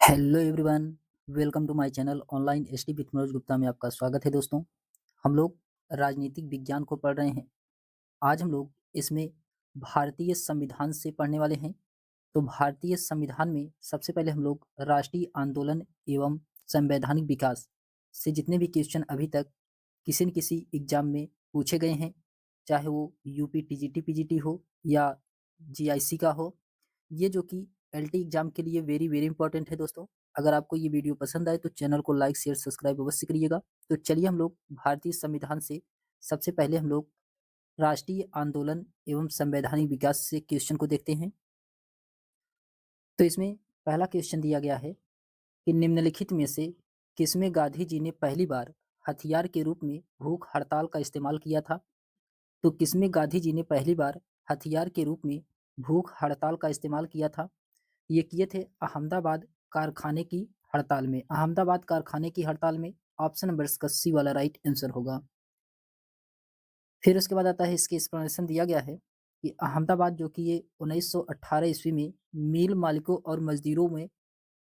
Hello everyone, welcome to my channel online ST with Manoj Gupta में आपका स्वागत है। दोस्तों, हम लोग राजनीतिक विज्ञान को पढ़ रहे हैं। आज हम लोग इसमें भारतीय संविधान से पढ़ने वाले हैं। तो भारतीय संविधान में सबसे पहले हम लोग राष्ट्रीय आंदोलन एवं संवैधानिक विकास से जितने भी क्वेश्चन अभी तक किसी न किसी एग्जाम में पूछे गए हैं, चाहे वो यूपी टीजीटी पीजीटी हो या जीआईसी का हो, ये जो कि एलटी एग्जाम के लिए वेरी वेरी इंपॉर्टेंट है। दोस्तों, अगर आपको ये वीडियो पसंद आए तो चैनल को लाइक शेयर सब्सक्राइब अवश्य करिएगा। तो चलिए हम लोग भारतीय संविधान से सबसे पहले हम लोग राष्ट्रीय आंदोलन एवं संवैधानिक विकास से क्वेश्चन को देखते हैं। तो इसमें पहला क्वेश्चन दिया गया है कि निम्नलिखित में से किसमें गांधी जी ने पहली बार हथियार के रूप में भूख हड़ताल का इस्तेमाल किया था? तो किसमें गांधी जी ने पहली बार हथियार के रूप में भूख हड़ताल का इस्तेमाल किया था? ये किए थे अहमदाबाद कारखाने की हड़ताल में। अहमदाबाद कारखाने की हड़ताल में ऑप्शन नंबर सी वाला राइट आंसर होगा। फिर उसके बाद आता है, इसके एक्सप्लेनेशन दिया गया है कि अहमदाबाद जो कि ये 1918 ईस्वी में मिल मालिकों और मजदूरों में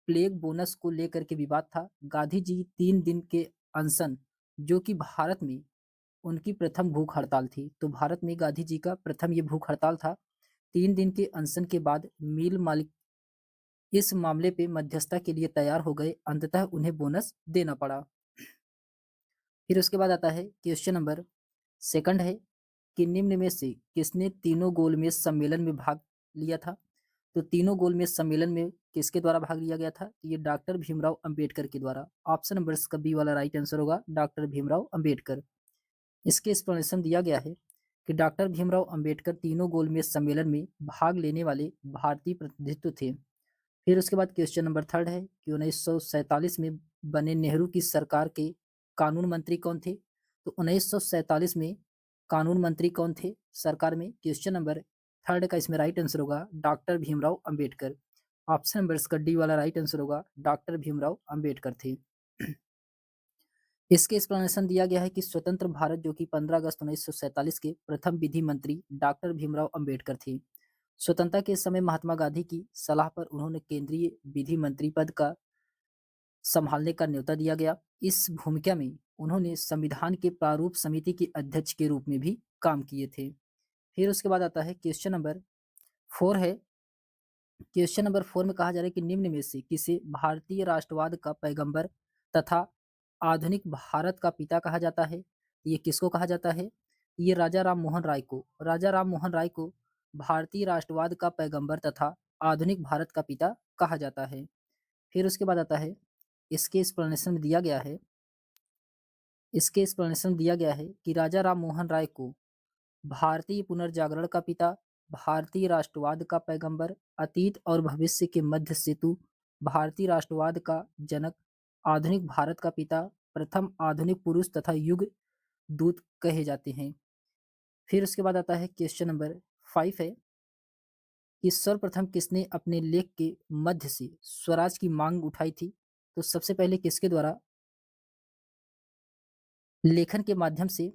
प्लेग बोनस को लेकर के विवाद था। गांधी जी 3 दिन के अनशन, जो कि भारत में उनकी प्रथम भूख हड़ताल थी। तो भारत में गांधी जी का प्रथम ये भूख हड़ताल था। 3 दिन के अनशन के बाद मिल मालिक इस मामले पे मध्यस्थता के लिए तैयार हो गए। अंततः उन्हें बोनस देना पड़ा। फिर उसके बाद आता है क्वेश्चन नंबर सेकंड है कि निम्न में से किसने तीनों गोलमेज सम्मेलन में भाग लिया था? तो तीनों गोलमेज सम्मेलन में किसके द्वारा भाग लिया गया था? ये डॉक्टर भीमराव अंबेडकर के द्वारा। ऑप्शन नंबर इसका बी वाला राइट आंसर होगा, डॉक्टर भीमराव अंबेडकर। इसके एक्सप्लेनेशन दिया गया है कि डॉक्टर भीमराव अंबेडकर तीनों गोलमेज सम्मेलन में भाग लेने वाले भारतीय प्रतिनिधित्व थे। फिर उसके बाद क्वेश्चन नंबर थर्ड है कि 1947 में बने नेहरू की सरकार के कानून मंत्री कौन थे? तो 1947 में कानून मंत्री कौन थे सरकार में? क्वेश्चन नंबर थर्ड का इसमें राइट आंसर होगा doctor Bhimrao Ambedkar. Option number इसका डी वाला राइट आंसर होगा, डॉक्टर भीमराव अंबेडकर थे। इसके एक्सप्लेनेशन दिया गया है कि स्वतंत्र भारत जो कि 15 अगस्त 1947 के प्रथम विधि मंत्री डॉक्टर भीमराव अंबेडकर थे। स्वतंत्रता के समय महात्मा गांधी की सलाह पर उन्होंने केंद्रीय विधि मंत्री पद का संभालने का न्योता दिया गया। इस भूमिका में उन्होंने संविधान के प्रारूप समिति के अध्यक्ष के रूप में भी काम किए थे। फिर उसके बाद आता है क्वेश्चन नंबर 4 है। क्वेश्चन नंबर 4 में कहा जा रहा है कि निम्न में से किसे भारतीय राष्ट्रवाद का पैगंबर तथा आधुनिक भारत का पिता कहा जाता है? ये किसको कहा जाता है? ये राजा राम मोहन राय को। राजा राम मोहन राय को भारतीय राष्ट्रवाद का पैगंबर तथा आधुनिक भारत का पिता कहा जाता है। फिर उसके बाद आता है, इसके एक्सप्लेनेशन में दिया गया है इसके एक्सप्लेनेशन दिया गया है कि राजा राम मोहन राय को भारतीय पुनर्जागरण का पिता, भारतीय राष्ट्रवाद का पैगंबर, अतीत और भविष्य के मध्य सेतु, भारतीय राष्ट्रवाद का जनक, आधुनिक भारत का पिता, प्रथम आधुनिक पुरुष तथा युग दूत कहे जाते हैं। फिर उसके बाद आता है क्वेश्चन नंबर 5 है कि सर्वप्रथम किसने अपने लेख के मध्य से स्वराज की मांग उठाई थी? तो सबसे पहले किसके द्वारा लेखन के माध्यम से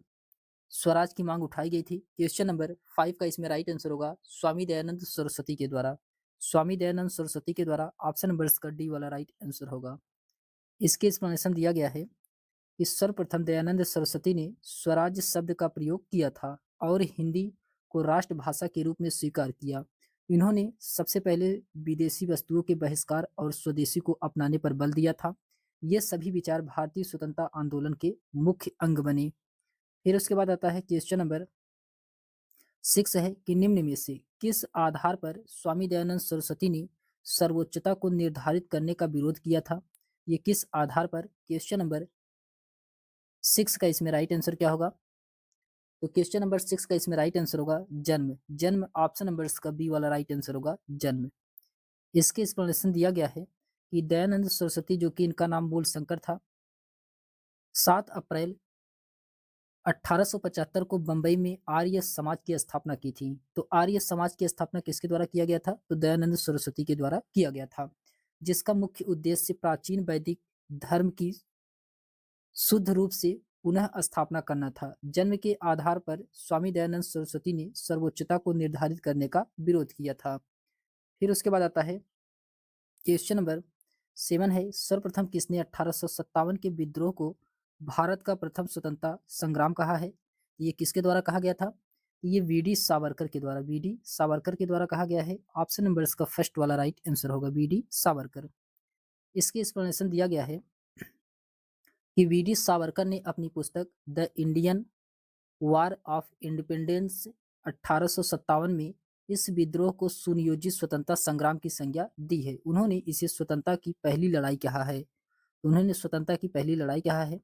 स्वराज की मांग उठाई गई थी? क्वेश्चन नंबर 5 का इसमें राइट आंसर होगा स्वामी दयानंद सरस्वती के द्वारा। स्वामी दयानंद सरस्वती के द्वारा। ऑप्शन नंबर इसका डी वाला राइट आंसर होगा। इसके एक्सप्लेनेशन दिया गया है कि सर्वप्रथम दयानंद सरस्वती ने स्वराज शब्द का प्रयोग किया था और हिंदी को राष्ट्रभाषा के रूप में स्वीकार किया। इन्होंने सबसे पहले विदेशी वस्तुओं के बहिष्कार और स्वदेशी को अपनाने पर बल दिया था। ये सभी विचार भारतीय स्वतंत्रता आंदोलन के मुख्य अंग बने। फिर उसके बाद आता है क्वेश्चन नंबर 6 है कि निम्न में से किस आधार पर स्वामी दयानंद सरस्वती ने सर्वोच्चता को निर्धारित करने का विरोध किया था? ये किस आधार पर? क्वेश्चन नंबर 6 का इसमें राइट आंसर क्या होगा? तो क्वेश्चन नंबर 6 का इसमें राइट आंसर होगा जन्म। जन्म ऑप्शन नंबर इसका बी वाला राइट आंसर होगा, जन्म। इसके एक्सप्लेनेशन दिया गया है कि दयानंद सरस्वती जो कि इनका नाम मूल शंकर था, 7 अप्रैल 1875 को बंबई में आर्य समाज की स्थापना की थी। तो आर्य समाज की स्थापना किसके द्वारा किया गया था? तो दयानंद सरस्वती के द्वारा किया गया था, जिसका मुख्य उद्देश्य प्राचीन वैदिक धर्म की शुद्ध रूप से पुनः स्थापना करना था। जन्म के आधार पर स्वामी दयानंद सरस्वती ने सर्वोच्चता को निर्धारित करने का विरोध किया था। फिर उसके बाद आता है क्वेश्चन नंबर 7 है, सर्वप्रथम किसने 1857 के विद्रोह को भारत का प्रथम स्वतंत्रता संग्राम कहा है? ये किसके द्वारा कहा गया था? ये वीडी सावरकर के द्वारा, वीडी सावरकर के द्वारा कहा गया है। ऑप्शन नंबर इसका फर्स्ट वाला राइट आंसर होगा, वीडी सावरकर। इसकी एक्सप्लेनेशन दिया गया है कि वीडी सावरकर ने अपनी पुस्तक the Indian war of independence 1857 में इस विद्रोह को सुनियोजित स्वतंत्रता संग्राम की संज्ञा दी है। उन्होंने इसे स्वतंत्रता की पहली लड़ाई कहा है। उन्होंने स्वतंत्रता की पहली लड़ाई कहा है।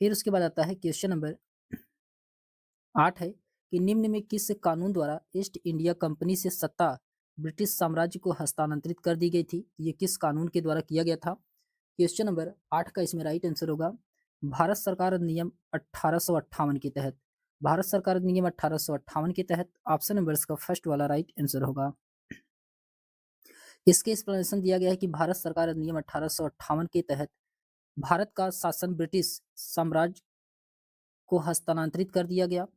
फिर उसके बाद आता है क्वेश्चन नंबर 8 है कि निम्न में किस कानून द्वारा ईस्ट इंडिया कंपनी से सत्ता ब्रिटिश साम्राज्य को हस्तांतरित कर दी गई थी? ये किस कानून के द्वारा किया गया था? क्वेश्चन नंबर 8 का इसमें राइट आंसर होगा भारत सरकार अधिनियम 1858 के तहत। भारत सरकार अधिनियम 1858 के तहत ऑप्शन नंबर इसका फर्स्ट वाला राइट आंसर होगा। इसके एक्सप्लेनेशन दिया गया है कि भारत सरकार अधिनियम 1858 के तहत भारत का शासन ब्रिटिश साम्राज्य को हस्तांतरित कर दिया गया।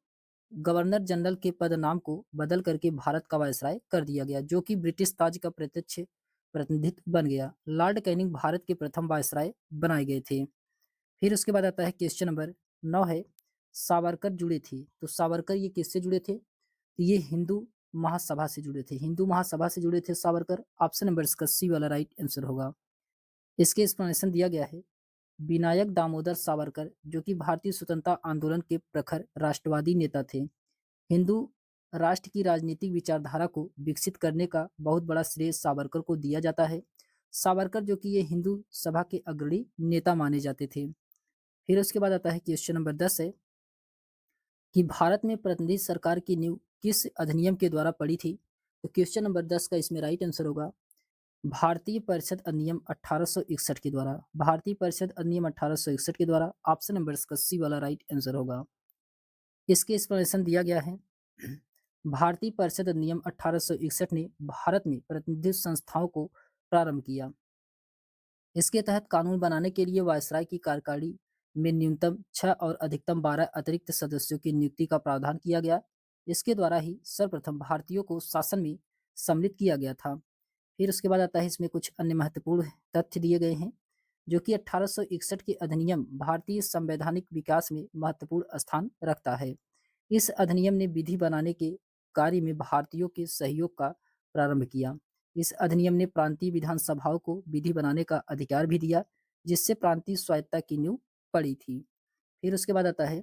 गवर्नर जनरल के पदनाम को बदल करके भारत का वायसराय कर दिया गया, जो कि ब्रिटिश ताज का प्रत्यक्ष प्रतिनिधित्व बन गया। लॉर्ड कैनिंग भारत के प्रथम वायसराय बनाए गए थे। फिर उसके बाद आता है क्वेश्चन नंबर 9 है सावरकर जुड़े थे। तो सावरकर ये किससे जुड़े थे? तो ये हिंदू महासभा से जुड़े थे। हिंदू महासभा से जुड़े थे सावरकर। ऑप्शन नंबर इसका सी वाला राइट आंसर होगा। इसके एक्सप्लेनेशन दिया गया है विनायक दामोदर सावरकर, जो कि भारतीय स्वतंत्रता आंदोलन के प्रखर राष्ट्रवादी नेता थे। हिंदू राष्ट्र की राजनीतिक विचारधारा को विकसित करने का बहुत बड़ा श्रेय सावरकर को दिया जाता है। सावरकर जो कि ये हिंदू सभा के अग्रणी नेता माने जाते थे। फिर उसके बाद आता है क्वेश्चन नंबर 10 है कि भारत में प्रतिनिधि सरकार की नींव किस अधिनियम के द्वारा पड़ी थी? तो क्वेश्चन नंबर 10 का इसमें राइट आंसर होगा भारतीय परिषद अधिनियम 1861 के द्वारा। भारतीय परिषद अधिनियम 1861 के द्वारा ऑप्शन नंबर इसका सी वाला राइट आंसर होगा। इसके एक्सप्लेनेशन दिया गया है भारतीय परिषद अधिनियम 1861 ने भारत में प्रतिनिधि संस्थाओं को प्रारंभ किया। इसके तहत कानून बनाने के लिए वायसराय की कार्यकारिणी में न्यूनतम 6 और अधिकतम 12 अतिरिक्त सदस्यों की नियुक्ति का प्रावधान किया गया। इसके द्वारा ही सर्वप्रथम भारतीयों को शासन में सम्मिलित किया गया था। फिर उसके बाद आता है इसमें कुछ अन्य महत्वपूर्ण तथ्य दिए गए हैं, जो कि 1861 के अधिनियम भारतीय संवैधानिक विकास में महत्वपूर्ण स्थान रखता है। इस अधिनियम ने विधि बनाने के कार्य में भारतीयों के सहयोग का प्रारंभ किया। इस अधिनियम ने प्रांतीय विधानसभाओं को विधि बनाने का अधिकार भी दिया, जिससे प्रांतीय स्वायत्तता की नींव पड़ी थी। फिर उसके बाद आता है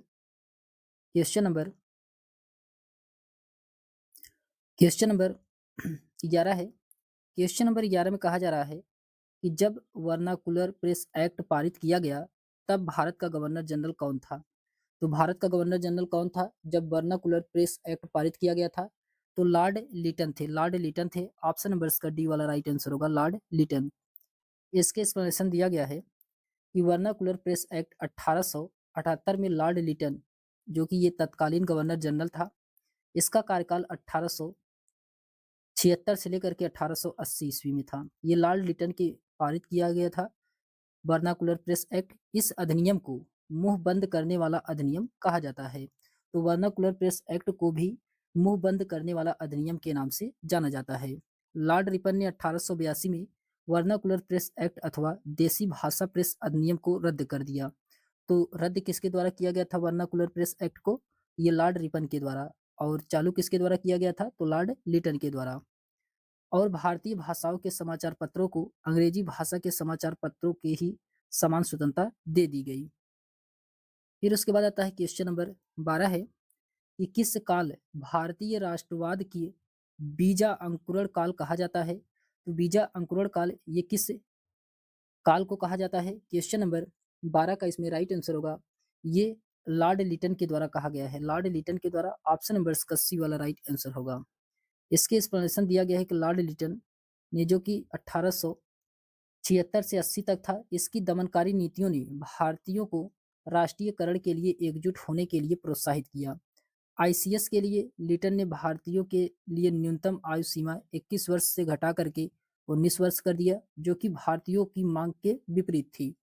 क्वेश्चन नंबर 11 है। क्वेश्चन नंबर 11 में कहा जा रहा है कि जब वर्नाकुलर प्रेस एक्ट पारित किया गया, तब भारत का गवर्नर जनरल कौन था? तो भारत का गवर्नर जनरल कौन था जब वर्नाकुलर प्रेस एक्ट पारित किया गया था? तो लॉर्ड लिटन थे। लॉर्ड लिटन थे। ऑप्शन नंबर इसका डी वाला राइट आंसर होगा, लॉर्ड लिटन। इसके एक्सप्लेनेशन दिया गया है कि वर्नाकुलर प्रेस एक्ट 1878 में लॉर्ड लिटन, जो कि ये तत्कालीन गवर्नर जनरल था, इसका कार्यकाल 1876 से लेकर के 1880 ईस्वी में था। ये लॉर्ड लिटन के पारित किया गया था वर्नाकुलर प्रेस एक्ट। इस अधिनियम को मुंह बंद करने वाला अधिनियम कहा जाता है। तो वर्नाकुलर प्रेस एक्ट को भी मुंह बंद करने वाला अधिनियम के नाम से जाना जाता है। लॉर्ड रिपन ने 1882 में वर्नाकुलर प्रेस एक्ट अथवा देसी भाषा प्रेस अधिनियम को रद्द कर दिया। तो रद्द किसके द्वारा किया गया था वर्नाकुलर प्रेस एक्ट को? ये लॉर्ड रिपन के द्वारा। और चालू किसके द्वारा किया गया था? तो लॉर्ड लिटन के द्वारा। और भारतीय भाषाओं के समाचार पत्रों को अंग्रेजी भाषा के समाचार पत्रों के ही समान स्वतंत्रता दे दी गई। फिर उसके बाद आता है क्वेश्चन नंबर 12 है कि किस काल भारतीय राष्ट्रवाद की बीजा अंकुरण काल कहा जाता है? तो बीजा अंकुरण काल ये किस काल को कहा जाता है? क्वेश्चन नंबर 12 का इसमें राइट आंसर होगा ये लॉर्ड लिटन के द्वारा कहा गया है। लॉर्ड लिटन के द्वारा ऑप्शन नंबर इसका सी वाला राइट आंसर होगा। इसके एक्सप्लेनेशन दिया गया है कि लॉर्ड लिटन ने, जो कि 1876 से 80 तक था, इसकी दमनकारी नीतियों ने भारतीयों को राष्ट्रीयकरण के लिए एकजुट होने के लिए प्रोत्साहित किया। आईसीएस के लिए लिटन ने भारतीयों के लिए न्यूनतम आयु सीमा 21 वर्ष से घटा करके 19 वर्ष कर दिया, जो कि भारतीयों की मांग के विपरीत थी।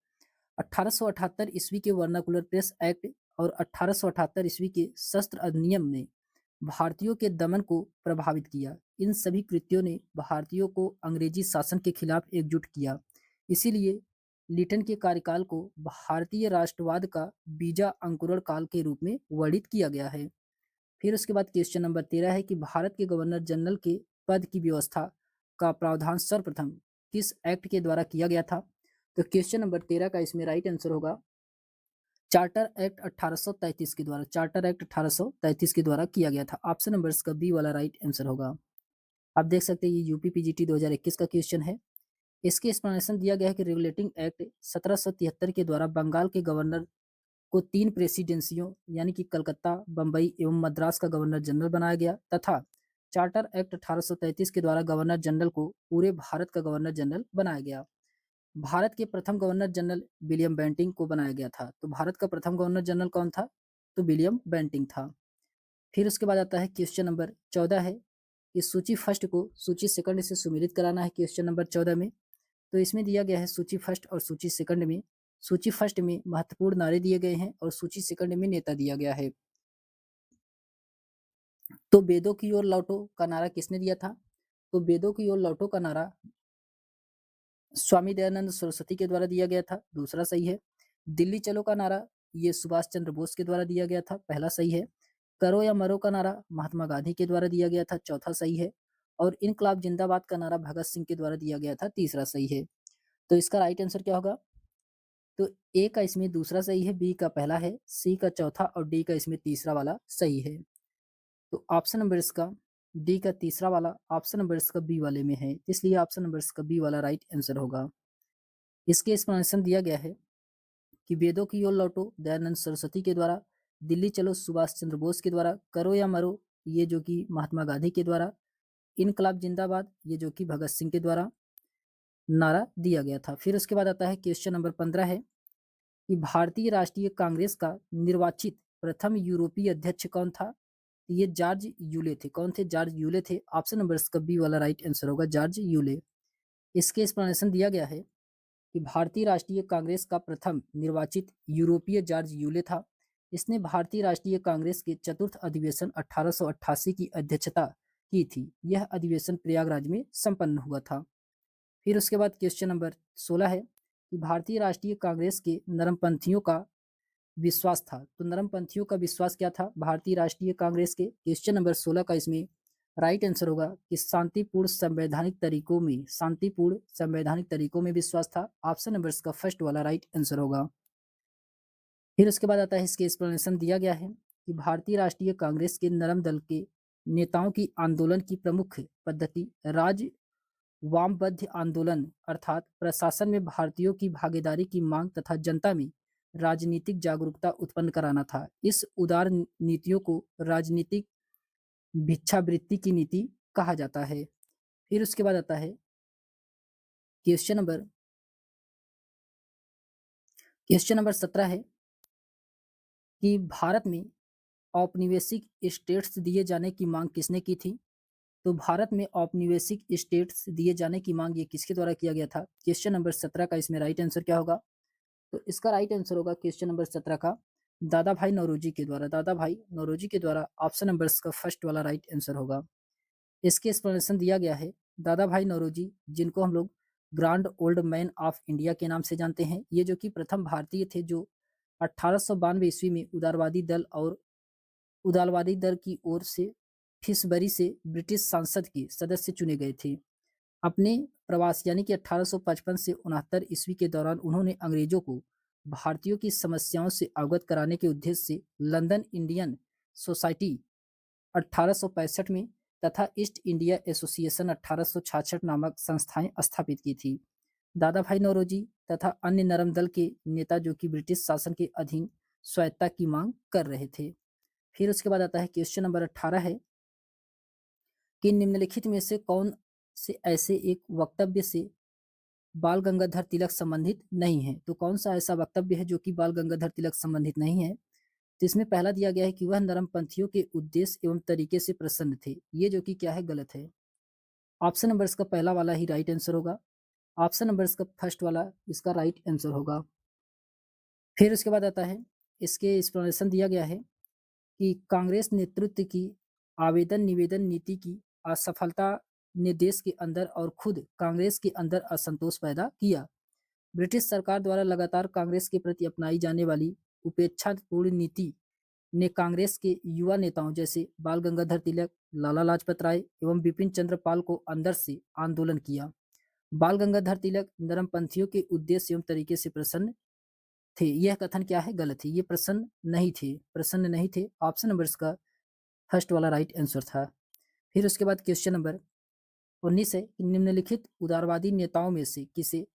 1878 ईस्वी के वर्नाकुलर प्रेस एक्ट और 1878 ईस्वी के शस्त्र अधिनियम ने भारतीयों के दमन को प्रभावित किया। इन सभी कृत्यों ने भारतीयों को अंग्रेजी शासन के खिलाफ एकजुट किया। इसीलिए लिटन के कार्यकाल को भारतीय राष्ट्रवाद का बीजा अंकुरण काल के रूप में वर्णित किया गया है। फिर उसके बाद क्वेश्चन नंबर 13 है कि भारत के गवर्नर जनरल के पद की व्यवस्था का प्रावधान सर्वप्रथम किस एक्ट के द्वारा किया गया था? तो क्वेश्चन नंबर 13 का इसमें राइट आंसर होगा चार्टर एक्ट 1833 के द्वारा। चार्टर एक्ट 1833 के द्वारा किया गया था। ऑप्शन नंबर इसका बी वाला राइट आंसर होगा। आप देख सकते हैं ये यूपी पीजीटी 2021 का क्वेश्चन है। इसके एक्सप्लेनेशन दिया गया है कि रेगुलेटिंग एक्ट 1773 के द्वारा बंगाल के गवर्नर को 3 प्रेसिडेंसियों यानी कि कलकत्ता, बम्बई एवं मद्रास का गवर्नर जनरल बनाया गया तथा चार्टर एक्ट 1833 के द्वारा गवर्नर जनरल को पूरे भारत का गवर्नर जनरल बनाया गया। भारत के प्रथम गवर्नर जनरल विलियम बेंटिंक को बनाया गया था। तो भारत का प्रथम गवर्नर जनरल कौन था? तो विलियम बेंटिंक था। फिर उसके बाद आता है क्वेश्चन नंबर 14 है कि सूची फर्स्ट को सूची सेकंड से सुमेलित कराना है क्वेश्चन नंबर 14 में। तो इसमें दिया गया है सूची फर्स्ट और सूची सेकंड में। सूची फर्स्ट में महत्वपूर्ण नारे दिए गए हैं और सूची सेकंड में नेता दिया गया है। तो वेदों की ओर लौटो का नारा किसने दिया था? तो वेदों की ओर लौटो का नारा स्वामी दयानंद सरस्वती के द्वारा दिया गया था, दूसरा सही है। दिल्ली चलो का नारा ये सुभाष चंद्र बोस के द्वारा दिया गया था, पहला सही है। करो या मरो का नारा महात्मा गांधी के द्वारा दिया गया था, चौथा सही है। और इनकलाब जिंदाबाद का नारा भगत सिंह के द्वारा दिया गया था, तीसरा सही है। तो इसका राइट आंसर क्या होगा? तो ए का इसमें दूसरा सही है, बी का पहला है, सी का चौथा और डी का इसमें तीसरा वाला सही है। तो ऑप्शन नंबर इसका डी का तीसरा वाला ऑप्शन नंबर इसका बी वाले में है, इसलिए ऑप्शन नंबर इसका बी वाला राइट आंसर होगा। इसके एक्सप्लेनेशन दिया गया है कि वेदों की ओर लौटो दयानंद सरस्वती के द्वारा, दिल्ली चलो सुभाष चंद्र बोस के द्वारा, करो या मरो ये जो कि महात्मा गांधी के द्वारा, इनकलाब जिंदाबाद ये जो कि भगत सिंह के द्वारा नारा दिया गया था। फिर उसके बाद आता है क्वेश्चन नंबर 15 है कि भारतीय राष्ट्रीय कांग्रेस का निर्वाचित प्रथम यूरोपीय अध्यक्ष कौन था? ये जॉर्ज यूले थे। कौन थे? जॉर्ज यूले थे। ऑप्शन नंबर इसका बी वाला राइट आंसर होगा, जॉर्ज यूले। इसके एक्सप्लेनेशन दिया गया है कि भारतीय राष्ट्रीय कांग्रेस का प्रथम निर्वाचित यूरोपीय जॉर्ज यूले था। इसने भारतीय राष्ट्रीय कांग्रेस के चतुर्थ अधिवेशन 1888 की अध्यक्षता की थी। यह अधिवेशन प्रयागराज में संपन्न हुआ था। फिर उसके बाद क्वेश्चन नंबर 16 है कि भारतीय राष्ट्रीय कांग्रेस के नरमपंथियों का विश्वास था। तो नरमपंथियों का विश्वास क्या था भारतीय राष्ट्रीय कांग्रेस के? क्वेश्चन नंबर 16 का इसमें राइट आंसर होगा कि शांतिपूर्ण संवैधानिक तरीकों में विश्वास था। ऑप्शन नंबर इसका फर्स्ट वाला राइट आंसर होगा। फिर उसके बाद आता है इसके एक्सप्लेनेशन दिया गया है कि भारतीय राष्ट्रीय कांग्रेस के नरम दल के नेताओं की आंदोलन की प्रमुख पद्धति राज वामपंथी आंदोलन अर्थात प्रशासन में भारतीयों की भागीदारी की मांग तथा जनता में राजनीतिक जागरूकता उत्पन्न कराना था। इस उदार नीतियों को राजनीतिक भिक्षावृत्ति की नीति कहा जाता है। फिर उसके बाद आता है क्वेश्चन नंबर 17 है कि भारत में औपनिवेशिक स्टेट्स दिए जाने की मांग किसने की थी? तो भारत में औपनिवेशिक स्टेट्स दिए जाने की मांग ये किसके द्वारा किया गया था? क्वेश्चन नंबर 17 का इसमें राइट आंसर क्या होगा? तो इसका राइट आंसर होगा क्वेश्चन नंबर 17 का दादा भाई नौरोजी के द्वारा। दादा भाई नौरोजी के द्वारा ऑप्शन नंबर इसका फर्स्ट वाला राइट आंसर होगा। इसके एक्सप्लेनेशन दिया गया है दादा भाई नौरोजी जिनको हम लोग grand old man of India के नाम से जानते हैं। ये जो कि प्रथम भारतीय थे जो 1892 ईस्वी में उदारवादी दल की ओर से फिसबरी से ब्रिटिश संसद के सदस्य चुने गए थे। अपने प्रवास यानी कि 1855 से 69 ईस्वी के दौरान उन्होंने अंग्रेजों को भारतीयों की समस्याओं से अवगत कराने के उद्देश्य से लंदन इंडियन सोसाइटी 1865 में तथा ईस्ट इंडिया एसोसिएशन 1866 नामक संस्थाएं स्थापित की थी। दादा भाई नौरोजी तथा अन्य नरम दल के नेता जो कि ब्रिटिश शासन के अधीन स्वायत्ता की मांग कर रहे थे। फिर उसके बाद आता है क्वेश्चन नंबर 18 है कि निम्नलिखित में से कौन से ऐसे एक वक्तव्य से बाल गंगाधर तिलक संबंधित नहीं है? तो कौन सा ऐसा वक्तव्य है जो कि बाल गंगाधर तिलक संबंधित नहीं है? तो इसमें पहला दिया गया है कि वह नरमपंथियों के उद्देश्य एवं तरीके से प्रसन्न थे। ये जो कि क्या है? गलत है। ऑप्शन नंबर इसका पहला वाला ही राइट आंसर होगा। ऑप्शन नंबर इसका फर्स्ट वाला इसका राइट आंसर होगा। फिर उसके बाद आता है इसके एक्सप्लेनेशन दिया गया है कि कांग्रेस नेतृत्व की आवेदन निवेदन नीति की असफलता ने देश के अंदर और खुद कांग्रेस के अंदर असंतोष पैदा किया। ब्रिटिश सरकार द्वारा लगातार कांग्रेस के प्रति अपनाई जाने वाली उपेक्षापूर्ण नीति ने कांग्रेस के युवा नेताओं जैसे बाल गंगाधर तिलक, लाला लाजपत राय एवं बिपिन चंद्र पाल को अंदर से आंदोलन किया। बाल गंगाधर तिलक नरमपंथियों के उद्देश्य एवं तरीके से प्रसन्न थे। यह कथन क्या है? गलत है। ये प्रसन्न नहीं थे। ऑप्शन नंबर इसका फर्स्ट वाला राइट आंसर था। फिर उसके बाद क्वेश्चन नंबर 19 है कि निम्नलिखित उदारवादी नेताओं में से किसे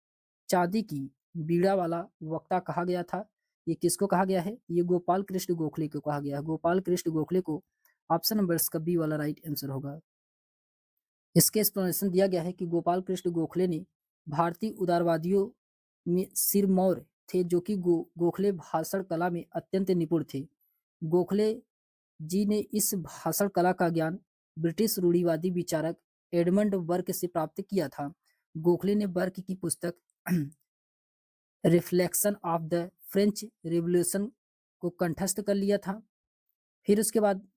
चांदी की बीड़ा वाला वक्ता कहा गया था? ये किसको कहा गया है? ये गोपाल कृष्ण गोखले को कहा गया है। गोपाल कृष्ण गोखले को ऑप्शन नंबर इसका बी वाला राइट आंसर होगा। इसके एक्सप्लेनेशन दिया गया है कि गोपाल कृष्ण गोखले ने भारतीय उदारवादियों में सिरमौर थे, जो कि गोखले भाषण कला में अत्यंत निपुण थे। गोखले जी ने इस भाषण कला का ज्ञान ब्रिटिश रूढ़िवादी विचारक एडमंड बर्क से प्राप्त किया था। गोखले ने बर्क की पुस्तक reflection of the French revolution को कंठस्थ कर लिया था। फिर उसके बाद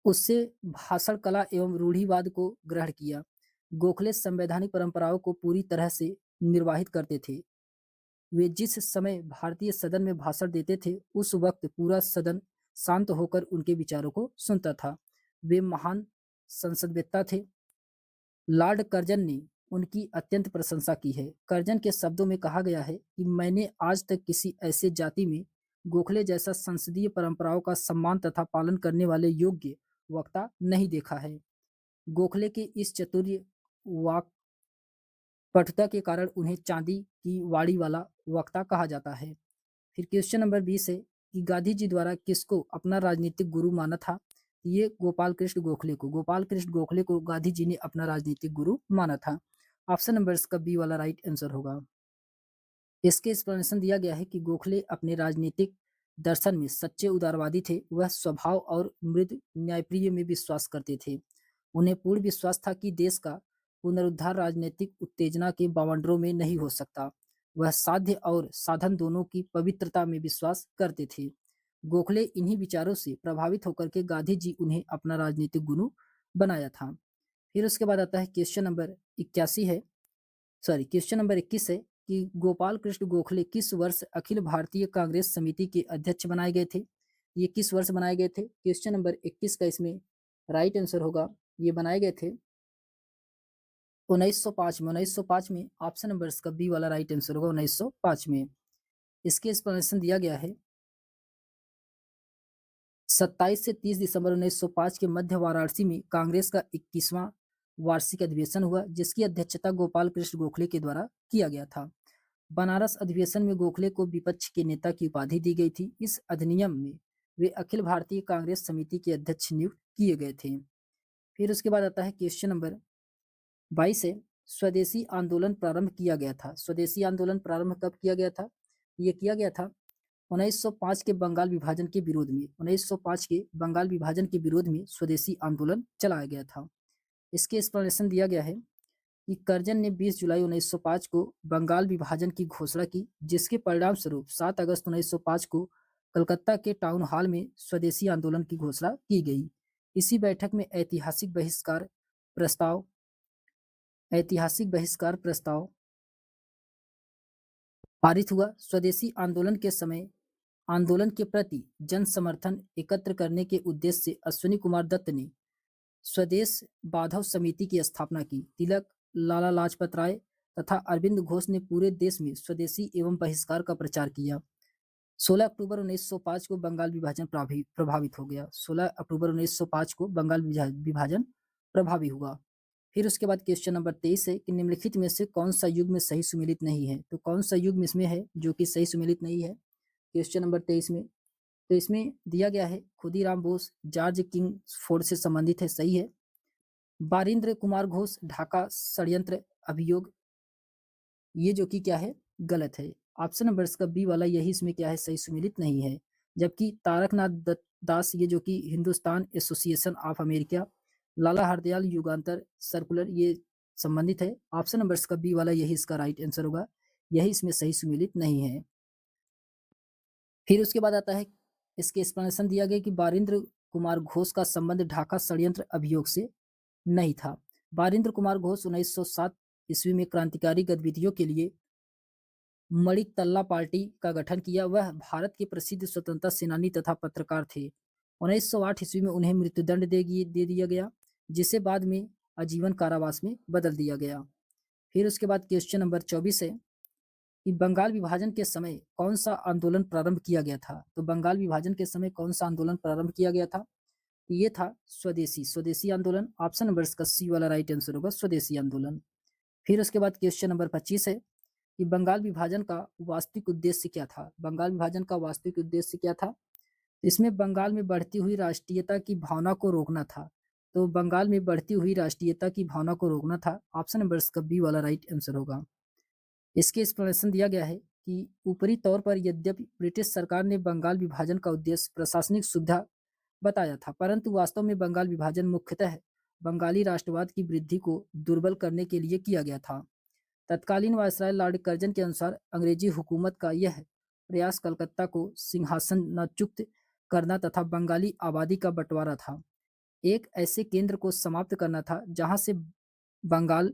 उससे भाषण कला एवं रूढ़िवाद को ग्रहण किया। गोखले संवैधानिक परंपराओं को पूरी तरह से निर्वाहित करते थे। वे जिस समय भारतीय सदन में भाषण देते थे, उस वक्त पूरा सदन शांत होकर उनके विचारों को सुनता था। वे महान संसदवेत्ता थे। लॉर्ड कर्जन ने उनकी अत्यंत प्रशंसा की है। कर्जन के शब्दों में कहा गया है कि मैंने आज तक किसी ऐसे जाति में गोखले जैसा संसदीय परंपराओं का सम्मान तथा पालन करने वाले योग्य वक्ता नहीं देखा है। गोखले के इस चतुर्य वाक्पटुता के कारण उन्हें चांदी की वाड़ी वाला वक्ता कहा जाता है। फिर क्वेश्चन नंबर 20 है कि गांधी जी द्वारा किसको अपना राजनीतिक गुरु माना था? ये गोपाल कृष्ण गोखले को। गोपाल कृष्ण गोखले को गांधी जी ने अपना राजनीतिक गुरु माना था। ऑप्शन नंबर इसका बी वाला राइट आंसर होगा। इसके एक्सप्लेनेशन दिया गया है कि गोखले अपने राजनीतिक दर्शन में सच्चे उदारवादी थे। वह स्वभाव और मृद न्यायप्रिय में विश्वास करते थे। उन्हें पूर्ण विश्वास था कि देश का पुनरुद्धार राजनीतिक उत्तेजना के बावंडरों में नहीं हो सकता। वह साध्य और साधन दोनों की पवित्रता में विश्वास करते थे। गोखले इन्हीं विचारों से प्रभावित होकर के गांधी जी उन्हें अपना राजनीतिक गुरु बनाया था। फिर उसके बाद आता है क्वेश्चन नंबर 81 है, सॉरी क्वेश्चन नंबर 21 है कि गोपाल कृष्ण गोखले किस वर्ष अखिल भारतीय कांग्रेस समिति के अध्यक्ष बनाए गए थे? ये किस वर्ष बनाए गए थे? क्वेश्चन नंबर 21 का इसमें राइट आंसर होगा। ये बनाए गए थे 1905 में। 1905 में ऑप्शन नंबर इसका बी वाला राइट आंसर होगा। 1905 में। इसके एक्सप्लेनेशन दिया गया है 27 से 30 दिसंबर 1905 के मध्य वाराणसी में कांग्रेस का 21वां वार्षिक अधिवेशन हुआ, जिसकी अध्यक्षता गोपाल कृष्ण गोखले के द्वारा किया गया था। बनारस अधिवेशन में गोखले को विपक्ष के नेता की उपाधि दी गई थी। इस अधिनियम में वे अखिल भारतीय कांग्रेस समिति के अध्यक्ष नियुक्त किए गए थे। फिर उसके बाद आता है क्वेश्चन नंबर 22 है, स्वदेशी आंदोलन प्रारंभ किया गया था। स्वदेशी आंदोलन प्रारंभ कब किया गया था? ये किया गया था 1905 के बंगाल विभाजन के विरोध में। 1905 के बंगाल विभाजन के विरोध में स्वदेशी आंदोलन चलाया गया था। इसके एक्सप्लेनेशन दिया गया है कि कर्जन ने 20 जुलाई 1905 को बंगाल विभाजन की घोषणा की, जिसके परिणाम स्वरूप 7 अगस्त 1905 को कलकत्ता के टाउन हॉल में स्वदेशी आंदोलन की घोषणा की गई। इसी बैठक में ऐतिहासिक बहिष्कार प्रस्ताव पारित हुआ। स्वदेशी आंदोलन के समय आंदोलन के प्रति जन समर्थन एकत्र करने के उद्देश्य से अश्विनी कुमार दत्त ने स्वदेश बांधव समिति की स्थापना की। तिलक, लाला लाजपत राय तथा अरविंद घोष ने पूरे देश में स्वदेशी एवं बहिष्कार का प्रचार किया। 16 अक्टूबर 1905 को बंगाल विभाजन प्रभावित हो गया। 16 अक्टूबर 1905 को बंगाल विभाजन प्रभावी हुआ। फिर उसके बाद क्वेश्चन नंबर 23 है कि निम्नलिखित में से कौन सा युग में सही सुमेलित नहीं है? तो कौन सा युग में इसमें है जो कि सही सुमेलित नहीं है क्वेश्चन नंबर 23 में? तो इसमें दिया गया है Khudiram Bose George king Ford से संबंधित है, सही है। बारिंद्र कुमार घोष ढाका षड्यंत्र अभियोग, ये जो कि क्या है? गलत है। ऑप्शन नंबर इसका बी वाला यही इसमें क्या है? सही सुमेलित नहीं है। जबकि तारकनाथ दास, ये जो कि Hindustan association of America, Lala Hardayal Yugantar circular, ये संबंधित है। ऑप्शन नंबर इसका बी वाला यही इसका राइट आंसर होगा। यही इसमें सही सुमेलित नहीं है। फिर उसके बाद आता है इसके एक्सप्लेनेशन दिया गया कि बारिंद्र कुमार घोष का संबंध ढाका षड्यंत्र अभियोग से नहीं था। बारिंद्र कुमार घोष 1907 ईस्वी में क्रांतिकारी गतिविधियों के लिए मणितल्ला पार्टी का गठन किया। वह भारत के प्रसिद्ध स्वतंत्रता सेनानी तथा पत्रकार थे। 1908 ईस्वी में उन्हें मृत्युदंड दे दिया गया, जिसे बाद में आजीवन कारावास में बदल दिया गया। फिर उसके बाद क्वेश्चन नंबर 24 है कि बंगाल विभाजन के समय कौन सा आंदोलन प्रारंभ किया गया था? तो बंगाल विभाजन के समय कौन सा आंदोलन प्रारंभ किया गया था? तो ये था स्वदेशी आंदोलन। ऑप्शन नंबर इसका सी वाला राइट आंसर होगा, स्वदेशी आंदोलन। फिर उसके बाद क्वेश्चन नंबर 25 है कि बंगाल विभाजन का वास्तविक उद्देश्य क्या था? बंगाल विभाजन का वास्तविक उद्देश्य क्या था? इसमें बंगाल में बढ़ती हुई राष्ट्रीयता की भावना को रोकना था। तो बंगाल में बढ़ती हुई राष्ट्रीयता की भावना को रोकना था। ऑप्शन नंबर इसका बी वाला राइट आंसर होगा। इसके एक्सप्लेनेशन दिया गया है कि ऊपरी तौर पर यद्यपि ब्रिटिश सरकार ने बंगाल विभाजन का उद्देश्य प्रशासनिक सुविधा बताया था, परंतु वास्तव में बंगाल विभाजन मुख्यतः बंगाली राष्ट्रवाद की वृद्धि को दुर्बल करने के लिए किया गया था। तत्कालीन वायसराय लॉर्ड कर्जन के अनुसार अंग्रेजी हुकूमत का यह प्रयास कलकत्ता को सिंहासनच्युत करना तथा बंगाली आबादी का बंटवारा था। एक ऐसे केंद्र को समाप्त करना था जहां से बंगाल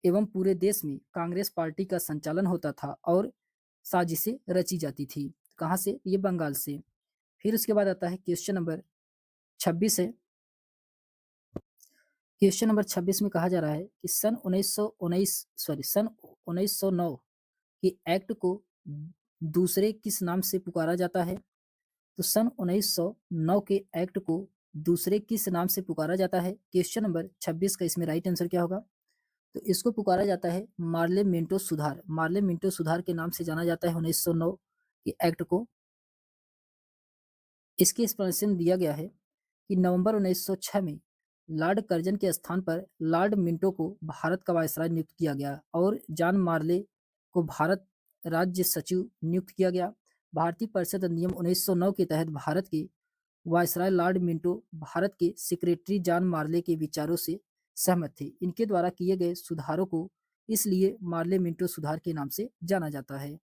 एवं पूरे देश में कांग्रेस पार्टी का संचालन होता था और साजिशें रची जाती थी। कहाँ से? ये बंगाल से। फिर उसके बाद आता है क्वेश्चन नंबर 26 है। क्वेश्चन नंबर 26 में कहा जा रहा है कि सन 1909 के एक्ट को दूसरे किस नाम से पुकारा जाता है? तो सन 1909 के एक्ट को दूसरे किस नाम से पुकारा जाता है? क्वेश्चन नंबर 26 का इसमें राइट आंसर क्या होगा? तो इसको पुकारा जाता है मार्ले मिंटो सुधार। मार्ले मिंटो सुधार के नाम से जाना जाता है 1909 के एक्ट को। इसकी एक्सप्लेनेशन दिया गया है कि नवंबर 1906 में लॉर्ड कर्जन के स्थान पर लॉर्ड मिंटो को भारत का वायसराय नियुक्त किया गया और जॉन मार्ले को भारत राज्य सचिव नियुक्त किया गया। भारतीय परिषद अधिनियम 1909 के तहत भारत के वायसराय लॉर्ड मिंटो भारत के सेक्रेटरी जॉन मार्ले के विचारों से सहमत थे। इनके द्वारा किए गए सुधारों को इसलिए मार्ले मिंटो सुधार के नाम से जाना जाता है।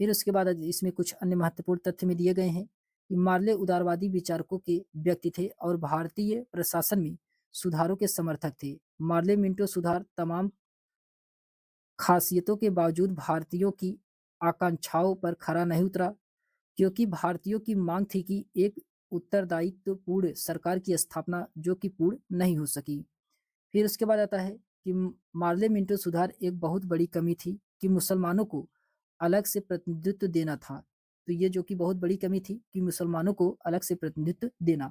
फिर उसके बाद इसमें कुछ अन्य महत्वपूर्ण तथ्य में दिए गए हैं कि मार्ले उदारवादी विचारकों के व्यक्ति थे और भारतीय प्रशासन में सुधारों के समर्थक थे। मार्ले मिंटो सुधार तमाम खासियतों के बावजूद भारतीयों की आकांक्षाओं पर खरा नहीं उतरा, क्योंकि भारतीयों की मांग थी कि एक उत्तरदायित्वपूर्ण सरकार की स्थापना, जो कि पूर्ण नहीं हो सकी। फिर उसके बाद आता है कि मार्ले मिंटो सुधार एक बहुत बड़ी कमी थी कि मुसलमानों को अलग से प्रतिनिधित्व देना था। तो ये जो कि बहुत बड़ी कमी थी कि मुसलमानों को अलग से प्रतिनिधित्व देना।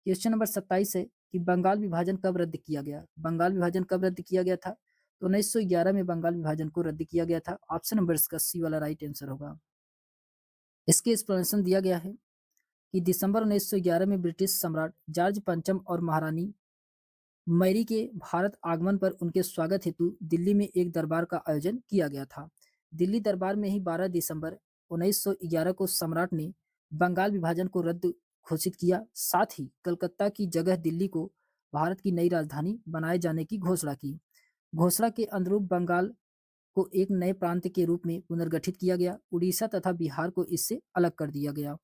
क्वेश्चन नंबर 27 है कि बंगाल विभाजन कब रद्द किया गया? बंगाल विभाजन कब रद्द किया गया था? तो 1911 में बंगाल विभाजन को रद्द किया गया था। ऑप्शन नंबर इसका सी वाला राइट आंसर होगा। इसके एक्सप्लेनेशन दिया गया है कि दिसंबर 1911 में ब्रिटिश सम्राट जॉर्ज पंचम और महारानी मैरी के भारत आगमन पर उनके स्वागत हेतु दिल्ली में एक दरबार का आयोजन किया गया था। दिल्ली दरबार में ही 12 दिसंबर 1911 को सम्राट ने बंगाल विभाजन को रद्द घोषित किया। साथ ही कलकत्ता की जगह दिल्ली को भारत की नई राजधानी बनाए जाने की घोषणा की। घोषणा के अनुरूप बंगाल को एक नए प्रांत के रूप में पुनर्गठित किया गया। उड़ीसा तथा बिहार को इससे अलग कर दिया गया।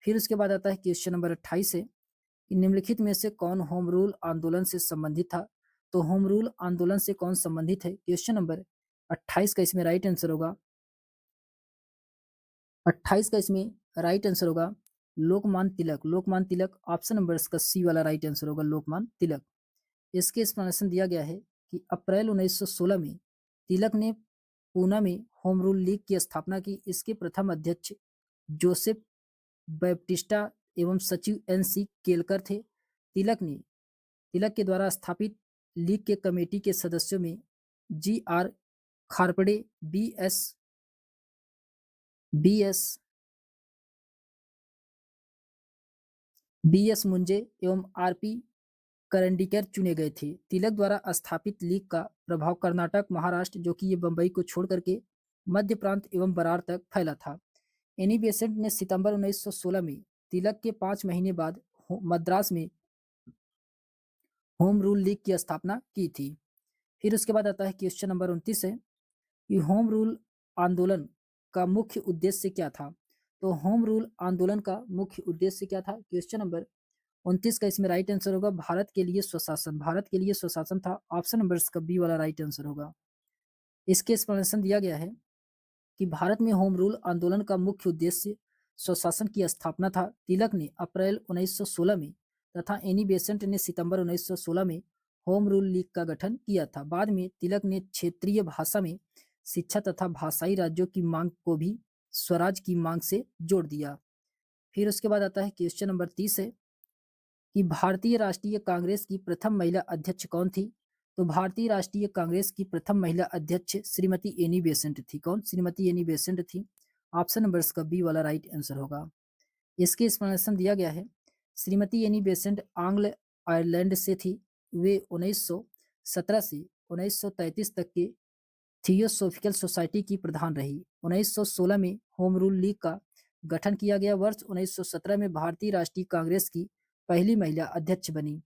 फिर उसके बाद आता है क्वेश्चन नंबर 28 है कि निम्नलिखित में से कौन होम रूल आंदोलन से संबंधित था? तो होम रूल आंदोलन से कौन संबंधित है? क्वेश्चन नंबर 28 का इसमें राइट आंसर होगा। 28 का इसमें राइट आंसर होगा लोकमान्य तिलक। लोकमान्य तिलक, ऑप्शन नंबर इसका सी वाला राइट आंसर होगा, लोकमान्य तिलक। इसके एक्सप्लेनेशन दिया गया है कि अप्रैल 1916 में तिलक ने पूना में होम रूल लीग की स्थापना की। इसके प्रथम अध्यक्ष जोसेफ बैप्टिस्टा एवं सचिव एन.सी. केलकर थे। तिलक के द्वारा स्थापित लीग के कमेटी के सदस्यों में जी.आर. खारपड़े, बी.एस. मुंजे एवं आर.पी. करंडीकर चुने गए थे। तिलक द्वारा स्थापित लीग का प्रभाव कर्नाटक, महाराष्ट्र, जो कि ये बंबई को छोड़ करके मध्य प्रांत एवं बरार तक फैला था। एनी बेसेंट ने सितंबर 1916 में तिलक के 5 महीने बाद मद्रास में होम रूल लीग की स्थापना की थी। फिर उसके बाद आता है क्वेश्चन नंबर 29 है कि होम रूल आंदोलन का मुख्य उद्देश्य क्या था? तो होम रूल आंदोलन का मुख्य उद्देश्य क्या था? क्वेश्चन नंबर 29 का इसमें राइट आंसर होगा भारत के लिए स्वशासन। भारत के लिए स्वशासन था। ऑप्शन नंबर इसका बी वाला राइट आंसर होगा। इसके एक्सप्लेनेशन दिया गया है कि भारत में होम रूल आंदोलन का मुख्य उद्देश्य स्वशासन की स्थापना था। तिलक ने अप्रैल 1916 में तथा एनी बेसेंट ने सितंबर 1916 में होम रूल लीग का गठन किया था। बाद में तिलक ने क्षेत्रीय भाषा में शिक्षा तथा भाषाई राज्यों की मांग को भी स्वराज की मांग से जोड़ दिया। फिर उसके बाद आता है क्वेश्चन नंबर 30 है कि भारतीय राष्ट्रीय कांग्रेस की प्रथम महिला अध्यक्ष कौन थी? तो भारतीय राष्ट्रीय कांग्रेस की प्रथम महिला अध्यक्ष श्रीमती एनी बेसेंट थी। कौन? श्रीमती एनी बेसेंट थी। ऑप्शन नंबर इसका बी वाला राइट आंसर होगा। इसके एक्सप्लेनेशन दिया गया है। श्रीमती एनी बेसेंट आंग्ल आयरलैंड से थी। वे 1917 से 1933 तक के थियोसॉफिकल सोसाइटी की प्रधान रही। 1916 में होम रूल लीग का गठन किया गया। वर्ष 1917 में भारतीय राष्ट्रीय कांग्रेस की पहली महिला अध्यक्ष बनी।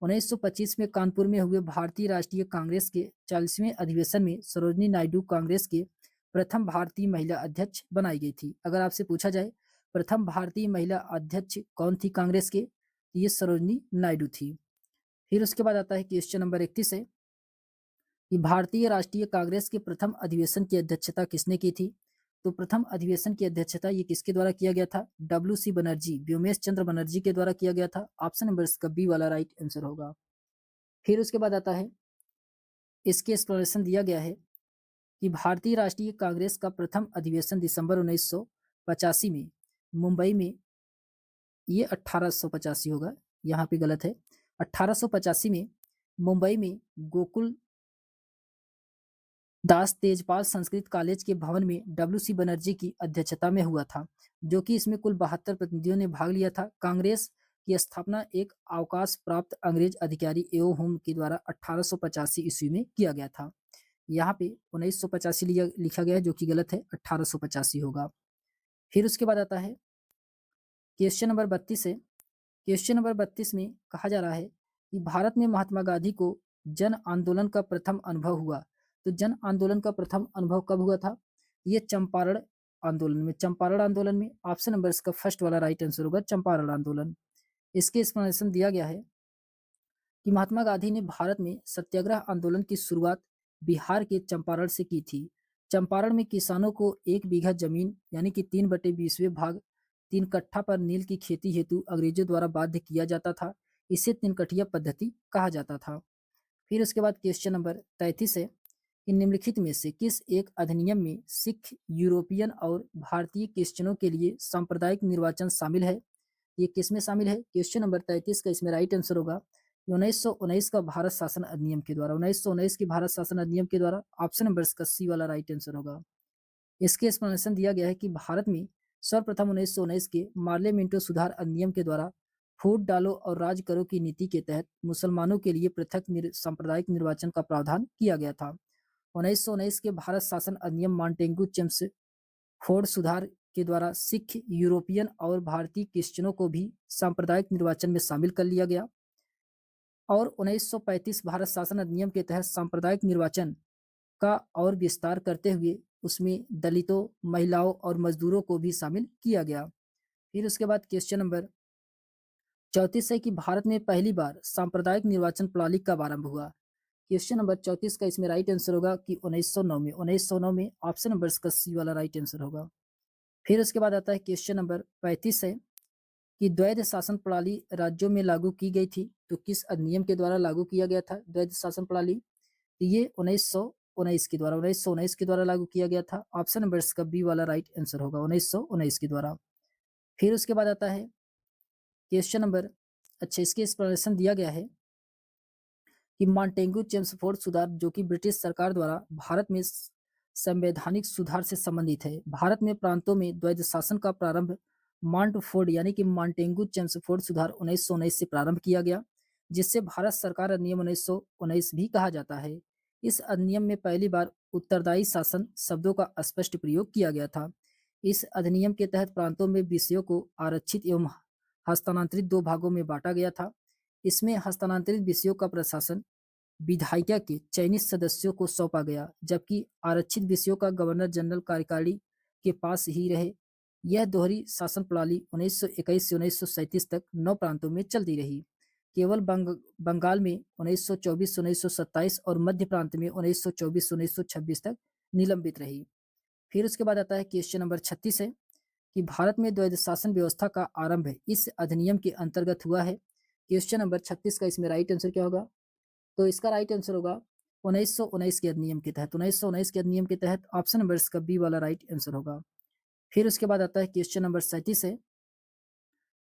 1925 में कानपुर में हुए भारतीय राष्ट्रीय कांग्रेस के 40वें अधिवेशन में सरोजिनी नायडू कांग्रेस के प्रथम भारतीय महिला अध्यक्ष बनाई गई थी। अगर आपसे पूछा जाए प्रथम भारतीय महिला अध्यक्ष कौन थी कांग्रेस के, तो ये सरोजिनी नायडू थी। फिर उसके बाद आता है क्वेश्चन नंबर 31 है कि भारतीय राष्ट्रीय कांग्रेस के प्रथम अधिवेशन की अध्यक्षता किसने की थी? तो प्रथम अधिवेशन की अध्यक्षता ये किसके द्वारा किया गया था? डब्ल्यू.सी. बनर्जी, व्योमेश चंद्र बनर्जी के द्वारा किया गया था। ऑप्शन नंबर इसका बी वाला राइट आंसर होगा। फिर उसके बाद आता है, इसके एक्सप्लेनेशन दिया गया है कि भारतीय राष्ट्रीय कांग्रेस का प्रथम अधिवेशन दिसंबर 1985 में मुंबई में, ये 1885 होगा, यहाँ पे गलत है, 1885 में मुंबई में गोकुल दास तेजपाल संस्कृत कॉलेज के भवन में डब्ल्यू.सी. बनर्जी की अध्यक्षता में हुआ था, जो कि इसमें कुल 72 प्रतिनिधियों ने भाग लिया था। कांग्रेस की स्थापना एक अवकाश प्राप्त अंग्रेज अधिकारी एओ होम के द्वारा 1885 ईस्वी में किया गया था। यहाँ पे 1985 लिखा गया है, जो कि गलत है, 1885 होगा। फिर उसके बाद आता है क्वेश्चन नंबर 32 है। क्वेश्चन नंबर 32 में कहा जा रहा है कि भारत में महात्मा गांधी को जन आंदोलन का प्रथम अनुभव हुआ। तो जन आंदोलन का प्रथम अनुभव कब हुआ था? ये चंपारण आंदोलन में। चंपारण आंदोलन में ऑप्शन नंबर इसका फर्स्ट वाला राइट आंसर होगा, चंपारण आंदोलन। इसके एक्सप्लेनेशन दिया गया है कि महात्मा गांधी ने भारत में सत्याग्रह आंदोलन की शुरुआत बिहार के चंपारण से की थी। चंपारण में किसानों को 1 बीघा जमीन यानी कि 3/20वें भाग 3 कट्ठा पर नील की खेती हेतु अंग्रेजों द्वारा बाध्य किया जाता था। इसे 3 कठिया पद्धति कहा जाता था। फिर उसके बाद क्वेश्चन नंबर 33 है कि निम्नलिखित में से किस एक अधिनियम में सिख, यूरोपियन और भारतीय क्रिश्चियनों के लिए सांप्रदायिक निर्वाचन शामिल है? ये किस में शामिल है? क्वेश्चन नंबर 33 का इसमें राइट आंसर होगा 1919 का भारत शासन अधिनियम के द्वारा। 1919 के भारत शासन अधिनियम के द्वारा। ऑप्शन नंबर इसका सी वाला राइट आंसर होगा। इसके एक्सप्लेनेशन दिया गया है कि भारत में सर्वप्रथम 1919 के मार्लियामेंटो सुधार अधिनियम के द्वारा फूट डालो और राज करो की नीति के तहत मुसलमानों के लिए पृथक सांप्रदायिक निर्वाचन का प्रावधान किया गया था। 1919 के भारत शासन अधिनियम मॉन्टेगू चेम्सफोर्ड सुधार के द्वारा सिख, यूरोपियन और भारतीय क्रिश्चियनों को भी सांप्रदायिक निर्वाचन में शामिल कर लिया गया और 1935 भारत शासन अधिनियम के तहत सांप्रदायिक निर्वाचन का और विस्तार करते हुए उसमें दलितों, महिलाओं और मजदूरों को भी शामिल किया गया। फिर उसके बाद क्वेश्चन नंबर 34 है कि भारत में पहली बार सांप्रदायिक निर्वाचन प्रणाली कब आरंभ हुआ? क्वेश्चन नंबर 34 का इसमें राइट आंसर होगा कि 1909 में। 1909 में ऑप्शन नंबर इसका सी वाला राइट आंसर होगा। फिर उसके बाद आता है क्वेश्चन नंबर 35 है कि द्वैध शासन प्रणाली राज्यों में लागू की गई थी, तो किस अधिनियम के द्वारा लागू किया गया था द्वैध शासन प्रणाली? तो ये 1919 के द्वारा, 1919 के द्वारा लागू किया गया था। ऑप्शन नंबर इसका बी वाला राइट आंसर होगा, 1919 के द्वारा। फिर उसके बाद आता है क्वेश्चन नंबर, अच्छा इसके एक्सप्लेनेशन दिया गया है कि मॉन्टेगू चेम्सफोर्ड सुधार जो कि ब्रिटिश सरकार द्वारा भारत में संवैधानिक सुधार से संबंधित है। भारत में प्रांतों में द्वैध शासन का प्रारंभ मॉन्टफोर्ड यानी कि मॉन्टेगू चेम्सफोर्ड सुधार 1919 से प्रारंभ किया गया, जिससे भारत सरकार अधिनियम 1919 भी कहा जाता है। इस अधिनियम में पहली बार उत्तरदायी शासन शब्दों का स्पष्ट प्रयोग किया गया था। इस अधिनियम के तहत प्रांतों में विषयों को आरक्षित एवं हस्तांतरित 2 भागों में बांटा गया था। इसमें हस्तांतरित विषयों का प्रशासन विधायिका के चयनित सदस्यों को सौंपा गया, जबकि आरक्षित विषयों का गवर्नर जनरल कार्यकारी के पास ही रहे। यह दोहरी शासन प्रणाली 1921 से 1937 तक 9 प्रांतों में चलती रही। केवल बंगाल में 1924 से 1927 और मध्य प्रांत में 1924 से 1926 तक निलंबित रही। फिर उसके बाद आता है क्वेश्चन नंबर 36 है कि भारत में द्वैध शासन व्यवस्था का आरंभ इस अधिनियम के अंतर्गत हुआ है। क्वेश्चन नंबर 36 का इसमें राइट आंसर क्या होगा? तो इसका राइट आंसर होगा 1919 के अधिनियम के तहत। 1919 के अधिनियम के तहत ऑप्शन नंबर इसका बी वाला राइट आंसर होगा। फिर उसके बाद आता है क्वेश्चन नंबर 37 है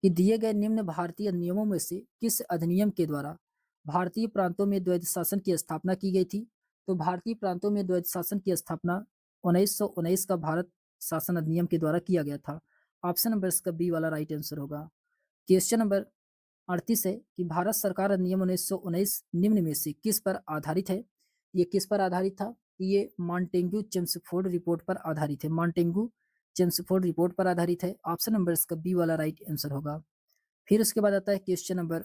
कि दिए गए निम्न भारतीय नियमों में से किस अधिनियम के द्वारा भारतीय प्रांतों में द्वैध शासन की स्थापना की गई थी? तो भारतीय प्रांतों में द्वैध शासन की स्थापना 1919 का भारत शासन अधिनियम के द्वारा किया गया था। ऑप्शन नंबर इसका बी वाला राइट आंसर होगा। क्वेश्चन नंबर 38 है कि भारत सरकार अधिनियम 1919 निम्न में से किस पर आधारित है? ये किस पर आधारित था? ये मॉन्टेग्यू चेम्सफोर्ड रिपोर्ट पर आधारित है। मॉन्टेग्यू चेम्सफोर्ड रिपोर्ट पर आधारित है। ऑप्शन नंबर इसका बी वाला राइट आंसर होगा। फिर उसके बाद आता है क्वेश्चन नंबर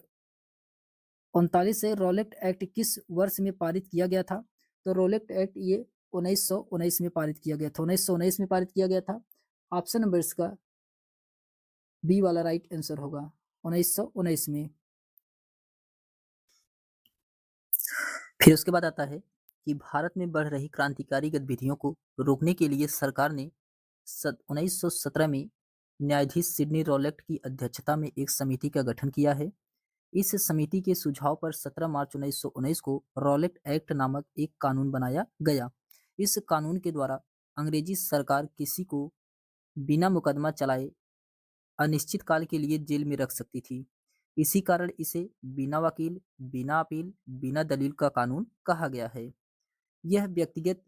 39 से रोलेक्ट एक्ट किस वर्ष में पारित किया गया था? तो रोलेक्ट एक्ट ये 1919 में पारित किया गया था। 1919 में पारित किया गया था। ऑप्शन नंबर इसका बी वाला राइट आंसर होगा 1919 में। फिर उसके बाद आता है कि भारत में बढ़ रही क्रांतिकारी गतिविधियों को रोकने के लिए सरकार ने 1917 में न्यायाधीश सिडनी रोलेक्ट की अध्यक्षता में एक समिति का गठन किया है। इस समिति के सुझाव पर 17 मार्च 1919 को रोलेक्ट एक्ट नामक एक कानून बनाया गया। इस कानून के द्वारा अंग्रेजी सरकार किसी को बिना मुकदमा चलाए अनिश्चित काल के लिए जेल में रख सकती थी। इसी कारण इसे बिना वकील, बिना अपील, बिना दलील का कानून कहा गया है। यह व्यक्तिगत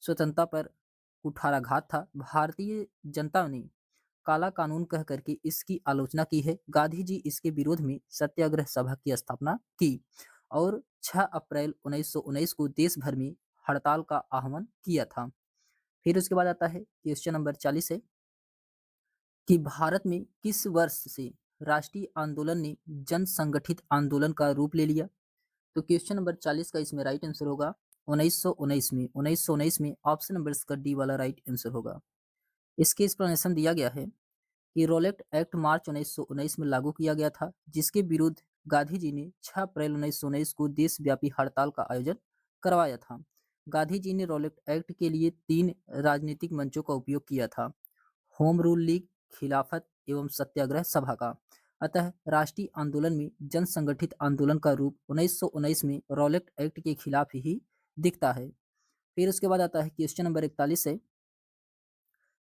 स्वतंत्रता पर कुठाराघात था। भारतीय जनता ने काला कानून कह करके इसकी आलोचना की है। गांधी जी इसके विरोध में सत्याग्रह सभा की स्थापना की और 6 अप्रैल 1919 को देश भर में हड़ताल का आह्वान किया था। फिर उसके बाद आता है क्वेश्चन नंबर 40 है कि भारत में किस वर्ष से राष्ट्रीय आंदोलन ने जन संगठित आंदोलन का रूप ले लिया? तो क्वेश्चन नंबर 40 का इसमें राइट आंसर होगा 1919 में। 1919 में ऑप्शन नंबर इसका डी वाला राइट आंसर होगा। इसके एक्सप्लेनेशन दिया गया है कि रोलेक्ट एक्ट मार्च 1919 में लागू किया गया था, जिसके विरुद्ध गांधी जी ने 6 अप्रैल 1919 को देशव्यापी हड़ताल का आयोजन करवाया था। गांधी जी ने रोलेक्ट एक्ट के लिए 3 राजनीतिक मंचों का उपयोग किया था: होम रूल लीग, खिलाफत एवं सत्याग्रह सभा का। अतः राष्ट्रीय आंदोलन में जन संगठित आंदोलन का रूप 1919 में रोलेक्ट एक्ट के खिलाफ ही दिखता है। फिर उसके बाद आता है क्वेश्चन नंबर 41 है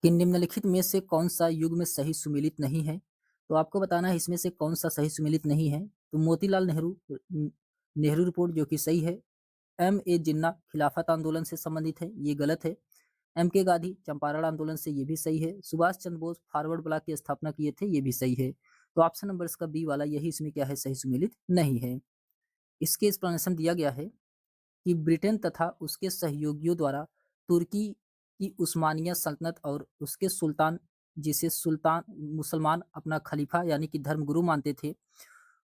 कि निम्नलिखित में से कौन सा युग्म सही सुमेलित नहीं है? तो आपको बताना है इसमें से कौन सा सही सुमेलित नहीं है। तो मोतीलाल नेहरू नेहरू रिपोर्ट जो कि सही है। एम ए जिन्ना खिलाफत आंदोलन से संबंधित है, ये गलत है। एम के गांधी चंपारण आंदोलन से, ये भी सही है। सुभाष चंद्र बोस फॉरवर्ड ब्लॉक की स्थापना किए थे, ये भी सही है। तो ऑप्शन नंबर इसका बी वाला यही इसमें क्या है, सही सुमेलित नहीं है। इसके एक्सप्लेनेशन दिया गया है कि ब्रिटेन तथा उसके सहयोगियों द्वारा तुर्की की उस्मानिया सल्तनत और उसके सुल्तान, जिसे सुल्तान मुसलमान अपना खलीफा यानी कि धर्मगुरु मानते थे,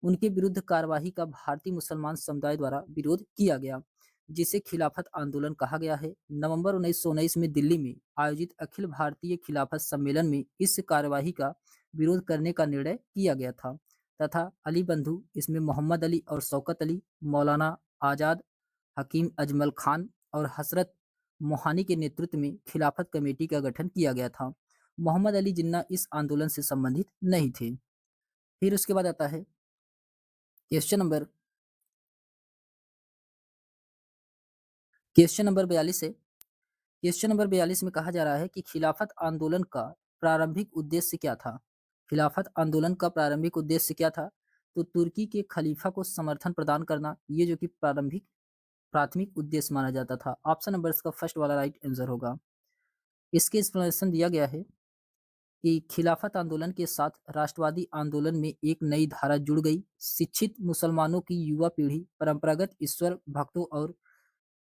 उनके विरुद्ध कार्यवाही का भारतीय मुसलमान समुदाय द्वारा विरोध किया गया, जिसे खिलाफत आंदोलन कहा गया है। नवंबर 1919 में दिल्ली में आयोजित अखिल भारतीय खिलाफत सम्मेलन में इस कार्यवाही का विरोध करने का निर्णय किया गया था तथा अली बंधु, इसमें मोहम्मद अली और शौकत अली, मौलाना आजाद, हकीम अजमल खान और हसरत मोहानी के नेतृत्व में खिलाफत कमेटी का गठन किया गया था। मोहम्मद अली जिन्ना इस आंदोलन से संबंधित नहीं थे। फिर उसके बाद आता है क्वेश्चन नंबर 42 है। क्वेश्चन नंबर 42 में कहा जा रहा है कि खिलाफत आंदोलन का प्रारंभिक उद्देश्य क्या था? खिलाफत आंदोलन का प्रारंभिक उद्देश्य क्या था? तो तुर्की के खलीफा को समर्थन प्रदान करना, ये जो कि प्राथमिक उद्देश्य माना जाता था। ऑप्शन नंबर इसका फर्स्ट वाला राइट आंसर होगा। इसके एक्सप्लेनेशन दिया गया है कि खिलाफत आंदोलन के साथ राष्ट्रवादी आंदोलन में एक नई धारा जुड़ गई। शिक्षित मुसलमानों की युवा पीढ़ी परंपरागत ईश्वर भक्तों और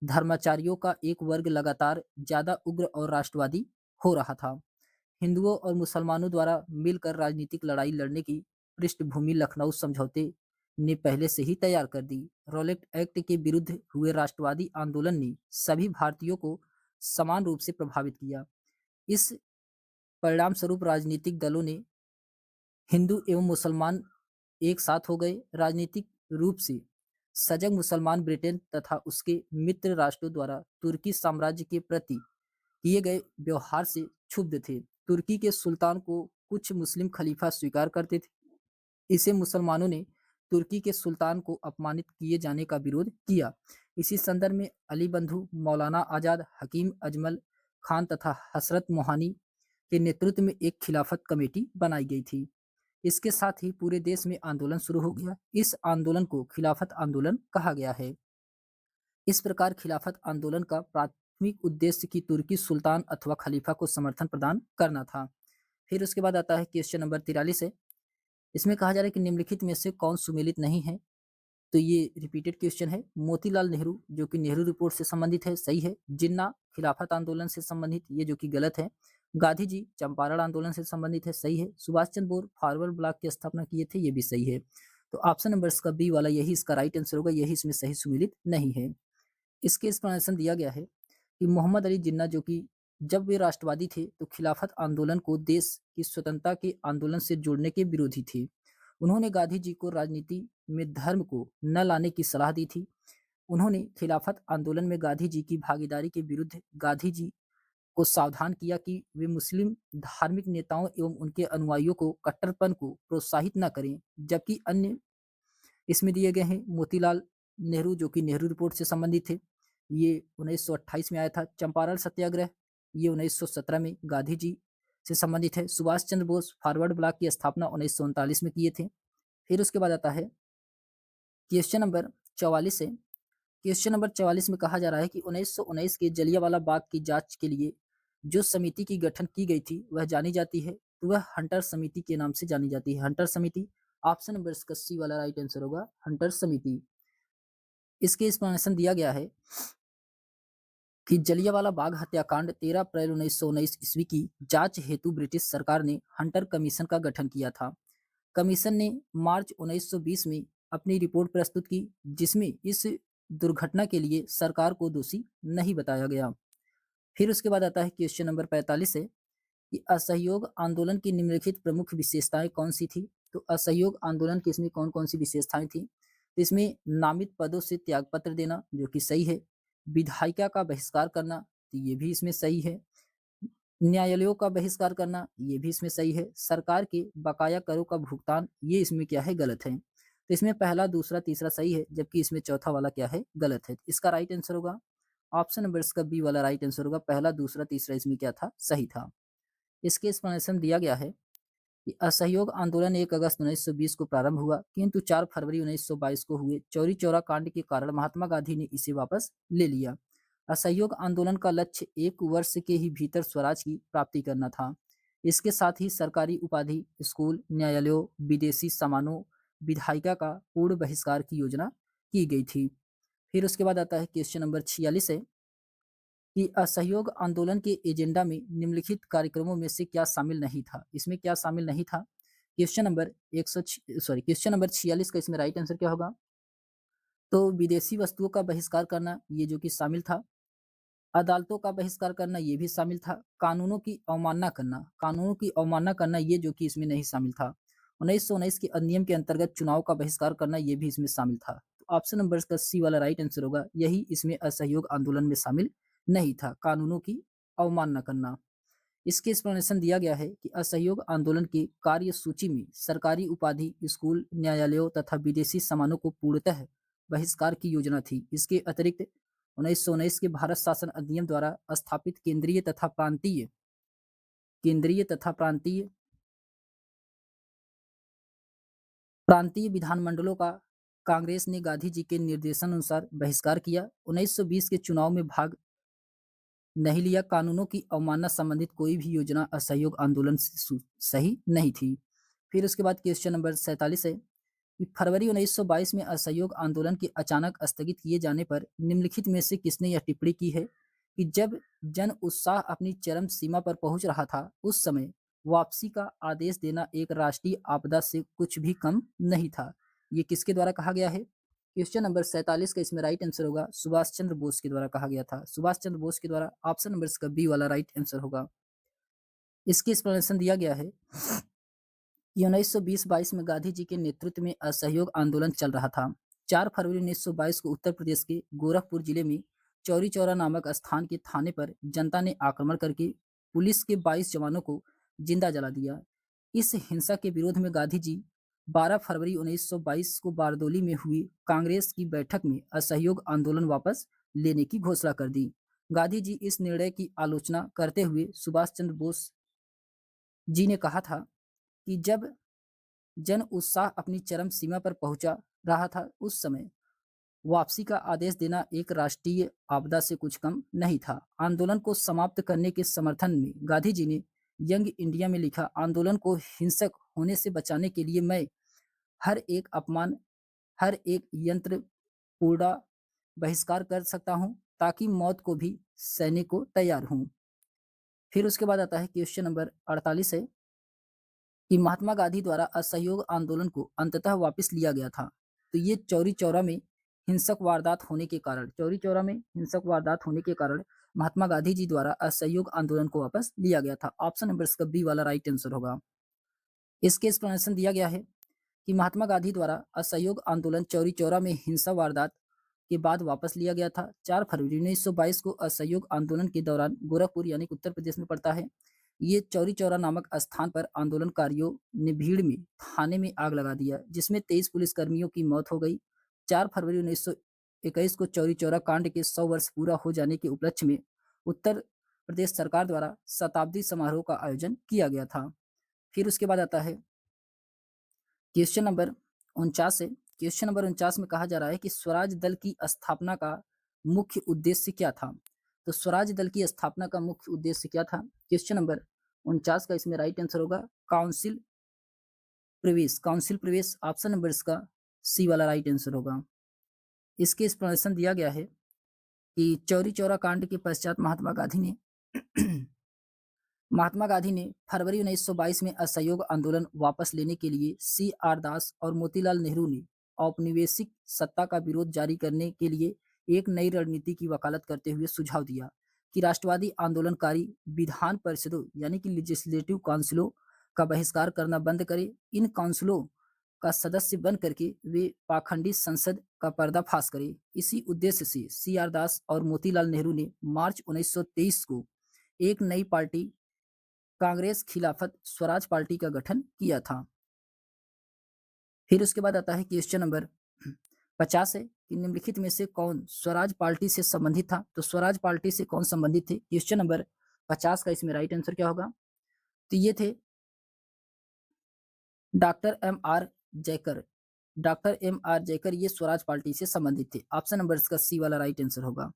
धर्माचार्यों का एक वर्ग लगातार ज्यादा उग्र और राष्ट्रवादी हो रहा था। हिंदुओं और मुसलमानों द्वारा मिलकर राजनीतिक लड़ाई लड़ने की पृष्ठभूमि लखनऊ समझौते ने पहले से ही तैयार कर दी। रोलेक्ट एक्ट के विरुद्ध हुए राष्ट्रवादी आंदोलन ने सभी भारतीयों को समान रूप से प्रभावित किया। इस परिणाम स्वरूप राजनीतिक दलों ने हिंदू एवं मुसलमान एक साथ हो गए। राजनीतिक रूप से सजग मुसलमान ब्रिटेन तथा उसके मित्र राष्ट्रों द्वारा तुर्की साम्राज्य के प्रति किए गए व्यवहार से क्षुब्ध थे। तुर्की के सुल्तान को कुछ मुस्लिम खलीफा स्वीकार करते थे। इसे मुसलमानों ने तुर्की के सुल्तान को अपमानित किए जाने का विरोध किया। इसी संदर्भ में अली बंधु, मौलाना आजाद, हकीम अजमल खान तथा हसरत मोहानी के नेतृत्व में एक खिलाफत कमेटी बनाई गई थी। इसके साथ ही पूरे देश में आंदोलन शुरू हो गया। इस आंदोलन को खिलाफत आंदोलन कहा गया है। इस प्रकार खिलाफत आंदोलन का प्राथमिक उद्देश्य की तुर्की सुल्तान अथवा खलीफा को समर्थन प्रदान करना था। फिर उसके बाद आता है क्वेश्चन नंबर 43 है। इसमें कहा जा रहा है कि निम्नलिखित में से कौन सुमेलित नहीं है। तो ये रिपीटेड क्वेश्चन है। मोतीलाल नेहरू जो कि नेहरू रिपोर्ट से संबंधित है, सही है। जिन्ना खिलाफत आंदोलन से संबंधित, ये जो कि गलत है। गांधी जी चंपारण आंदोलन से संबंधित है, सही है। सुभाष चंद्र बोस फॉरवर्ड ब्लॉक की स्थापना किए थे, ये भी सही है। तो ऑप्शन नंबर इसका बी वाला यही इसका राइट आंसर होगा, यही इसमें सही सुमेलित नहीं है। इसके एक्सप्लेनेशन दिया गया है कि मोहम्मद अली जिन्ना जो कि जब वे राष्ट्रवादी थे तो खिलाफत आंदोलन को देश की स्वतंत्रता के आंदोलन से जोड़ने के विरोधी थे। उन्होंने गांधी जी को राजनीति में धर्म को न लाने की सलाह दी थी। उन्होंने खिलाफत आंदोलन में गांधी जी की भागीदारी के विरुद्ध गांधी जी को सावधान किया कि वे मुस्लिम धार्मिक नेताओं एवं उनके अनुयायियों को कट्टरपन को प्रोत्साहित न करें। जबकि अन्य इसमें दिए गए हैं मोतीलाल नेहरू जो कि नेहरू रिपोर्ट से संबंधित थे, ये 1928 में आया था। चंपारण सत्याग्रह ये 1917 में गांधी जी से संबंधित है। सुभाष चंद्र बोस फॉरवर्ड ब्लॉक की स्थापना 1939 में किए थे। फिर उसके बाद आता है क्वेश्चन नंबर 44 है। क्वेश्चन नंबर 44 में कहा जा रहा है कि 1919 के जलियांवाला बाग की जांच के लिए जो समिति की गठन की गई थी वह जानी जाती है, तो वह हंटर समिति के नाम से जानी जाती है। हंटर समिति, ऑप्शन नंबर इसका सी वाला राइट आंसर होगा, हंटर समिति। इसके एक्सप्लेनेशन दिया गया है कि जलियांवाला बाग हत्याकांड 13 अप्रैल 1919 ईस्वी की जांच हेतु ब्रिटिश सरकार ने हंटर कमीशन का गठन किया था। कमीशन ने मार्च 1920 में अपनी रिपोर्ट प्रस्तुत की, जिसमें इस दुर्घटना के लिए सरकार को दोषी नहीं बताया गया। फिर उसके बाद आता है क्वेश्चन नंबर 45 है कि असहयोग आंदोलन की निम्नलिखित प्रमुख विशेषताएं कौन सी थी। तो असहयोग आंदोलन की इसमें कौन कौन सी विशेषताएं थी। तो इसमें नामित पदों से त्यागपत्र देना जो कि सही है। विधायिका का बहिष्कार करना, तो ये भी इसमें सही है। न्यायालयों का बहिष्कार करना, ये भी इसमें सही है। सरकार के बकाया करों का भुगतान, ये इसमें क्या है, गलत है। तो इसमें पहला, दूसरा, तीसरा सही है, जबकि इसमें चौथा वाला क्या है, गलत है। इसका राइट आंसर होगा ऑप्शन नंबर इसका बी वाला राइट आंसर होगा। पहला, दूसरा, तीसरा इसमें क्या था, सही था। इसके एक्सप्लेनेशन दिया गया है कि असहयोग आंदोलन 1 अगस्त 1920 को प्रारंभ हुआ, किंतु 4 फरवरी 1922 को हुए चौरी चौरा कांड के कारण महात्मा गांधी ने इसे वापस ले लिया। असहयोग आंदोलन का लक्ष्य 1 वर्ष के ही भीतर स्वराज की प्राप्ति करना था। इसके साथ ही सरकारी उपाधि, स्कूल, न्यायालयों, विदेशी सामानों, विधायिका का पूर्ण बहिष्कार की योजना की गई थी। फिर उसके बाद आता है क्वेश्चन नंबर 46 है कि असहयोग आंदोलन के एजेंडा में निम्नलिखित कार्यक्रमों में से क्या शामिल नहीं था। इसमें क्या शामिल नहीं था। क्वेश्चन नंबर 46 का इसमें राइट आंसर क्या होगा। तो विदेशी वस्तुओं का बहिष्कार करना, ये जो कि शामिल था। अदालतों का बहिष्कार करना, ये भी शामिल था। कानूनों की अवमानना करना, ये जो कि इसमें नहीं शामिल था। 1919 के अधिनियम के अंतर्गत चुनाव का बहिष्कार करना, ये भी इसमें शामिल था। तो ऑप्शन नंबर का सी वाला राइट आंसर होगा, यही इसमें असहयोग आंदोलन में शामिल नहीं था, कानूनों की अवमानना करना। इसके एक्सप्लेनेशन दिया गया है कि असहयोग आंदोलन की कार्य सूची में सरकारी उपाधि, स्कूल, न्यायालयों तथा विदेशी सामानों को पूर्णतः बहिष्कार की योजना थी। इसके अतिरिक्त 1919 के भारत शासन अधिनियम द्वारा स्थापित केंद्रीय तथा प्रांतीय विधानमंडलों का कांग्रेस ने गांधी जी के निर्देशानुसार बहिष्कार किया। 1920 के चुनाव में भाग नहीं लिया। कानूनों की अवमानना संबंधित कोई भी योजना असहयोग आंदोलन से सही नहीं थी। फिर उसके बाद क्वेश्चन नंबर 47 है कि फरवरी 1922 में असहयोग आंदोलन के अचानक स्थगित किए जाने पर निम्नलिखित में से किसने यह टिप्पणी की है कि जब जन उत्साह अपनी चरम सीमा पर पहुंच रहा था, उस समय वापसी का आदेश देना एक राष्ट्रीय आपदा से कुछ भी कम नहीं था। ये किसके द्वारा कहा गया है। क्वेश्चन नंबर 47 का इसमें राइट आंसर होगा सुभाष चंद्र बोस के द्वारा कहा गया था। सुभाष चंद्र बोस के द्वारा, ऑप्शन नंबर इसका बी वाला राइट आंसर होगा। इसकी एक्सप्लेनेशन दिया गया है कि 1920-22 में गांधी जी के नेतृत्व में असहयोग आंदोलन चल रहा था। 4 फरवरी 1922 को उत्तर प्रदेश के गोरखपुर जिले में चौरी चौरा नामक स्थान के थाने पर जनता ने आक्रमण करके पुलिस के 22 जवानों को जिंदा जला दिया। इस हिंसा के विरोध में गांधी जी 12 फरवरी 1922 को बारदोली में हुई कांग्रेस की बैठक में असहयोग आंदोलन वापस लेने की घोषणा कर दी। गांधी जी इस निर्णय की आलोचना करते हुए सुभाष चंद्र बोस जी ने कहा था कि जब जन उत्साह अपनी चरम सीमा पर पहुंचा रहा था, उस समय वापसी का आदेश देना एक राष्ट्रीय आपदा से कुछ कम नहीं था। आंदोलन को समाप्त करने के समर्थन में गांधी जी ने यंग इंडिया में लिखा, आंदोलन को हिंसक होने से बचाने के लिए मैं हर एक अपमान, हर एक यंत्र पूर्ण बहिष्कार कर सकता हूं, ताकि मौत को भी सहने को तैयार हूं। फिर उसके बाद आता है क्वेश्चन नंबर 48 है कि महात्मा गांधी द्वारा असहयोग आंदोलन को अंततः वापस लिया गया था। तो ये चौरी चौरा में हिंसक वारदात होने के कारण महात्मा गांधी जी द्वारा असहयोग आंदोलन को वापस लिया गया था। ऑप्शन नंबर इसका बी वाला राइट आंसर होगा। इसके एक्सप्लेनेशन दिया गया है कि महात्मा गांधी द्वारा असहयोग आंदोलन चौरी चौरा में हिंसा वारदात के बाद वापस लिया गया था। 4 फरवरी 1922 को असहयोग आंदोलन के दौरान गोरखपुर यानी कि उत्तर प्रदेश में पड़ता है, ये चौरी चौरा नामक स्थान पर आंदोलनकारियों ने भीड़ में थाने में आग लगा दिया, जिसमें 23 पुलिसकर्मियों की मौत हो गई। 4 फरवरी 1921 को चौरी चौरा कांड के 100 वर्ष पूरा हो जाने के उपलक्ष्य में उत्तर प्रदेश सरकार द्वारा शताब्दी समारोह का आयोजन किया गया था। फिर उसके बाद आता है क्वेश्चन नंबर 49 है। क्वेश्चन नंबर 49 में कहा जा रहा है कि स्वराज दल की स्थापना का मुख्य उद्देश्य क्या था। तो स्वराज दल की स्थापना का मुख्य उद्देश्य क्या था? क्वेश्चन नंबर 49 का इसमें राइट आंसर होगा काउंसिल प्रवेश। ऑप्शन नंबर इसका सी वाला राइट आंसर होगा। इसके एक्सप्लेनेशन दिया गया है कि चौरी चौरा कांड के पश्चात महात्मा गांधी ने फरवरी 1922 में असहयोग आंदोलन वापस लेने के लिए सी.आर. दास और मोतीलाल नेहरू ने औपनिवेशिक सत्ता का विरोध जारी करने के लिए एक नई रणनीति की वकालत करते हुए सुझाव दिया कि राष्ट्रवादी आंदोलनकारी विधान परिषदों यानी कि लेजिस्लेटिव काउंसिलों का बहिष्कार करना बंद करे। इन काउंसिलों का सदस्य बन करके वे पाखंडी संसद का पर्दाफाश करे। इसी उद्देश्य से सी.आर. दास और मोतीलाल नेहरू ने मार्च 1923 को एक नई पार्टी कांग्रेस खिलाफत स्वराज पार्टी का गठन किया था। फिर उसके बाद आता है क्वेश्चन नंबर 50 है कि निम्नलिखित में से कौन स्वराज पार्टी से संबंधित था। तो स्वराज पार्टी से कौन संबंधित थे? क्वेश्चन नंबर 50 का इसमें राइट आंसर क्या होगा? तो ये थे डॉक्टर एम आर जयकर ये स्वराज पार्टी से संबंधित थे। ऑप्शन नंबर इसका सी वाला राइट आंसर होगा।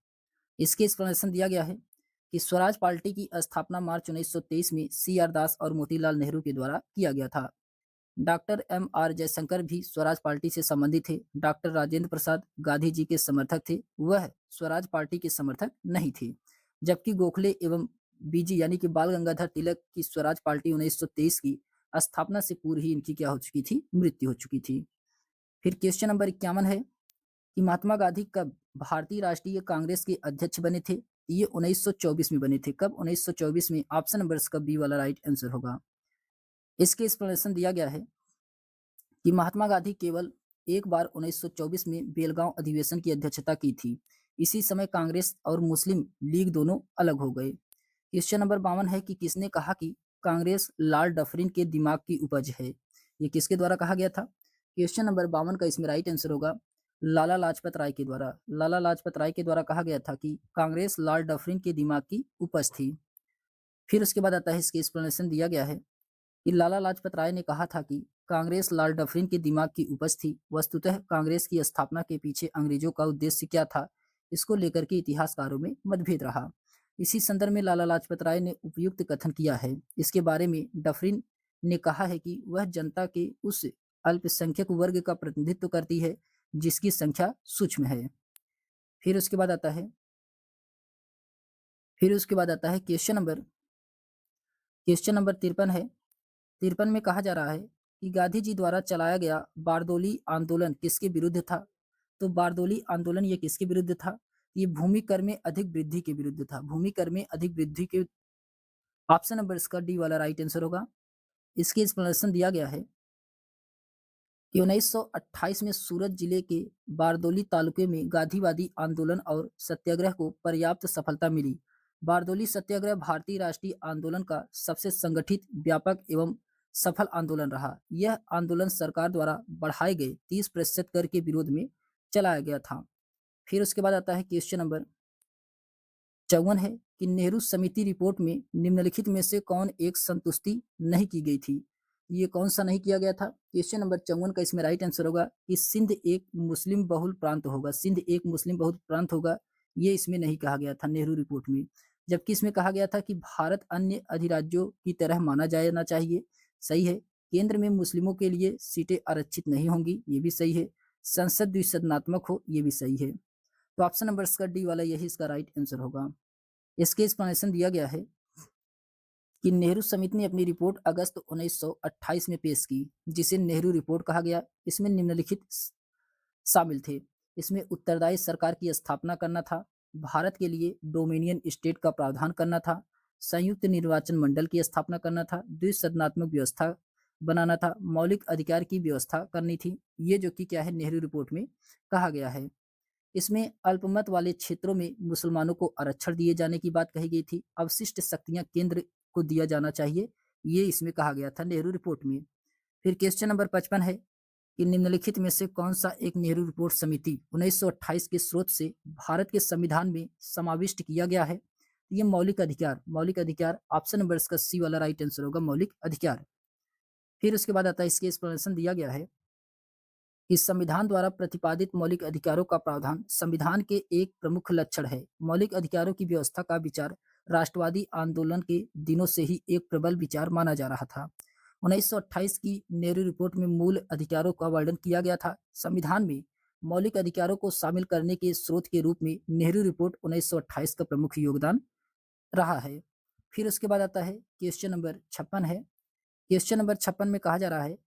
इसके एक्सप्लेनेशन दिया गया है कि स्वराज पार्टी की स्थापना मार्च 1923 में सी.आर. दास और मोतीलाल नेहरू के द्वारा किया गया था। डॉक्टर एम आर जयशंकर भी स्वराज पार्टी से संबंधित थे। डॉक्टर राजेंद्र प्रसाद गांधी जी के समर्थक थे, वह स्वराज पार्टी के समर्थक नहीं थे। जबकि गोखले एवं बीजी यानी कि बाल गंगाधर तिलक की स्वराज पार्टी 1923 की स्थापना से पूर्व ही इनकी क्या हो चुकी थी? मृत्यु हो चुकी थी। फिर क्वेश्चन नंबर 51 है कि महात्मा गांधी कब भारतीय राष्ट्रीय कांग्रेस के अध्यक्ष बने थे? ये 1924 में बने थे। कब? 1924 में। ऑप्शन नंबर इसका बी वाला राइट आंसर होगा। इसके एक्सप्लेनेशन दिया गया है कि महात्मा गांधी केवल एक बार 1924 में बेलगांव अधिवेशन की अध्यक्षता की थी। इसी समय कांग्रेस और मुस्लिम लीग दोनों अलग हो गए। क्वेश्चन नंबर 52 है कि किसने कहा कि कांग्रेस लाल डफरिन के दिमाग की उपज है? ये किसके द्वारा कहा गया था? क्वेश्चन नंबर 52 का इसमें राइट आंसर होगा लाला लाजपत राय के द्वारा। लाला लाजपत राय के द्वारा कहा गया था कि कांग्रेस लाल डफरिन के दिमाग की उपज थी। फिर उसके बाद आता है इसके एक्सप्लेनेशन दिया गया है कि लाला लाजपत राय ने कहा था कि कांग्रेस लाल डफरिन के दिमाग की उपज थी। वस्तुतः कांग्रेस की स्थापना के पीछे अंग्रेजों का उद्देश्य क्या था, इसको लेकर के इतिहासकारों में मतभेद रहा। इसी संदर्भ में लाला लाजपत राय ने उपयुक्त कथन किया है। इसके बारे में डफरिन ने कहा है कि वह जनता के उस अल्पसंख्यक वर्ग का प्रतिनिधित्व करती है जिसकी संख्या सूक्ष्म है। फिर उसके बाद आता है क्वेश्चन नंबर 53 है। 53 में कहा जा रहा है कि गांधी जी द्वारा चलाया गया बारदोली आंदोलन किसके विरुद्ध था? तो बारदोली आंदोलन ये किसके विरुद्ध था? ये भूमि कर में अधिक वृद्धि के विरुद्ध था। भूमि कर में अधिक वृद्धि के। ऑप्शन नंबर इसका डी वाला राइट आंसर होगा। इसकी एक्सप्लेनेशन दिया गया है कि 1928 में सूरत जिले के बारदौली तालुके में गांधीवादी आंदोलन और सत्याग्रह को पर्याप्त सफलता मिली। बारदौली सत्याग्रह भारतीय राष्ट्रीय आंदोलन का सबसे संगठित, व्यापक एवं सफल आंदोलन रहा। यह आंदोलन सरकार द्वारा बढ़ाए गए 30% कर के विरोध में चलाया गया था। फिर उसके बाद आता है क्वेश्चन नंबर 54 है कि नेहरू समिति रिपोर्ट में निम्नलिखित में से कौन एक संतुष्टि नहीं की गई थी? ये कौन सा नहीं किया गया था? क्वेश्चन नंबर 54 का इसमें राइट आंसर होगा कि सिंध एक मुस्लिम बहुल प्रांत होगा। सिंध एक मुस्लिम बहुल प्रांत होगा, ये इसमें नहीं कहा गया था नेहरू रिपोर्ट में। जबकि इसमें कहा गया था कि भारत अन्य अधिराज्यों की तरह माना जाना चाहिए, सही है। केंद्र में मुस्लिमों के लिए सीटें आरक्षित नहीं होंगी, ये भी सही है। संसद द्विसदनात्मक हो, ये भी सही है। तो ऑप्शन नंबर इसका डी वाला यही इसका राइट आंसर होगा। इसके एक्सप्लेनेशन दिया गया है कि नेहरू समिति ने अपनी रिपोर्ट अगस्त 1928 में पेश की, जिसे नेहरू रिपोर्ट कहा गया। इसमें निम्नलिखित शामिल थे। इसमें उत्तरदायी सरकार की स्थापना करना था, भारत के लिए डोमिनियन स्टेट का प्रावधान करना था, संयुक्त निर्वाचन मंडल की स्थापना करना था, द्विसदनात्मक व्यवस्था बनाना था, मौलिक अधिकार की व्यवस्था करनी थी। ये जो कि क्या है नेहरू रिपोर्ट में कहा गया है। इसमें अल्पमत वाले क्षेत्रों में मुसलमानों को आरक्षण दिए जाने की बात कही गई थी। अवशिष्ट शक्तियां केंद्र को दिया जाना चाहिए, ये इसमें कहा गया था नेहरू रिपोर्ट में। फिर क्वेश्चन नंबर 55 है कि निम्नलिखित में से कौन सा एक नेहरू रिपोर्ट समिति 1928 के स्रोत से भारत के संविधान में समाविष्ट किया गया है? ये मौलिक अधिकार ऑप्शन नंबर इसका सी वाला राइट आंसर होगा, मौलिक अधिकार। फिर उसके बाद आता है इसके एक्सप्लेनेशन दिया गया है कि संविधान द्वारा प्रतिपादित मौलिक अधिकारों का प्रावधान संविधान के एक प्रमुख लक्षण है। मौलिक अधिकारों की व्यवस्था का विचार राष्ट्रवादी आंदोलन के दिनों से ही एक प्रबल विचार माना जा रहा था। 1928 की नेहरू रिपोर्ट में मूल अधिकारों का वर्णन किया गया था। संविधान में मौलिक अधिकारों को शामिल करने के स्रोत के रूप में नेहरू रिपोर्ट 1928 का प्रमुख योगदान रहा है। फिर उसके बाद आता है क्वेश्चन नंबर 56 है। क्वेश्चन नंबर 56 में कहा जा रहा है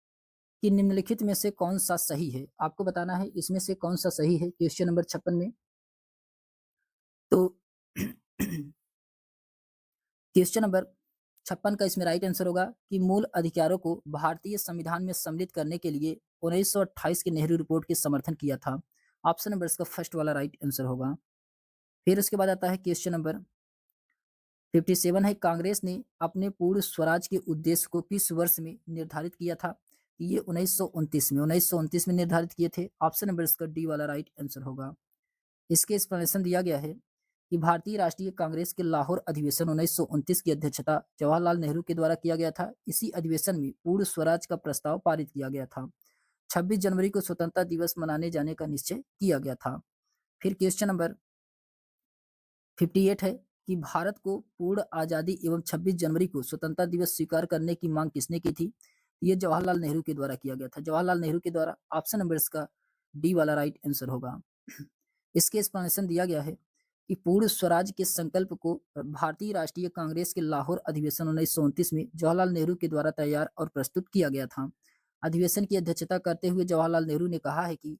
कि निम्नलिखित में से कौन सा सही है? आपको बताना है इसमें से कौन सा सही है क्वेश्चन नंबर 56 में। तो क्वेश्चन नंबर 56 का इसमें राइट आंसर होगा कि मूल अधिकारों को भारतीय संविधान में सम्मिलित करने के लिए 1928 की नेहरू रिपोर्ट के समर्थन किया था। ऑप्शन नंबर इसका फर्स्ट वाला राइट आंसर होगा। फिर उसके बाद आता है क्वेश्चन नंबर 57 है, कांग्रेस ने अपने पूर्ण स्वराज के उद्देश्य को किस वर्ष में निर्धारित किया था? ये 1929 में निर्धारित किए थे। ऑप्शन नंबर इसका डी वाला राइट आंसर होगा। इसके एक्सप्लेनेशन दिया गया है कि भारतीय राष्ट्रीय कांग्रेस के लाहौर अधिवेशन 1929 की अध्यक्षता जवाहरलाल नेहरू के द्वारा किया गया था। इसी अधिवेशन में पूर्ण स्वराज का प्रस्ताव पारित किया गया था। 26 जनवरी को स्वतंत्रता दिवस मनाने जाने का निश्चय किया गया था। फिर क्वेश्चन नंबर 58 है कि भारत को पूर्ण आज़ादी एवं 26 जनवरी को स्वतंत्रता दिवस स्वीकार करने की मांग किसने की थी? ये जवाहरलाल नेहरू के द्वारा किया गया था। जवाहरलाल नेहरू के द्वारा। ऑप्शन नंबर इसका डी वाला राइट आंसर होगा। इसके एक्सप्लेनेशन दिया गया है कि पूर्ण स्वराज के संकल्प को भारतीय राष्ट्रीय कांग्रेस के लाहौर अधिवेशन 1929 में जवाहरलाल नेहरू के द्वारा तैयार और प्रस्तुत किया गया था। अधिवेशन की अध्यक्षता करते हुए जवाहरलाल नेहरू ने कहा है कि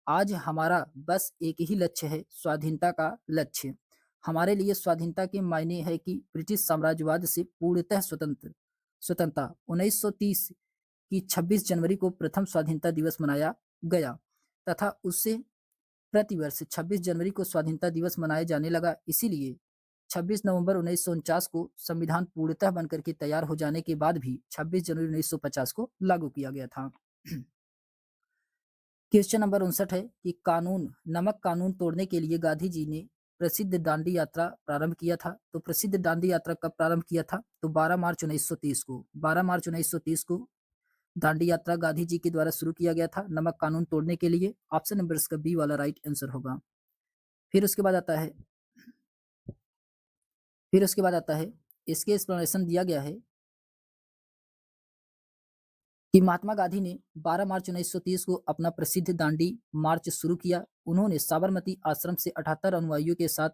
आज हमारा बस एक ही लक्ष्य है, स्वाधीनता का लक्ष्य। हमारे लिए स्वाधीनता के मायने है कि ब्रिटिश साम्राज्यवाद से पूर्णतः स्वतंत्रता। 1930 की 26 जनवरी को प्रथम स्वाधीनता दिवस मनाया गया तथा उससे प्रतिवर्ष 26 जनवरी को स्वाधीनता दिवस मनाया जाने लगा। इसीलिए 26 नवंबर 1949 को संविधान पूर्णतः बनकर के तैयार हो जाने के बाद भी 26 जनवरी 1950 को लागू किया गया था। क्वेश्चन नंबर 59 है कि नमक कानून तोड़ने के लिए गांधी जी ने प्रसिद्ध दांडी यात्रा प्रारंभ किया था। तो प्रसिद्ध दांडी यात्रा कब प्रारंभ किया था? तो 12 मार्च 1930 को। 12 मार्च 1930 को दांडी यात्रा गांधी जी के द्वारा शुरू किया गया था नमक कानून तोड़ने के लिए। ऑप्शन नंबर इसका बी वाला राइट आंसर होगा। फिर उसके बाद आता है इसके एक्सप्लेनेशन दिया गया है कि महात्मा गांधी ने 12 मार्च 1930 को अपना प्रसिद्ध दांडी मार्च शुरू किया। उन्होंने साबरमती आश्रम से 78 अनुयायियों के साथ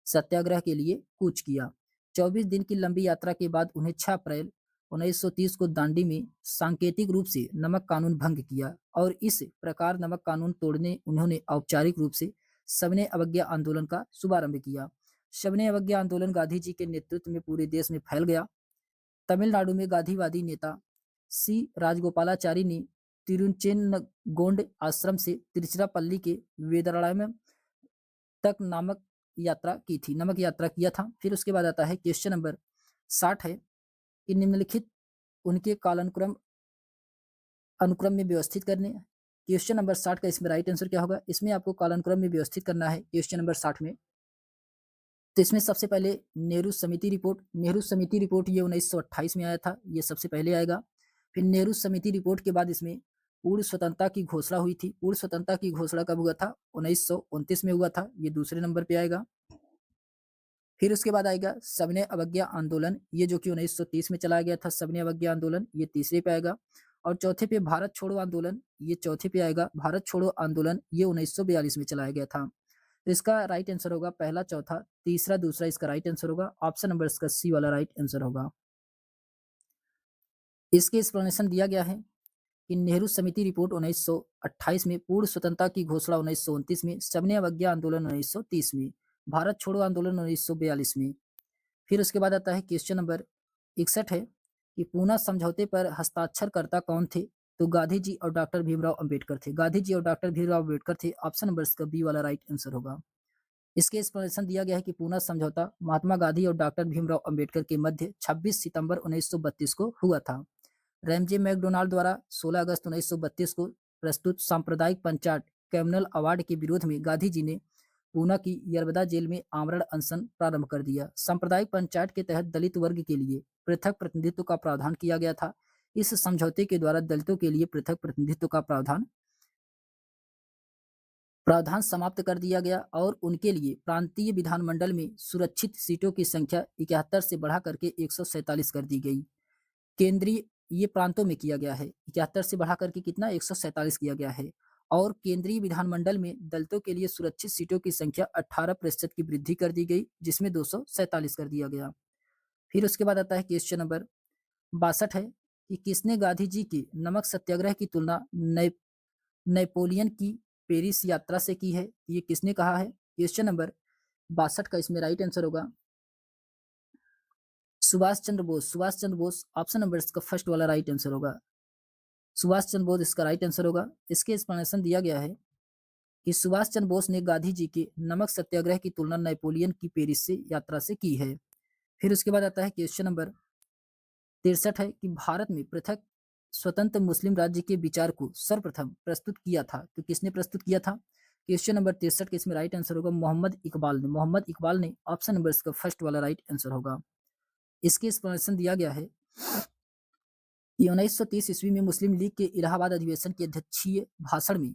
सत्याग्रह के लिए कूच किया। 24 दिन की लंबी यात्रा के बाद उन्हें 6 अप्रैल 1930 को दांडी में सांकेतिक रूप से नमक कानून भंग किया और इस प्रकार नमक कानून तोड़ने उन्होंने औपचारिक रूप से सविनय अवज्ञा आंदोलन का शुभारंभ किया। सविनय अवज्ञा आंदोलन गांधी जी के नेतृत्व में पूरे देश में फैल गया। तमिलनाडु में गांधीवादी नेता सी राजगोपालाचारी ने तिरुचेनगोंड आश्रम से तिरुचिरापल्ली के वेदारण्यम तक नमक यात्रा किया था। फिर उसके बाद आता है क्वेश्चन नंबर 60 है कि निम्नलिखित उनके कालानुक्रम अनुक्रम में व्यवस्थित करने। क्वेश्चन नंबर 60 का इसमें राइट आंसर क्या होगा? इसमें आपको कालानुक्रम में व्यवस्थित करना है क्वेश्चन नंबर 60 में। तो इसमें सबसे पहले नेहरू समिति रिपोर्ट ये 1928 में आया था, ये सबसे पहले आएगा। फिर नेहरू समिति रिपोर्ट के बाद इसमें पूर्ण स्वतंत्रता की घोषणा हुई थी। पूर्ण स्वतंत्रता की घोषणा कब हुआ था? 1929 में हुआ था, ये दूसरे नंबर पे आएगा। फिर उसके बाद आएगा सविनय अवज्ञा आंदोलन, ये जो कि 1930 में चलाया गया था, सविनय अवज्ञा आंदोलन, ये तीसरे पे आएगा। और चौथे पे भारत छोड़ो आंदोलन, ये चौथे पे आएगा। भारत छोड़ो आंदोलन ये 1942 में चलाया गया था। तो इसका राइट आंसर होगा पहला, चौथा, तीसरा, दूसरा इसका राइट आंसर होगा। ऑप्शन नंबर इसका सी वाला राइट आंसर होगा। इसके एक्सप्लेनेशन दिया गया है कि नेहरू समिति रिपोर्ट 1928 में, पूर्ण स्वतंत्रता की घोषणा 1929 में, सविनय अवज्ञा आंदोलन 1930 में, भारत छोड़ो आंदोलन 1942 में। फिर उसके बाद आता है क्वेश्चन नंबर 61 है कि पूना समझौते पर हस्ताक्षरकर्ता कौन थे? तो गांधी जी और डॉक्टर भीमराव अंबेडकर थे। गांधी जी और डॉक्टर भीमराव अंबेडकर थे। ऑप्शन नंबर इसका बी वाला राइट आंसर होगा। इसके एक्सप्लेनेशन दिया गया है कि पूना समझौता महात्मा गांधी और डॉक्टर भीमराव अंबेडकर के मध्य 26 सितंबर 1932 को हुआ था। रैमजे मैकडोनाल्ड द्वारा 16 अगस्त 1932 को प्रस्तुत सांप्रदायिक पंचायत कम्युनल अवार्ड के विरोध में गांधी जी ने पूना की यरबदा जेल में आमरण अनशन प्रारंभ कर दिया। सांप्रदायिक पंचायत के तहत दलित वर्ग के लिए पृथक प्रतिनिधित्व का प्रावधान किया गया था। इस समझौते के द्वारा दलितों के लिए पृथक प्रतिनिधित्व का प्रावधान समाप्त कर दिया गया और उनके लिए प्रांतीय विधानमंडल में सुरक्षित सीटों की संख्या 71 से बढ़ा करके 147 कर दी गई। केंद्रीय ये प्रांतों में किया गया है, 71 से बढ़ा करके कितना 147 किया गया है। और केंद्रीय विधानमंडल में दलितों के लिए सुरक्षित सीटों की संख्या 18% की वृद्धि कर दी गई, जिसमें 247 कर दिया गया। फिर उसके बाद आता है क्वेश्चन नंबर 62 है कि किसने गांधी जी के नमक सत्याग्रह की तुलना नेपोलियन की पेरिस यात्रा से की है? ये किसने कहा है? क्वेश्चन नंबर 62 का इसमें राइट आंसर होगा सुभाष चंद्र बोस। सुभाष चंद्र बोस, ऑप्शन नंबर इसका फर्स्ट वाला राइट आंसर होगा। सुभाष चंद्र बोस इसका राइट आंसर होगा। इसके एक्सप्लेनेशन दिया गया है कि सुभाष चंद्र बोस ने गांधी जी के नमक सत्याग्रह की तुलना नेपोलियन की पेरिस से यात्रा से की है। फिर उसके बाद आता है क्वेश्चन नंबर 63 है कि भारत में पृथक स्वतंत्र मुस्लिम राज्य के विचार को सर्वप्रथम प्रस्तुत किया था। तो किसने प्रस्तुत किया था? क्वेश्चन नंबर 63 के इसमें राइट आंसर होगा मोहम्मद इकबाल ने। मोहम्मद इकबाल ने, ऑप्शन नंबर इसका फर्स्ट वाला राइट आंसर होगा। इसके एक्सप्लेनेशन दिया गया है कि 1930 ईस्वी में मुस्लिम लीग के इलाहाबाद अधिवेशन के अध्यक्षीय भाषण में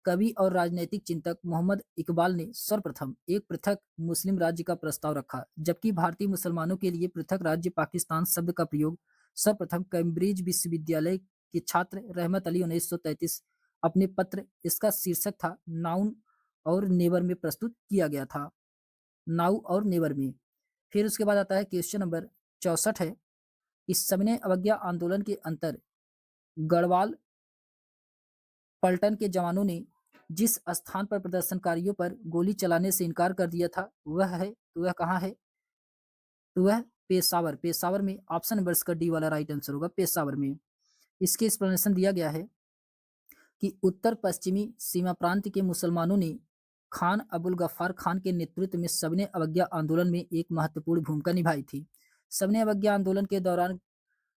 कवि और राजनैतिक चिंतक मोहम्मद इकबाल ने सर्वप्रथम एक पृथक मुस्लिम राज्य का प्रस्ताव रखा, जबकि भारतीय मुसलमानों के लिए पृथक राज्य पाकिस्तान शब्द का प्रयोग सर्वप्रथम कैम्ब्रिज विश्वविद्यालय के छात्र रहमत अली 1933 अपने पत्र, इसका शीर्षक था नाउन और नेवर में प्रस्तुत किया गया था। नाउ और नेवर में। फिर उसके बाद आता है क्वेश्चन नंबर 64 है इस सविनय अवज्ञा आंदोलन के अंतर गढ़वाल पलटन के जवानों ने जिस स्थान पर प्रदर्शनकारियों पर गोली चलाने से इनकार कर दिया था वह कहाँ है? तो वह पेशावर। पेशावर में, ऑप्शन नंबर इसका डी वाला राइट आंसर होगा, पेशावर में। इसके एक्सप्लेनेशन दिया गया है कि उत्तर पश्चिमी सीमा प्रांत के मुसलमानों ने खान अबुल गफ्फार खान के नेतृत्व में सविनय अवज्ञा आंदोलन में एक महत्वपूर्ण भूमिका निभाई थी। सविनय अवज्ञा आंदोलन के दौरान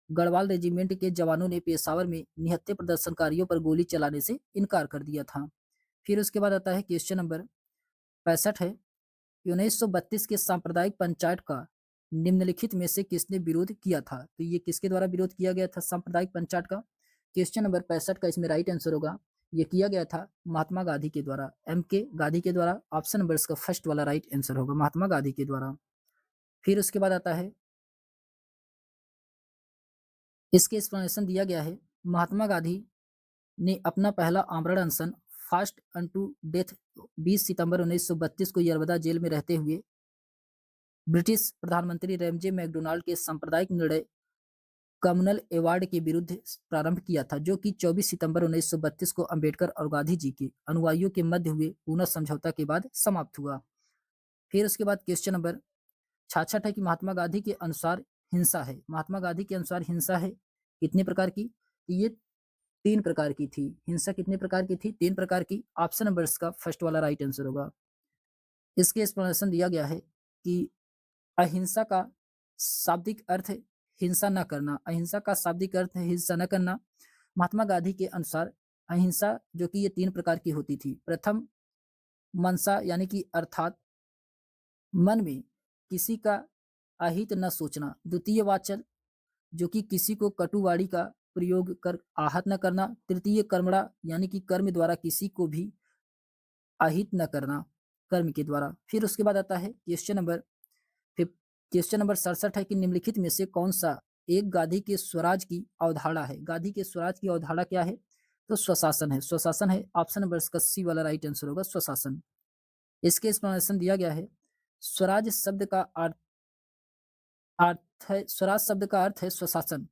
गढ़वाल रेजिमेंट के जवानों ने पेशावर में निहत्थे प्रदर्शनकारियों पर गोली चलाने से इनकार कर दिया था। फिर उसके बाद आता है क्वेश्चन नंबर 65 है 1932 के सांप्रदायिक पंचायत का निम्नलिखित में से किसने विरोध किया था? तो ये किसके द्वारा विरोध किया गया था सांप्रदायिक पंचायत का? क्वेश्चन नंबर 65 का इसमें राइट आंसर होगा, ये किया गया था महात्मा गांधी के द्वारा, MK गांधी के द्वारा। ऑप्शन नंबर इसका फर्स्ट वाला राइट आंसर होगा, महात्मा गांधी के द्वारा। फिर उसके बाद आता है इसके एक्सप्लेनेशन दिया गया है महात्मा गांधी ने अपना पहला आमरण अनशन फास्ट अनटू डेथ 20 सितंबर 1932 को यरबदा जेल में रहते हुए ब्रिटिश प्रधानमंत्री रैमजे मैकडोनाल्ड के सांप्रदायिक निर्णय कम्युनल अवार्ड के विरुद्ध प्रारंभ किया था, जो कि 24 सितंबर 1932 को अंबेडकर और गांधी जी के अनुयायियों के मध्य हुए पुनः समझौता के बाद समाप्त हुआ। फिर उसके बाद क्वेश्चन नंबर 66 है कि महात्मा गांधी के अनुसार हिंसा है। महात्मा गांधी के अनुसार हिंसा है कितने प्रकार की? ये 3 प्रकार की थी। हिंसा कितने प्रकार की थी? 3 प्रकार की। ऑप्शन नंबर इसका फर्स्ट वाला राइट आंसर होगा। इसके एक्सप्लेनेशन दिया गया है कि अहिंसा का शाब्दिक अर्थ है हिंसा न करना। अहिंसा का शाब्दिक अर्थ है हिंसा न करना। महात्मा गांधी के अनुसार अहिंसा जो कि ये 3 प्रकार की होती थी। प्रथम मनसा यानी कि अर्थात मन में किसी का अहित न सोचना। द्वितीय वाचन जो कि किसी को कटुवाणी का प्रयोग कर आहत न करना। तृतीय कर्मणा यानी कि कर्म द्वारा किसी को भी अहित न करना कर्म के द्वारा। फिर उसके बाद आता है क्वेश्चन नंबर 67 है कि निम्नलिखित में से कौन सा एक गांधी के स्वराज की अवधारणा है? गांधी के स्वराज की अवधारणा क्या है? तो स्वशासन है। स्वशासन है। ऑप्शन नंबर इसका सी वाला राइट आंसर होगा, स्वशासन। इसके एक्सप्लेनेशन दिया गया है। स्वराज शब्द का अर्थ है स्वराज शब्द का अर्थ है स्वशासन।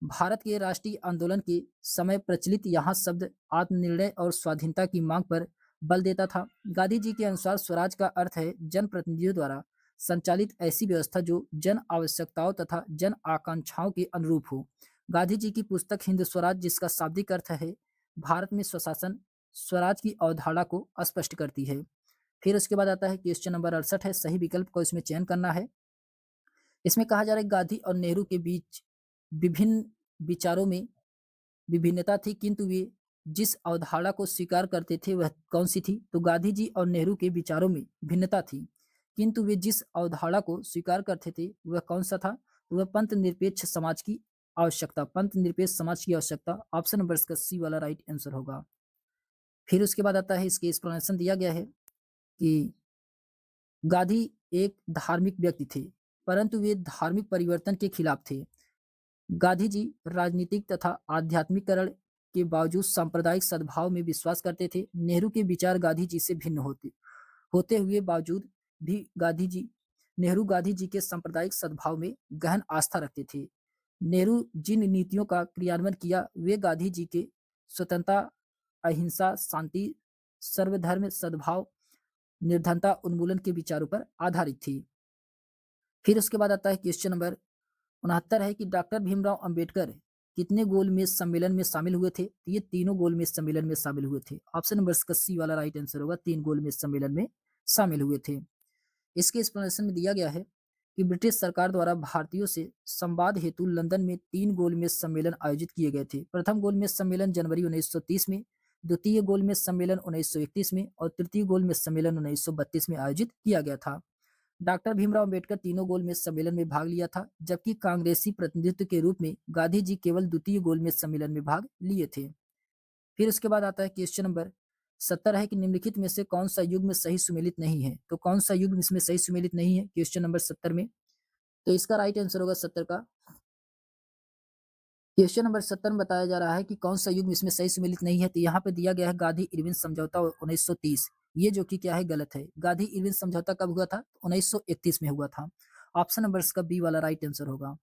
भारत के राष्ट्रीय आंदोलन के समय प्रचलित यहाँ शब्द आत्मनिर्णय और स्वाधीनता की मांग पर बल देता था। गांधी जी के अनुसार स्वराज का अर्थ है जन प्रतिनिधियों द्वारा संचालित ऐसी व्यवस्था जो जन आवश्यकताओं तथा जन आकांक्षाओं के अनुरूप हो। गांधी जी की पुस्तक हिंद स्वराज, जिसका शाब्दिक अर्थ है भारत में स्वशासन, स्वराज की अवधारणा को स्पष्ट करती है। फिर उसके बाद आता है क्वेश्चन नंबर 68 है। सही विकल्प को इसमें चयन करना है। इसमें कहा जा रहा है गांधी और नेहरू के बीच विभिन्न विचारों में विभिन्नता थी, किंतु वे जिस अवधारणा को स्वीकार करते थे वह कौन सी थी? तो गांधी जी और नेहरू के विचारों में भिन्नता थी, किंतु वे जिस अवधारणा को स्वीकार करते थे वह कौन सा था? तो वह पंथ निरपेक्ष समाज की आवश्यकता। पंथ निरपेक्ष समाज की आवश्यकता। ऑप्शन नंबर इसका सी वाला राइट आंसर होगा। फिर उसके बाद आता है, इसके एक्सप्लेनेशन दिया गया है कि गांधी एक धार्मिक व्यक्ति थे, परंतु वे धार्मिक परिवर्तन के खिलाफ थे। गांधी जी राजनीतिक तथा आध्यात्मिकरण के बावजूद सांप्रदायिक सद्भाव में विश्वास करते थे। नेहरू के विचार गांधी जी से भिन्न होते होते हुए बावजूद भी नेहरू गांधी जी के सांप्रदायिक सद्भाव में गहन आस्था रखते थे। नेहरू जिन नीतियों का क्रियान्वयन किया वे गांधी जी के स्वतंत्रता, अहिंसा, शांति, सर्वधर्म सद्भाव, निर्धनता उन्मूलन के विचारों पर आधारित थी। फिर उसके बाद आता है क्वेश्चन नंबर 69 है कि डॉक्टर भीमराव अंबेडकर कितने गोलमेज सम्मेलन में शामिल हुए थे? तो ये तीनों गोलमेज सम्मेलन में शामिल हुए थे। ऑप्शन नंबर इसका सी वाला राइट आंसर होगा, 3 गोलमेज सम्मेलन में शामिल हुए थे। इसके एक्सप्लेनेशन में दिया गया है कि ब्रिटिश सरकार द्वारा भारतीयों से संवाद हेतु लंदन में 3 गोलमेज सम्मेलन आयोजित किए गए थे। प्रथम गोलमेज सम्मेलन जनवरी 1930 में, द्वितीय गोलमेज सम्मेलन 1931 में और तृतीय गोलमेज सम्मेलन 1932 में आयोजित किया गया था। डॉक्टर भीमराव अंबेडकर तीनों गोलमेज सम्मेलन में भाग लिया था, जबकि कांग्रेसी प्रतिनिधित्व के रूप में गांधी जी केवल द्वितीय गोलमेज सम्मेलन में भाग लिए थे। फिर उसके बाद आता है क्वेश्चन नंबर 70 है कि निम्नलिखित में से कौन सा युग्म सही सुमेलित नहीं है? तो कौन सा युग्म इसमें सही सुमेलित नहीं है क्वेश्चन नंबर 70 में? तो इसका राइट आंसर होगा 70 का। क्वेश्चन नंबर 70 में बताया जा रहा है कि कौन सा युग्म इसमें सही सुमेलित नहीं है। तो यहाँ पे दिया गया है गांधी इरविन समझौता 1930। ये जो कि क्या है, गलत है। गांधी इरविन समझौता कब हुआ था? 1931 में हुआ था। ऑप्शन नंबर इसका बी वाला राइट आंसर होगा।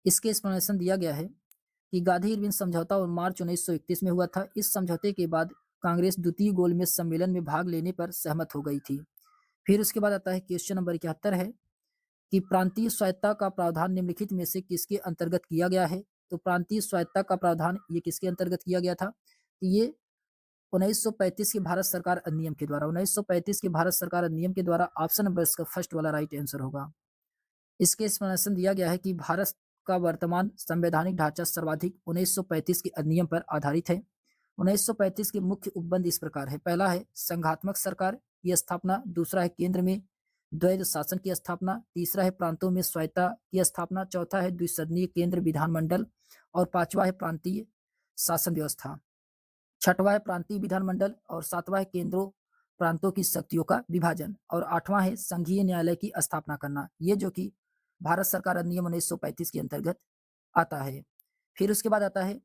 इसके एक्सप्लेनेशन दिया गया है कि गांधी इरविन समझौता और मार्च 1931 में हुआ था। इस समझौते के बाद कांग्रेस द्वितीय गोलमेज सम्मेलन में भाग लेने पर सहमत हो गई थी। फिर उसके बाद आता है क्वेश्चन नंबर 71 है कि प्रांतीय स्वायत्तता का प्रावधान निम्नलिखित में से किसके अंतर्गत किया गया है? तो प्रांतीय स्वायत्तता का प्रावधान ये किसके अंतर्गत किया गया था? तो ये 1935 के भारत सरकार अधिनियम के द्वारा 1935 के भारत सरकार अधिनियम के द्वारा। ऑप्शन नंबर इसका फर्स्ट वाला राइट आंसर होगा। इसके एक्सप्लेनेशन दिया गया है कि भारत का वर्तमान संवैधानिक ढांचा सर्वाधिक 1935 के अधिनियम पर आधारित है। 1935 के मुख्य उपबंध इस प्रकार है। पहला है संघात्मक सरकार की स्थापना, दूसरा है केंद्र में द्वैध शासन की स्थापना, तीसरा है प्रांतों में स्वायत्तता की स्थापना, चौथा है द्विसदनीय केंद्र विधानमंडल और पांचवा है प्रांतीय शासन व्यवस्था, छठवां है प्रांतीय विधानमंडल और सातवां है केंद्रों प्रांतों की शक्तियों का विभाजन और आठवां है संघीय न्यायालय की स्थापना करना। ये जो कि भारत सरकार अधिनियम 1935 के अंतर्गत आता है। फिर उसके बाद आता है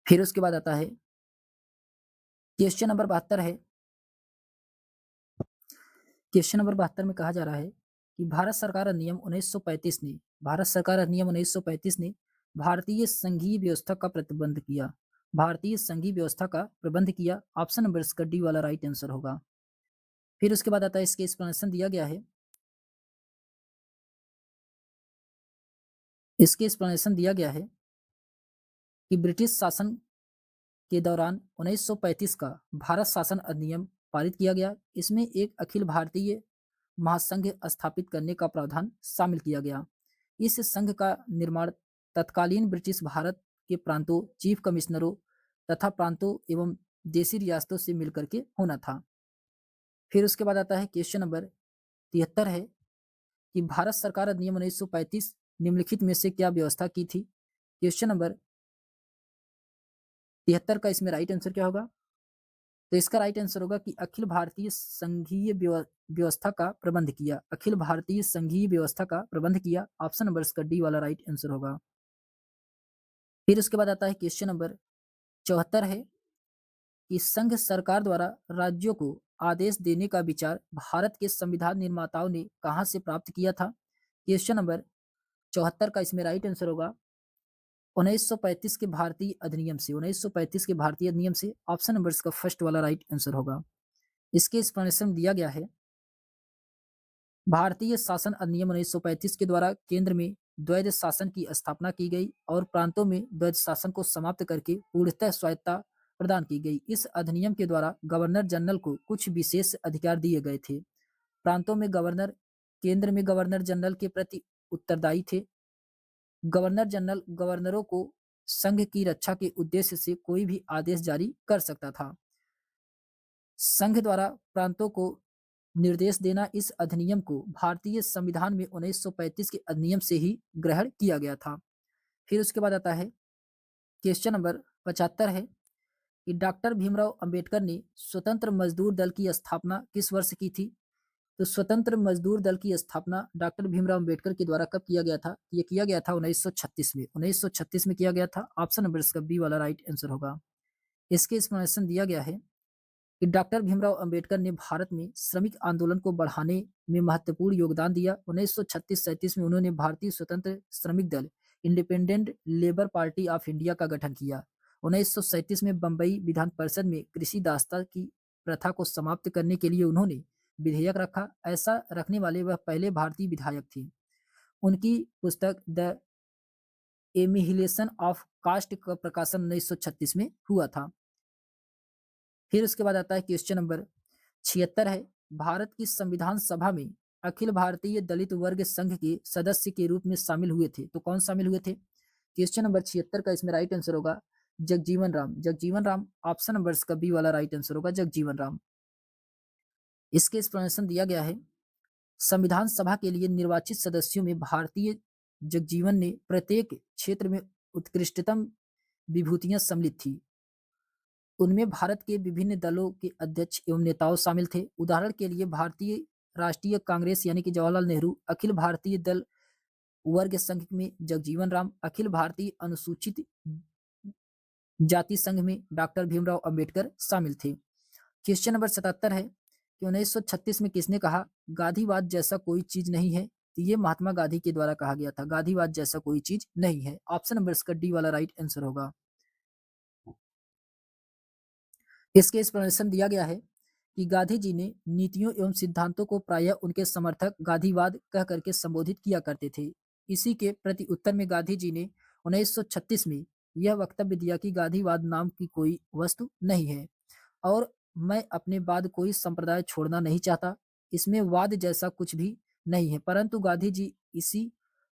फिर उसके बाद आता है क्वेश्चन नंबर 72 है। क्वेश्चन नंबर 72 में कहा जा रहा है कि भारत सरकार अधिनियम 1935 ने भारतीय संघीय व्यवस्था का प्रतिबंध किया। भारतीय संघीय व्यवस्था का प्रबंध किया। ऑप्शन नंबर इसका डी वाला राइट आंसर होगा। फिर उसके बाद आता है, इसके एक्सप्लेनेशन दिया गया है। इसके एक्सप्लेनेशन दिया गया है कि ब्रिटिश शासन के दौरान 1935 का भारत शासन अधिनियम पारित किया गया। इसमें एक अखिल भारतीय महासंघ स्थापित करने का प्रावधान शामिल किया गया। इस संघ का निर्माण तत्कालीन ब्रिटिश भारत के प्रांतों, चीफ कमिश्नरों तथा प्रांतों एवं देशी रियासतों से मिलकर के होना था। फिर उसके बाद आता है क्वेश्चन नंबर 73 है कि भारत सरकार अधिनियम 1935 निम्नलिखित में से क्या व्यवस्था की थी? क्वेश्चन नंबर 73 का इसमें राइट आंसर क्या होगा? तो इसका राइट आंसर होगा कि अखिल भारतीय संघीय व्यवस्था का प्रबंध किया। अखिल भारतीय संघीय व्यवस्था का प्रबंध किया। ऑप्शन नंबर इसका डी वाला राइट आंसर होगा। फिर उसके बाद आता है क्वेश्चन नंबर 74 है कि संघ सरकार द्वारा राज्यों को आदेश देने का विचार भारत के संविधान निर्माताओं ने कहां से प्राप्त किया था? क्वेश्चन नंबर 74 का इसमें राइट आंसर होगा 1935 के भारतीय अधिनियम से। 1935 के भारतीय अधिनियम से ऑप्शन नंबर इसका फर्स्ट वाला राइट आंसर होगा। इसके एक्सप्लेनेशन दिया गया है भारतीय शासन अधिनियम 1935 के द्वारा केंद्र में द्वैध शासन की स्थापना की गई और प्रांतों में द्वैध शासन को समाप्त करके पूर्णतः स्वायत्तता प्रदान की गई। इस अधिनियम के द्वारा गवर्नर जनरल को कुछ विशेष अधिकार दिए गए थे। प्रांतों में गवर्नर केंद्र में गवर्नर जनरल के प्रति उत्तरदायी थे। गवर्नर जनरल गवर्नरों को संघ की रक्षा के उद्देश्य से कोई भी आदेश जारी कर सकता था। संघ द्वारा प्रांतों को निर्देश देना इस अधिनियम को भारतीय संविधान में 1935 के अधिनियम से ही ग्रहण किया गया था। फिर उसके बाद आता है क्वेश्चन नंबर 75 है कि डॉक्टर भीमराव अंबेडकर ने स्वतंत्र मजदूर दल की स्थापना किस वर्ष की थी? तो स्वतंत्र मजदूर दल की स्थापना डॉक्टर भीमराव अंबेडकर के द्वारा कब किया गया था? ये किया गया था 1936 में। 1936 में किया गया था। ऑप्शन नंबर इसका बी वाला राइट आंसर होगा। इसके एक्सप्लेनेशन दिया गया है कि डॉक्टर भीमराव अंबेडकर ने भारत में श्रमिक आंदोलन को बढ़ाने में महत्वपूर्ण योगदान दिया। 1936-37 में उन्होंने भारतीय स्वतंत्र श्रमिक दल independent labour party of India का गठन किया। 1937 में बम्बई विधान परिषद में कृषि दास्ता की प्रथा को समाप्त करने के लिए उन्होंने विधेयक रखा। ऐसा रखने वाले वह पहले भारतीय विधायक थे। उनकी पुस्तक द एमिहिलेशन ऑफ कास्ट का प्रकाशन 1936 में हुआ था। फिर उसके बाद आता है क्वेश्चन नंबर 76 है भारत की संविधान सभा में अखिल भारतीय दलित वर्ग संघ के सदस्य के रूप में शामिल हुए थे। तो कौन शामिल हुए थे? क्वेश्चन नंबर 76 का इसमें राइट आंसर होगा जगजीवन राम। जगजीवन राम ऑप्शन नंबर इसका बी वाला राइट आंसर होगा जगजीवन राम। इसके एक्सप्लेनेशन दिया गया है संविधान सभा के लिए निर्वाचित सदस्यों में भारतीय जगजीवन ने प्रत्येक क्षेत्र में उत्कृष्टतम विभूतियां सम्मिलित थी। उनमें भारत के विभिन्न दलों के अध्यक्ष एवं नेताओं शामिल थे। उदाहरण के लिए भारतीय राष्ट्रीय कांग्रेस यानी कि जवाहरलाल नेहरू, अखिल भारतीय दल वर्ग संघ में जगजीवन राम, अखिल भारतीय अनुसूचित जाति संघ में डॉक्टर भीमराव अंबेडकर शामिल थे। क्वेश्चन नंबर 77 है कि 1936 में किसने कहा गांधीवाद जैसा कोई चीज नहीं है? तो ये महात्मा गांधी के द्वारा कहा गया था गांधीवाद जैसा कोई चीज नहीं है। ऑप्शन नंबर इसका डी वाला राइट आंसर होगा। इसके एक्सप्लेनेशन दिया गया है कि गांधी जी ने नीतियों एवं सिद्धांतों को प्रायः उनके समर्थक गांधीवाद कह करके संबोधित किया करते थे। इसी के प्रति उत्तर में गांधी जी ने 1936 में यह वक्तव्य दिया कि गांधीवाद नाम की कोई वस्तु नहीं है और मैं अपने बाद कोई संप्रदाय छोड़ना नहीं चाहता। इसमें वाद जैसा कुछ भी नहीं है। परंतु गांधी जी इसी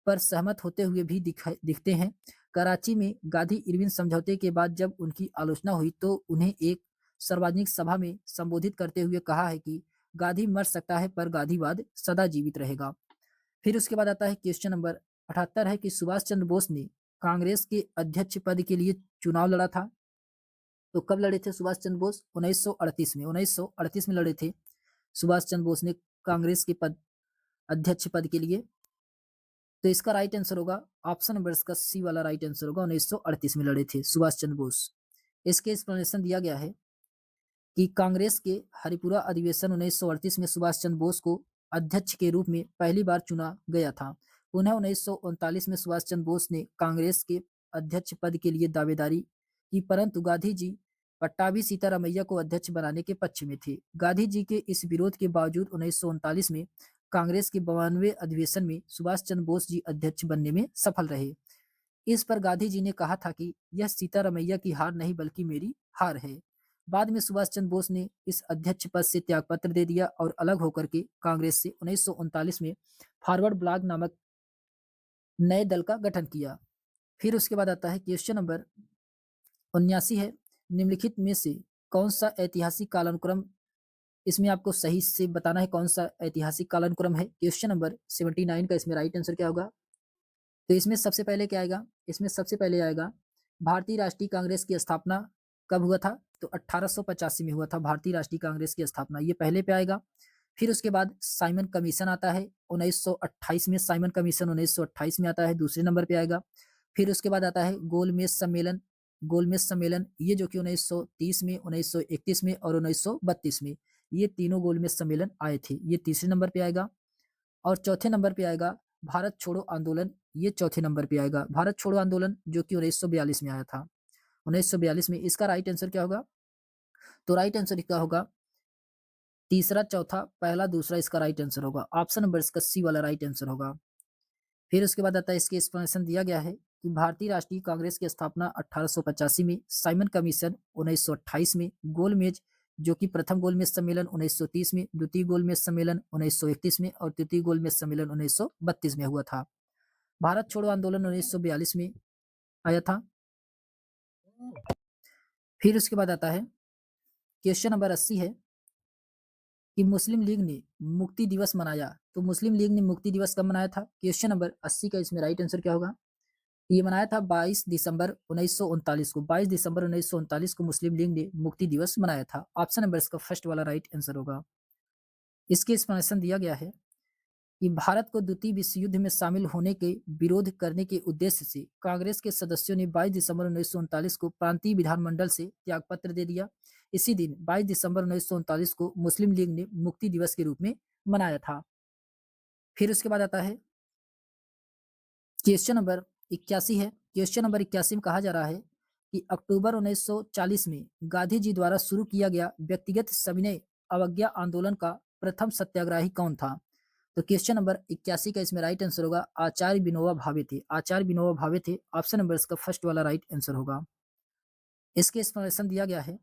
पर सहमत होते हुए भी दिखते हैं। कराची में गांधी इरविन समझौते के बाद जब उनकी आलोचना हुई तो उन्हें एक सार्वजनिक सभा में संबोधित करते हुए कहा है कि गांधी मर सकता है पर गांधीवाद सदा जीवित रहेगा। फिर उसके बाद आता है क्वेश्चन नंबर 78 है कि सुभाष चंद्र बोस ने कांग्रेस के अध्यक्ष पद के लिए चुनाव लड़ा था। तो कब लड़े थे सुभाष चंद्र बोस? 1938 में। 1938 में लड़े थे सुभाष चंद्र बोस ने कांग्रेस के पद अध्यक्ष पद के लिए। तो इसका राइट आंसर होगा ऑप्शन नंबर इसका सी वाला राइट आंसर होगा। 1938 में लड़े थे सुभाष चंद्र बोस। इसके एक्सप्लेनेशन दिया गया है कि कांग्रेस के हरिपुरा अधिवेशन 1938 में सुभाष चंद्र बोस को अध्यक्ष के रूप में पहली बार चुना गया था। पुनः 1939 में सुभाष चंद्र बोस ने कांग्रेस के अध्यक्ष पद के लिए दावेदारी की परंतु गांधी जी पट्टाभी सीतारामैया को अध्यक्ष बनाने के पक्ष में थे। गांधी जी के इस विरोध के बावजूद 1939 में कांग्रेस के 92वें अधिवेशन में सुभाष चंद्र बोस जी अध्यक्ष बनने में सफल रहे। इस पर गांधी जी ने कहा था कि यह सीतारमैया की हार नहीं बल्कि मेरी हार है। बाद में सुभाष चंद्र बोस ने इस अध्यक्ष पद से त्यागपत्र दे दिया और अलग होकर के कांग्रेस से 1939 में फॉरवर्ड ब्लॉक नामक नए दल का गठन किया। फिर उसके बाद आता है क्वेश्चन नंबर 79 है, निम्नलिखित में से कौन सा ऐतिहासिक कालानुक्रम, इसमें आपको सही से बताना है कौन सा ऐतिहासिक कालानुक्रम है। क्वेश्चन नंबर 79 का इसमें राइट आंसर क्या होगा? तो इसमें सबसे पहले क्या आएगा? इसमें सबसे पहले आएगा भारतीय राष्ट्रीय कांग्रेस की स्थापना कब हुआ था? तो 1885 में हुआ था भारतीय राष्ट्रीय कांग्रेस की स्थापना, ये पहले पे आएगा। फिर उसके बाद साइमन कमीशन आता है 1928 में, साइमन कमीशन 1928 में आता है, दूसरे नंबर पे आएगा। फिर उसके बाद आता है गोलमेज सम्मेलन, गोलमेज सम्मेलन ये जो कि 1930 में, 1931 में और 1932 में, ये तीनों गोलमेज सम्मेलन आए थे, ये तीसरे नंबर पे आएगा। और चौथे नंबर पे आएगा भारत छोड़ो आंदोलन, ये चौथे नंबर पे आएगा। भारत छोड़ो आंदोलन जो कि 1942 में आया था, 1942 में। इसका राइट आंसर क्या होगा? तो राइट आंसर क्या होगा? तीसरा, चौथा, पहला, दूसरा इसका राइट आंसर होगा। ऑप्शन नंबर इसका सी वाला राइट आंसर होगा। फिर उसके बाद आता है, इसके एक्सप्लेनेशन दिया गया है कि भारतीय राष्ट्रीय कांग्रेस की स्थापना 1885 में, साइमन कमीशन 1928 में, गोलमेज जो कि प्रथम गोलमेज सम्मेलन 1930 में, द्वितीय गोलमेज सम्मेलन 1931 में और तृतीय गोलमेज सम्मेलन 1932 में हुआ था। भारत छोड़ो आंदोलन 1942 में आया था। फिर उसके बाद आता है क्वेश्चन नंबर 80 है कि मुस्लिम लीग ने मुक्ति दिवस मनाया, तो मुस्लिम लीग ने मुक्ति दिवस कब मनाया था? क्वेश्चन नंबर 80 का इसमें राइट आंसर क्या होगा? ये मनाया था 22 दिसंबर 1939 को, 22 दिसंबर 1939 को मुस्लिम लीग ने मुक्ति दिवस मनाया था। ऑप्शन नंबर इसका फर्स्ट वाला राइट आंसर होगा। इसके एक्सप्लेनेशन दिया गया है कि भारत को द्वितीय विश्व युद्ध में शामिल होने के विरोध करने के उद्देश्य से कांग्रेस के सदस्यों ने 22 दिसंबर 1939 को प्रांतीय विधानमंडल से त्यागपत्र दे दिया। इसी दिन 22 दिसंबर 1939 को मुस्लिम लीग ने मुक्ति दिवस के रूप में मनाया था। फिर उसके बाद आता है क्वेश्चन नंबर 81 है। क्वेश्चन नंबर 81 में कहा जा रहा है कि अक्टूबर 1940 में गांधी जी द्वारा शुरू किया गया व्यक्तिगत सविनय अवज्ञा आंदोलन का प्रथम सत्याग्रही कौन था? तो क्वेश्चन नंबर 81 का इसमें राइट आंसर होगा आचार्य विनोबा भावे थे, आचार्य विनोबा भावे थे। ऑप्शन नंबर इसका फर्स्ट वाला राइट आंसर होगा। इसके एक्सप्लेनेशन दिया गया है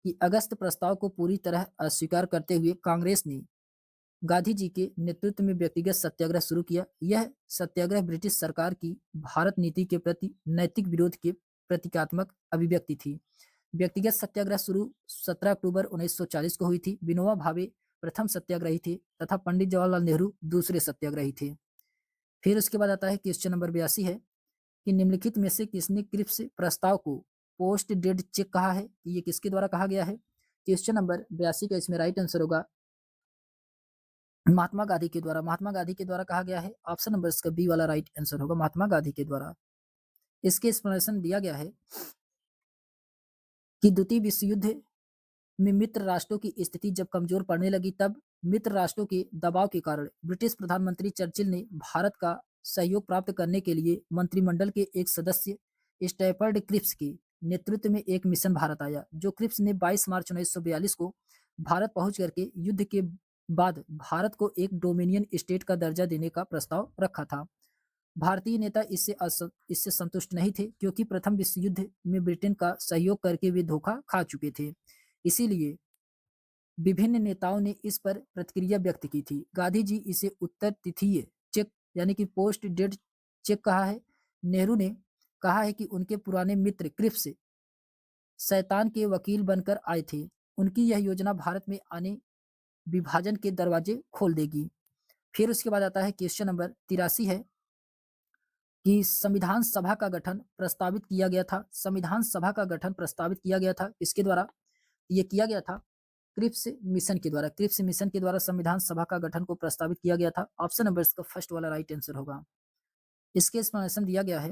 कि अगस्त प्रस्ताव को पूरी तरह अस्वीकार करते हुए कांग्रेस ने गांधी जी के नेतृत्व में व्यक्तिगत सत्याग्रह शुरू किया। यह सत्याग्रह ब्रिटिश सरकार की भारत नीति के प्रति नैतिक विरोध के प्रतीकात्मक अभिव्यक्ति थी। व्यक्तिगत सत्याग्रह शुरू 17 अक्टूबर 1940 को हुई थी। विनोबा भावे प्रथम सत्याग्रही थे तथा पंडित जवाहरलाल नेहरू दूसरे सत्याग्रही थे। फिर उसके बाद आता है क्वेश्चन नंबर 82 है कि निम्नलिखित में से किसने क्रिप्स प्रस्ताव को पोस्ट डेड चेक कहा है? ये किसके द्वारा कहा गया है? क्वेश्चन नंबर 82 का इसमें राइट आंसर होगा महात्मा गांधी के द्वारा, महात्मा गांधी के द्वारा कहा गया है। ऑप्शन नंबर इसका बी वाला राइट आंसर होगा, महात्मा गांधी के द्वारा। इसके एक्सप्लेनेशन दिया गया है कि द्वितीय विश्व युद्ध में मित्र राष्ट्रों की स्थिति जब कमजोर पड़ने लगी तब मित्र राष्ट्रों के दबाव के कारण ब्रिटिश प्रधानमंत्री चर्चिल ने भारत का सहयोग प्राप्त करने के लिए मंत्रिमंडल के एक सदस्य स्टैफर्ड क्रिप्स के नेतृत्व में एक मिशन भारत आया। जो क्रिप्स ने 22 मार्च 1942 को भारत पहुंच करके युद्ध के बाद भारत को एक डोमिनियन स्टेट का दर्जा देने का प्रस्ताव रखा था। भारतीय नेता इससे संतुष्ट नहीं थे क्योंकि प्रथम विश्व युद्ध में ब्रिटेन का सहयोग करके वे धोखा खा चुके थे। इसीलिए विभिन्न नेताओं ने इस पर प्रतिक्रिया व्यक्त की थी। गांधी जी इसे उत्तर तिथीय चेक यानी कि पोस्ट डेट चेक कहा है। नेहरू ने कहा है कि उनके पुराने मित्र क्रिप्स शैतान के वकील बनकर आए थे। उनकी यह योजना भारत में आने विभाजन के दरवाजे खोल देगी। फिर उसके बाद आता है क्वेश्चन नंबर 83 है कि संविधान सभा का गठन प्रस्तावित किया गया था। संविधान सभा का गठन प्रस्तावित किया गया था किसके द्वारा? ये किया गया था क्रिप्स मिशन के द्वारा। क्रिप्स मिशन के द्वारा संविधान सभा का गठन को प्रस्तावित किया गया था। ऑप्शन नंबर इसका फर्स्ट वाला राइट आंसर होगा। इसके एक्सप्लेनेशन दिया गया है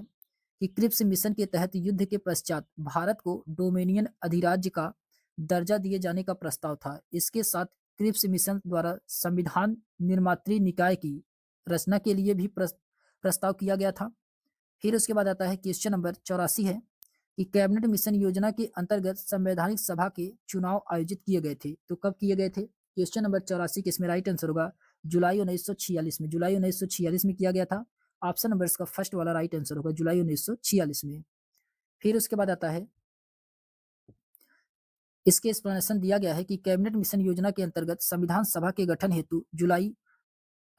कि क्रिप्स मिशन के तहत युद्ध के पश्चात भारत को डोमिनियन अधिराज्य का दर्जा दिए जाने का प्रस्ताव था। इसके साथ क्रिप्स मिशन द्वारा संविधान निर्मात्री निकाय की रचना के लिए भी प्रस्ताव किया गया था। फिर उसके बाद आता है क्वेश्चन नंबर 84 है कि कैबिनेट मिशन योजना के अंतर्गत संवैधानिक सभा के चुनाव आयोजित किए गए थे। तो कब किए गए थे? क्वेश्चन नंबर 84 के इसमें राइट आंसर होगा जुलाई 1946 में, जुलाई 1946 में किया गया था। ऑप्शन नंबर इसका फर्स्ट वाला राइट आंसर होगा, जुलाई 1946 में। फिर उसके बाद आता है, इसके एक्सप्लेनेशन दिया गया है कि कैबिनेट मिशन योजना के अंतर्गत संविधान सभा के गठन हेतु जुलाई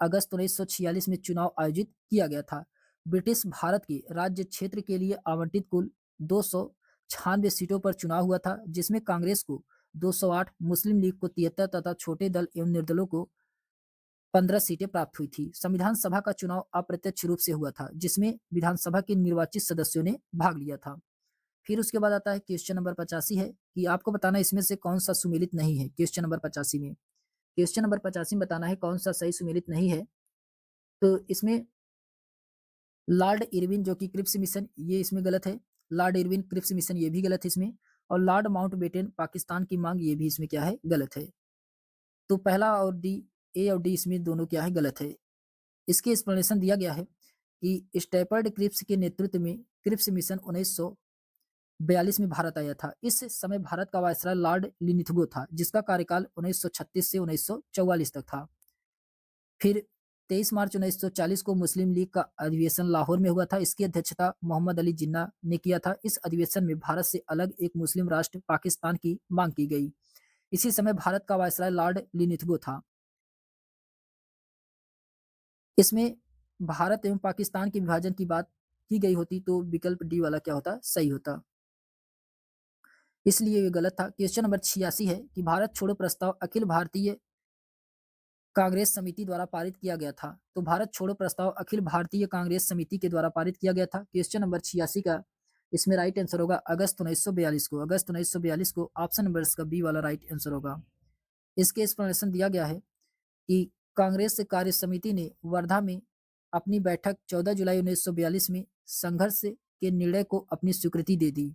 अगस्त 1946 में चुनाव आयोजित किया गया था। ब्रिटिश भारत के राज्य क्षेत्र के लिए आवंटित कुल 296 सीटों पर चुनाव हुआ था, जिसमें कांग्रेस को 208, मुस्लिम लीग को 73 तथा छोटे दल एवं निर्दलों को 15 सीटें प्राप्त हुई थी। संविधान सभा का चुनाव अप्रत्यक्ष रूप से हुआ था, जिसमें विधानसभा के निर्वाचित सदस्यों ने भाग लिया था। फिर उसके बाद आता है क्वेश्चन नंबर 85 है कि आपको बताना इसमें से कौन सा सुमेलित नहीं है। क्वेश्चन नंबर 85 में, क्वेश्चन नंबर 85 में बताना है कौन सा सही सुमेलित नहीं है। तो इसमें लॉर्ड इरविन जो कि क्रिप्स मिशन, ये इसमें गलत है। लॉर्ड इरविन क्रिप्स मिशन ये भी गलत है इसमें। और लॉर्ड माउंटबेटन पाकिस्तान की मांग, ये भी इसमें क्या है, गलत है। तो पहला और डी, ए और डी इसमें दोनों क्या है, गलत है। इसके एक्सप्लेनेशन दिया गया है कि स्टेपर्ड क्रिप्स के नेतृत्व में क्रिप्स मिशन 1942 में भारत आया था। इस समय भारत का वायसराय लॉर्ड लिनिथगो था, जिसका कार्यकाल 1936 से 1944 तक था। फिर 23 मार्च 1940 को मुस्लिम लीग का अधिवेशन लाहौर में हुआ था। इसकी अध्यक्षता मोहम्मद अली जिन्ना ने किया था। इस अधिवेशन में भारत से अलग एक मुस्लिम राष्ट्र पाकिस्तान की मांग की गई। इसी समय भारत का वायसराय लॉर्ड लिनिथगो था। इसमें भारत एवं पाकिस्तान के विभाजन की बात की गई होती तो विकल्प डी वाला क्या होता, सही होता, इसलिए ये गलत था। क्वेश्चन नंबर 86 है कि भारत छोड़ो प्रस्ताव अखिल भारतीय कांग्रेस समिति द्वारा पारित किया गया था। तो भारत छोड़ो प्रस्ताव अखिल भारतीय कांग्रेस समिति के द्वारा पारित किया गया था। क्वेश्चन नंबर 86 का इसमें राइट आंसर होगा अगस्त 1942 को, अगस्त 1942 को। ऑप्शन नंबर इसका बी वाला राइट आंसर होगा। इसके एक्सप्लेनेशन दिया गया है कि कांग्रेस कार्य समिति ने वर्धा में अपनी बैठक 14 जुलाई 1942 में संघर्ष के निर्णय को अपनी स्वीकृति दे दी।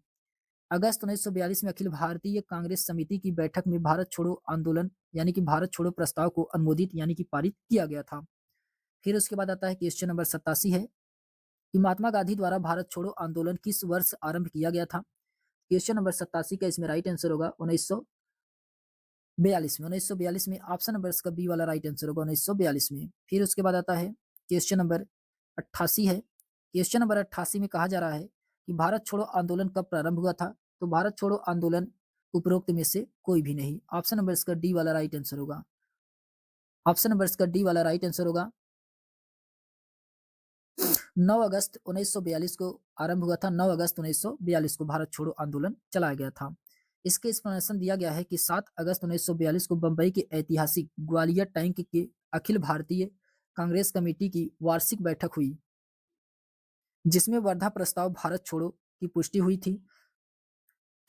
अगस्त 1942 में अखिल भारतीय कांग्रेस समिति की बैठक में भारत छोड़ो आंदोलन यानी कि भारत छोड़ो प्रस्ताव को अनुमोदित यानी कि पारित किया गया था। फिर उसके बाद आता है क्वेश्चन नंबर 87 है कि महात्मा गांधी द्वारा भारत छोड़ो आंदोलन किस वर्ष आरंभ किया गया था। क्वेश्चन नंबर 87 का इसमें राइट आंसर होगा 1942 में, 1942 में। ऑप्शन नंबर इसका बी वाला राइट आंसर होगा 1942 में। फिर उसके बाद आता है क्वेश्चन नंबर 88 है। क्वेश्चन नंबर 88 में कहा जा रहा है कि भारत छोड़ो आंदोलन कब प्रारंभ हुआ था। तो भारत छोड़ो आंदोलन उपरोक्त में से कोई भी नहीं। ऑप्शन नंबर इसका डी वाला राइट आंसर होगा। ऑप्शन नंबर इसका डी वाला राइट आंसर होगा। 9 अगस्त 1942 को आरंभ हुआ था। 9 अगस्त 1942 को भारत छोड़ो आंदोलन चलाया गया था। इसके एक्सप्लेनेशन दिया गया है कि 7 अगस्त 1942 को बंबई के ऐतिहासिक ग्वालियर टैंक के अखिल भारतीय कांग्रेस कमेटी की वार्षिक बैठक हुई, जिसमें वर्धा प्रस्ताव भारत छोड़ो की पुष्टि हुई थी।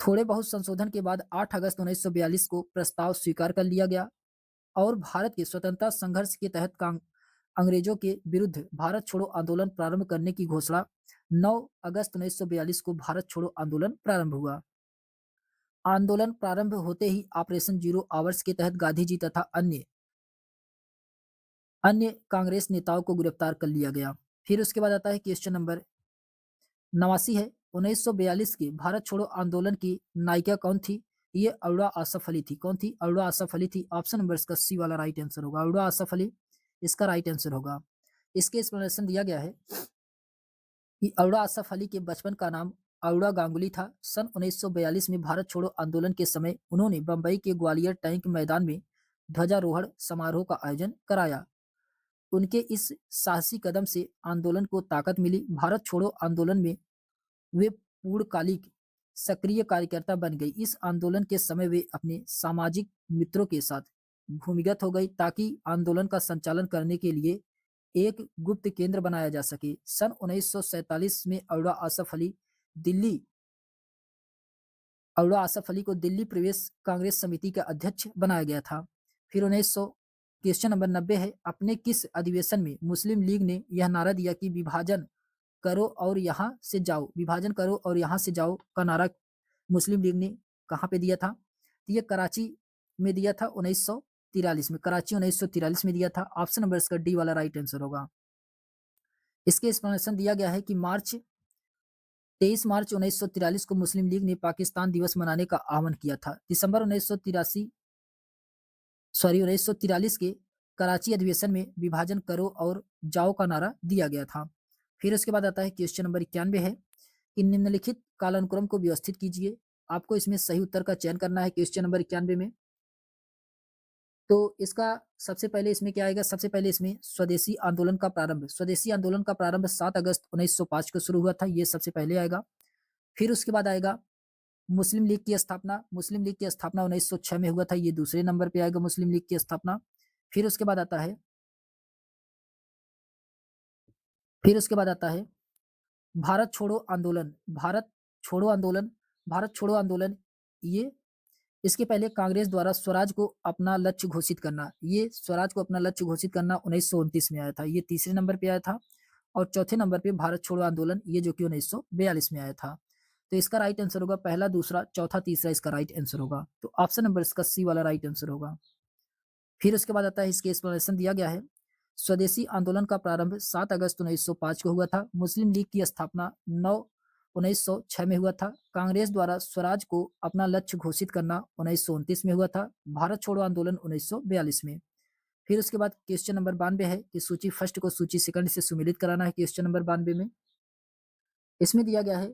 थोड़े बहुत संशोधन के बाद 8 अगस्त 1942 को प्रस्ताव स्वीकार कर लिया गया और भारत के स्वतंत्रता संघर्ष के तहत अंग्रेजों के विरुद्ध भारत छोड़ो आंदोलन प्रारंभ करने की घोषणा 9 अगस्त 1942 को भारत छोड़ो आंदोलन प्रारंभ हुआ। आंदोलन प्रारंभ होते ही ऑपरेशन जीरो आवर्स के तहत गांधी जी तथा अन्य अन्य कांग्रेस नेताओं को गिरफ्तार कर लिया गया। फिर उसके बाद आता है क्वेश्चन नंबर 89 है। 1942 के भारत छोड़ो आंदोलन की नायिका कौन थी। ये अरुणा आसफ अली थी। कौन थी, अरुणा आसफ अली थी। ऑप्शन नंबर इसका सी वाला राइट आंसर होगा, अरुणा आसफ अली इसका राइट आंसर होगा। इसके एक्सप्लेनेशन दिया गया है कि अरुणा आसफ अली के बचपन का नाम अरुणा गांगुली था। सन 1942 में भारत छोड़ो आंदोलन के समय उन्होंने बंबई के ग्वालियर टैंक मैदान में ध्वजारोहण समारोह का आयोजन कराया। उनके इस साहसी कदम से आंदोलन को ताकत मिली। भारत छोड़ो आंदोलन में वे पूर्णकालिक सक्रिय कार्यकर्ता बन गई। इस आंदोलन के समय वे अपने सामाजिक मित्रों के साथ भूमिगत हो गई ताकि आंदोलन का संचालन करने के लिए एक गुप्त केंद्र बनाया जा सके। सन 1947 में अरुणा आसफ अली को दिल्ली प्रदेश कांग्रेस समिति का अध्यक्ष बनाया गया था। फिर 1900 क्वेश्चन नंबर 90 है। अपने किस अधिवेशन में मुस्लिम लीग ने यह नारा दिया कि विभाजन करो और यहाँ से जाओ, विभाजन करो और यहाँ से जाओ का नारा मुस्लिम लीग ने कहाँ पे दिया था। तो ये कराची में दिया था 1943 में, कराची 1943 में दिया था। ऑप्शन नंबर इसका डी वाला राइट आंसर होगा। इसके एक्सप्लेनेशन दिया गया है कि 23 मार्च 1943 को मुस्लिम लीग ने पाकिस्तान दिवस मनाने का आह्वान किया था। दिसंबर 1943 के कराची अधिवेशन में विभाजन करो और जाओ का नारा दिया गया था। फिर उसके बाद आता है क्वेश्चन नंबर 91 है कि निम्नलिखित कालानुक्रम को व्यवस्थित कीजिए। आपको इसमें सही उत्तर का चयन करना है क्वेश्चन नंबर 91 में। तो इसका सबसे पहले इसमें क्या आएगा? सबसे पहले इसमें स्वदेशी आंदोलन का प्रारंभ। स्वदेशी आंदोलन का प्रारंभ 7 अगस्त 1905 को शुरू हुआ था, ये सबसे पहले आएगा। फिर उसके बाद आएगा मुस्लिम लीग की स्थापना। मुस्लिम लीग की स्थापना 1906 में हुआ था, ये दूसरे नंबर पे आएगा मुस्लिम लीग की स्थापना। फिर उसके बाद आता है फिर उसके बाद आता है भारत छोड़ो आंदोलन। छोड़ो आंदोलन भारत छोड़ो आंदोलन, ये इसके पहले कांग्रेस द्वारा स्वराज को अपना लक्ष्य घोषित करना, ये स्वराज को अपना लक्ष्य घोषित करना 1929 में आया था, ये तीसरे नंबर पे आया था। और चौथे नंबर पे भारत छोड़ो आंदोलन, ये जो कि 1942 में आया था। तो इसका राइट आंसर होगा पहला, दूसरा, चौथा, तीसरा इसका राइट आंसर होगा। तो ऑप्शन नंबर इसका सी वाला राइट आंसर होगा। फिर उसके बाद आता है इसके एक्सप्लेनेशन दिया गया है। स्वदेशी आंदोलन का प्रारंभ 7 अगस्त 1905 को हुआ था। मुस्लिम लीग की स्थापना 9 1906 में हुआ था। कांग्रेस द्वारा स्वराज को अपना लक्ष्य घोषित करना 1929 में हुआ था। भारत छोड़ो आंदोलन 1942 में। फिर उसके बाद क्वेश्चन नंबर 92 है कि सूची फर्स्ट को सूची सेकंड से सुमेलित कराना है क्वेश्चन नंबर 92 में। इसमें दिया गया है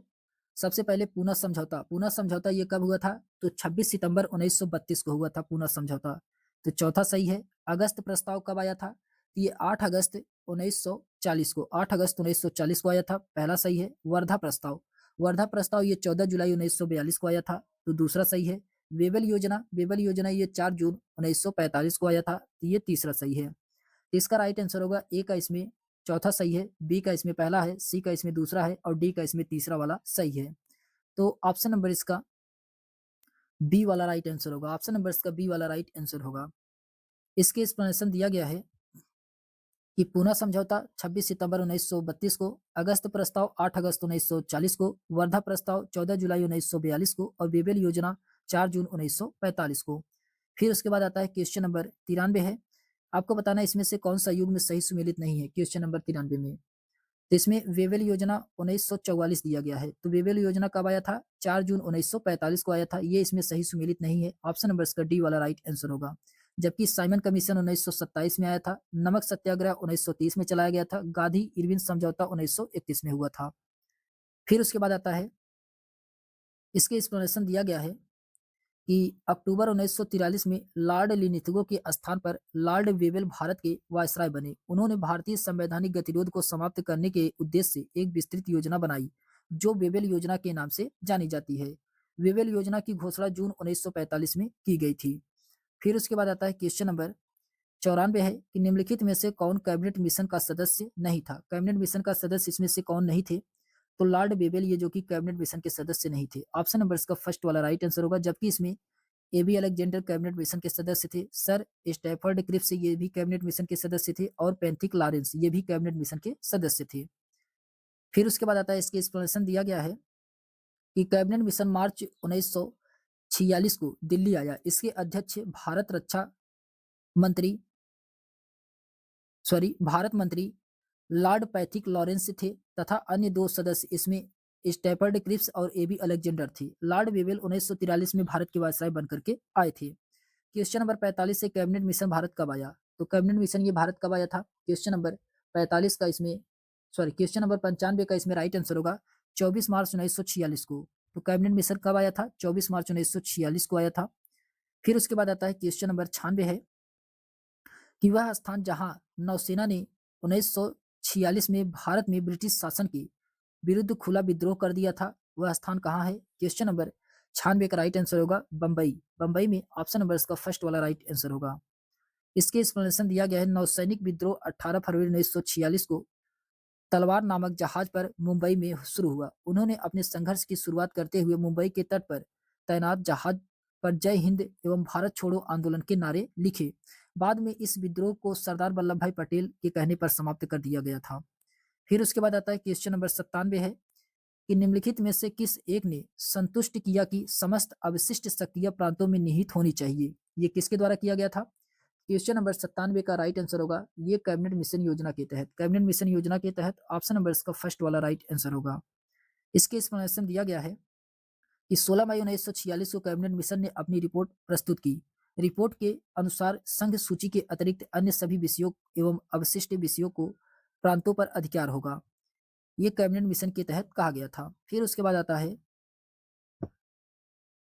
सबसे पहले पूना समझौता। पूना समझौता ये कब हुआ था? तो 26 सितंबर 1932 को हुआ था पूना समझौता। तो चौथा सही है। अगस्त प्रस्ताव कब आया था? तो ये 8 अगस्त 1940 को 8 अगस्त 1940 को आया था, पहला सही है। वर्धा प्रस्ताव ये 14 जुलाई 1942 को आया था, तो दूसरा सही है। वेबल योजना ये 4 जून 1945 को आया था, तो ये तीसरा सही है। तो इसका राइट आंसर होगा ए का इसमें चौथा सही है, बी का इसमें पहला है, सी का इसमें दूसरा है और डी का इसमें तीसरा वाला सही है। तो ऑप्शन नंबर इसका बी वाला राइट आंसर होगा। ऑप्शन नंबर इसका बी वाला राइट आंसर होगा। इसके एक्सप्लेनेशन दिया गया है कि पूना समझौता 26 सितंबर 1932 को, अगस्त प्रस्ताव 8 अगस्त 1940 को, वर्धा प्रस्ताव 14 जुलाई 1942 को और बेबेल योजना 4 जून 1945 को। फिर उसके बाद आता है क्वेश्चन नंबर 93 है। आपको बताना है इसमें से कौन सा युग में सही सुमेलित नहीं है क्वेश्चन नंबर 93 में। तो इसमें वेवेल योजना 1944 दिया गया है। तो वेवेल योजना कब आया था? 4 जून 1945 को आया था, ये इसमें सही सुमेलित नहीं है। ऑप्शन नंबर इसका डी वाला राइट आंसर होगा। जबकि साइमन कमीशन 1927 में आया था, नमक सत्याग्रह 1930 में चलाया गया था, गांधी इरविन समझौता 1931 में हुआ था। फिर उसके बाद आता है इसके एक्सप्लेनेशन दिया गया है कि अक्टूबर 1943 में लॉर्ड लिनिथगो के स्थान पर लॉर्ड वेवेल भारत के वायसराय बने। उन्होंने भारतीय संवैधानिक गतिरोध को समाप्त करने के उद्देश्य से एक विस्तृत योजना बनाई, जो वेवेल योजना के नाम से जानी जाती है। वेवेल योजना की घोषणा जून 1945 में की गई थी। फिर उसके बाद आता है क्वेश्चन नंबर 94 है कि निम्नलिखित में से कौन कैबिनेट मिशन का सदस्य नहीं था? कैबिनेट मिशन का सदस्य इसमें से कौन नहीं थे? तो लॉर्ड वेवेल ये जो कि कैबिनेट मिशन के सदस्य नहीं थे। ऑप्शन नंबर इसका फर्स्ट वाला राइट आंसर होगा। जबकि इसमें एबी अलेक्जेंडर कैबिनेट मिशन के सदस्य थे, सर स्टैफर्ड क्रिप्स ये भी कैबिनेट मिशन के सदस्य थे और पैंथिक लॉरेंस ये भी कैबिनेट मिशन के सदस्य थे। फिर उसके बाद आता है इसके एक्सप्लेनेशन दिया गया है कि कैबिनेट मिशन मार्च 1946 को दिल्ली आया। इसके अध्यक्ष भारत मंत्री लॉर्ड पैथिक लॉरेंस थे तथा अन्य दो सदस्य इसमें स्टैफर्ड क्रिप्स और एबी अलेक्जेंडर थे। लॉर्ड वेवेल 1943 में भारत के वायसराय बनकर के आए थे। क्वेश्चन नंबर 45 से कैबिनेट मिशन भारत कब आया? तो कैबिनेट मिशन ये भारत कब आया था? क्वेश्चन नंबर 45 का इसमें क्वेश्चन नंबर 95 का इसमें राइट आंसर होगा 24 मार्च 1946 को। तो कैबिनेट मिशन कब आया था? 24 मार्च 1946 को आया था। फिर उसके बाद आता है क्वेश्चन नंबर 96 है कि वह स्थान जहां नौसेना ने 1946 में भारत में ब्रिटिश शासन के विरुद्ध खुला विद्रोह कर दिया था, वह स्थान कहाँ है? क्वेश्चन नंबर 96 का राइट आंसर होगा बंबई। बंबई में ऑप्शन नंबर इसका फर्स्ट वाला राइट आंसर होगा। इसके एक्सप्लेनेशन दिया गया है नौसैनिक विद्रोह 18 फरवरी 1946 को तलवार नामक जहाज पर मुंबई में शुरू हुआ। उन्होंने अपने संघर्ष की शुरुआत करते हुए मुंबई के तट पर तैनात जहाज पर जय हिंद एवं भारत छोड़ो आंदोलन के नारे लिखे। बाद में इस विद्रोह को सरदार वल्लभ भाई पटेल के कहने पर समाप्त कर दिया गया था। फिर उसके बाद आता है क्वेश्चन नंबर 97 है कि निम्नलिखित में से किस एक ने संतुष्ट किया कि समस्त अवशिष्ट सक्रिय प्रांतों में निहित होनी चाहिए? ये किसके द्वारा किया गया था? क्वेश्चन नंबर 97 का राइट आंसर होगा ये कैबिनेट मिशन योजना के तहत। कैबिनेट मिशन योजना के तहत ऑप्शन नंबर इसका फर्स्ट वाला राइट आंसर होगा। इसके एक्सप्लेनेशन दिया गया है कि 16 मई 1946 को कैबिनेट मिशन ने अपनी रिपोर्ट प्रस्तुत की। रिपोर्ट के अनुसार संघ सूची के अतिरिक्त अन्य सभी विषयों एवं अवशिष्ट विषयों को प्रांतों पर अधिकार होगा। ये कैबिनेट मिशन के तहत कहा गया था। फिर उसके बाद आता है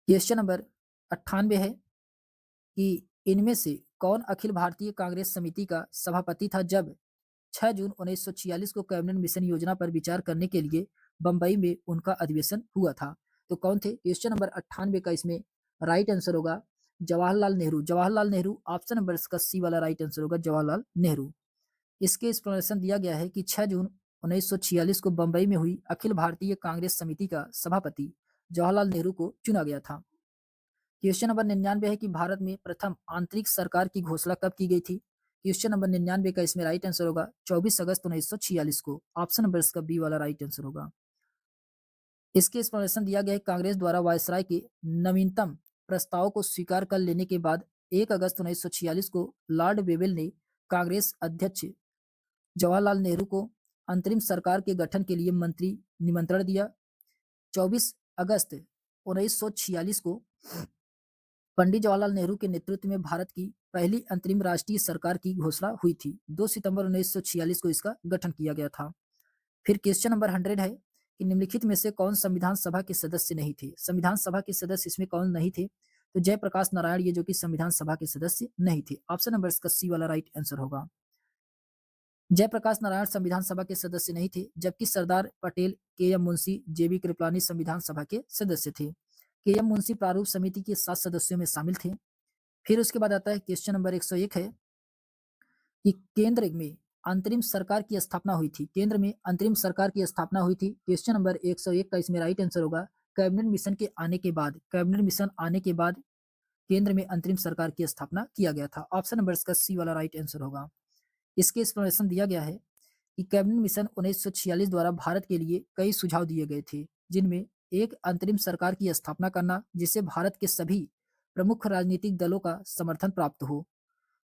क्वेश्चन नंबर 98 है कि इनमें से कौन अखिल भारतीय कांग्रेस समिति का सभापति था जब 6 जून 1946 को कैबिनेट मिशन योजना पर विचार करने के लिए बंबई में उनका अधिवेशन हुआ था। तो कौन थे? क्वेश्चन नंबर 98 का इसमें राइट आंसर होगा जवाहरलाल नेहरू। जवाहरलाल नेहरू ऑप्शन नंबर इसका सी वाला राइट आंसर होगा जवाहरलाल नेहरू। इसके एक्सप्लेनेशन दिया गया है कि 6 जून 1946 को बंबई में हुई अखिल भारतीय कांग्रेस समिति का सभापति जवाहरलाल नेहरू को चुना गया था। क्वेश्चन नंबर 99 है कि भारत में प्रथम आंतरिक सरकार की घोषणा कब की गई थी? क्वेश्चन नंबर 99 का इसमें राइट आंसर होगा 24 अगस्त 1946 को। ऑप्शन नंबर इसका बी वाला राइट आंसर होगा। इसके एक्सप्लेनेशन दिया गया है कांग्रेस द्वारा वायसराय के नवीनतम प्रस्ताव को स्वीकार कर लेने के बाद 1 अगस्त 1946 को लॉर्ड वेवेल ने कांग्रेस अध्यक्ष जवाहरलाल नेहरू को अंतरिम सरकार के गठन के लिए मंत्री निमंत्रण दिया। 24 अगस्त 1946 को पंडित जवाहरलाल नेहरू के नेतृत्व में भारत की पहली अंतरिम राष्ट्रीय सरकार की घोषणा हुई थी। 2 सितंबर 1946 को इसका गठन किया गया था। फिर क्वेश्चन नंबर 100 है कि निम्नलिखित में से कौन संविधान सभा के सदस्य नहीं थे? संविधान सभा के सदस्य इसमें कौन नहीं थे? तो जयप्रकाश नारायण ये जो कि संविधान सभा के सदस्य नहीं थे। ऑप्शन नंबर इसका सी वाला राइट आंसर होगा। जयप्रकाश नारायण संविधान सभा के सदस्य नहीं थे, जबकि सरदार पटेल, के एम मुंशी, जेबी कृपलानी संविधान सभा के सदस्य थे। के एम मुंशी प्रारूप समिति के 7 सदस्यों में शामिल थे। फिर उसके बाद आता है क्वेश्चन नंबर 101 है कि केंद्र में अंतरिम सरकार की स्थापना हुई थी। केंद्र में अंतरिम सरकार की स्थापना हुई थी। क्वेश्चन नंबर 101 का इसमें राइट आंसर होगा कैबिनेट मिशन के आने के बाद। कैबिनेट मिशन आने के बाद केंद्र में अंतरिम सरकार की स्थापना किया गया था। ऑप्शन नंबर इसका सी वाला राइट आंसर होगा। इसके एक्सप्लेनेशन दिया गया है कि कैबिनेट मिशन 1946 द्वारा भारत के लिए कई सुझाव दिए गए थे, जिनमें एक अंतरिम सरकार की स्थापना करना जिसे भारत के सभी प्रमुख राजनीतिक दलों का समर्थन प्राप्त हो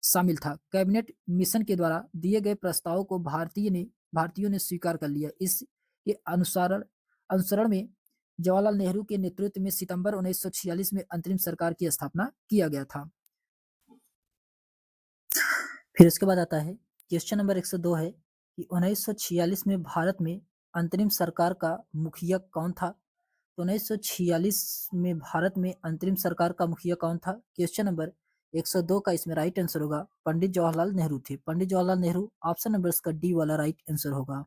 शामिल था। कैबिनेट मिशन के द्वारा दिए गए प्रस्तावों को भारतीयों ने स्वीकार कर लिया। इसके अनुसरण में जवाहरलाल नेहरू के नेतृत्व में सितंबर 1946 में अंतरिम सरकार की स्थापना किया गया था। फिर उसके बाद आता है क्वेश्चन नंबर 102 है कि 1946 में भारत में अंतरिम सरकार का मुखिया कौन था? तो 1946 में भारत में अंतरिम सरकार का मुखिया कौन था? क्वेश्चन नंबर 102 का इसमें राइट आंसर होगा पंडित जवाहरलाल नेहरू थे। पंडित जवाहरलाल नेहरू ऑप्शन नंबर इसका डी वाला राइट आंसर होगा।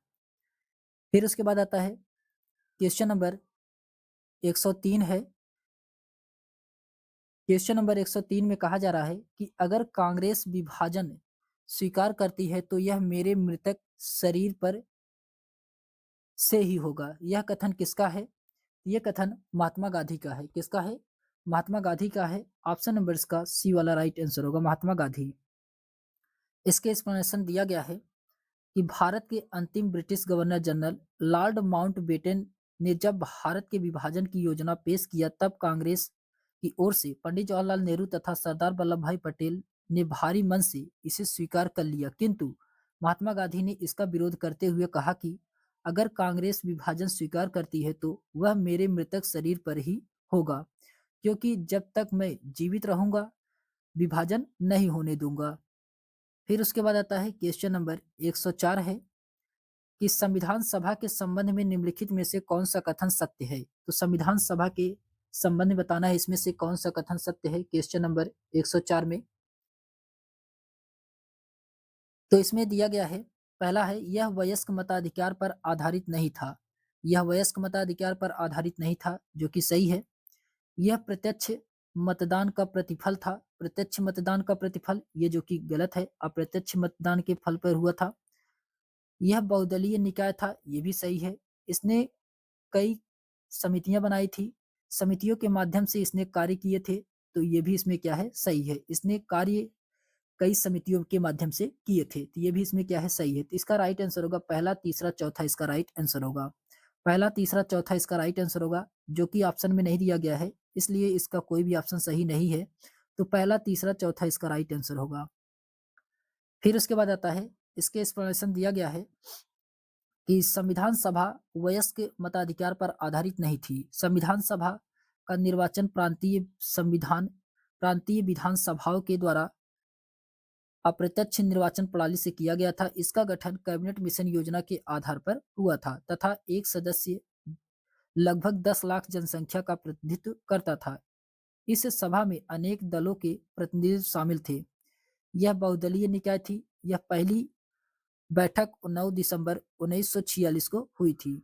फिर उसके बाद आता है क्वेश्चन नंबर 103 है। क्वेश्चन नंबर 103 में कहा जा रहा है कि अगर कांग्रेस विभाजन स्वीकार करती है तो यह मेरे मृतक शरीर पर से ही होगा। यह कथन किसका है? यह कथन महात्मा गांधी का है। किसका है? महात्मा गांधी का है। ऑप्शन नंबर इसका सी वाला राइट आंसर होगा महात्मा गांधी। इसके एक्सप्लेनेशन दिया गया है कि भारत के अंतिम British governor general Lord Mountbatten ने जब भारत के विभाजन की योजना पेश किया तब कांग्रेस की ओर से पंडित जवाहरलाल नेहरू तथा सरदार वल्लभ भाई पटेल ने भारी मन से इसे स्वीकार कर लिया, किंतु महात्मा गांधी ने इसका विरोध करते हुए कहा कि अगर कांग्रेस विभाजन स्वीकार करती है तो वह मेरे मृतक शरीर पर ही होगा, क्योंकि जब तक मैं जीवित रहूंगा विभाजन नहीं होने दूंगा। फिर उसके बाद आता है क्वेश्चन नंबर 104 है कि संविधान सभा के संबंध में निम्नलिखित में से कौन सा कथन सत्य है? तो संविधान सभा के संबंध में बताना है इसमें से कौन सा कथन सत्य है क्वेश्चन नंबर 104 में। तो इसमें दिया गया है पहला है यह वयस्क मताधिकार पर आधारित नहीं था। यह वयस्क मताधिकार पर आधारित नहीं था जो कि सही है। यह प्रत्यक्ष मतदान का प्रतिफल था। प्रत्यक्ष मतदान का प्रतिफल ये जो कि गलत है, अप्रत्यक्ष मतदान के फल पर हुआ था। यह बहुदलीय निकाय था, ये भी सही है। इसने कई समितियां बनाई थी, समितियों के माध्यम से इसने कार्य किए थे, तो ये भी इसमें क्या है सही है। इसने कार्य कई समितियों के माध्यम से किए थे, तो ये भी इसमें क्या है सही है। तो इसका राइट आंसर होगा पहला, तीसरा, चौथा इसका राइट आंसर होगा। पहला, तीसरा, चौथा इसका राइट आंसर होगा, जो कि ऑप्शन में नहीं दिया गया है, इसलिए इसका कोई भी ऑप्शन सही नहीं है। तो पहला, तीसरा, चौथा इसका राइट आंसर होगा। फिर उसके बाद आता है इसके एक्सप्लेनेशन दिया गया है कि संविधान सभा वयस्क मताधिकार पर आधारित नहीं थी। संविधान सभा का निर्वाचन प्रांतीय संविधान प्रांतीय विधानसभाओं के द्वारा अप्रत्यक्ष निर्वाचन प्रणाली से किया गया था। इसका गठन कैबिनेट मिशन योजना के आधार पर हुआ था तथा एक सदस्य लगभग 10 लाख जनसंख्या का प्रतिनिधित्व करता था। इस सभा में अनेक दलों के प्रतिनिधि शामिल थे। यह बहुदलीय निकाय थी। यह पहली बैठक 9 दिसंबर 1946 को हुई थी।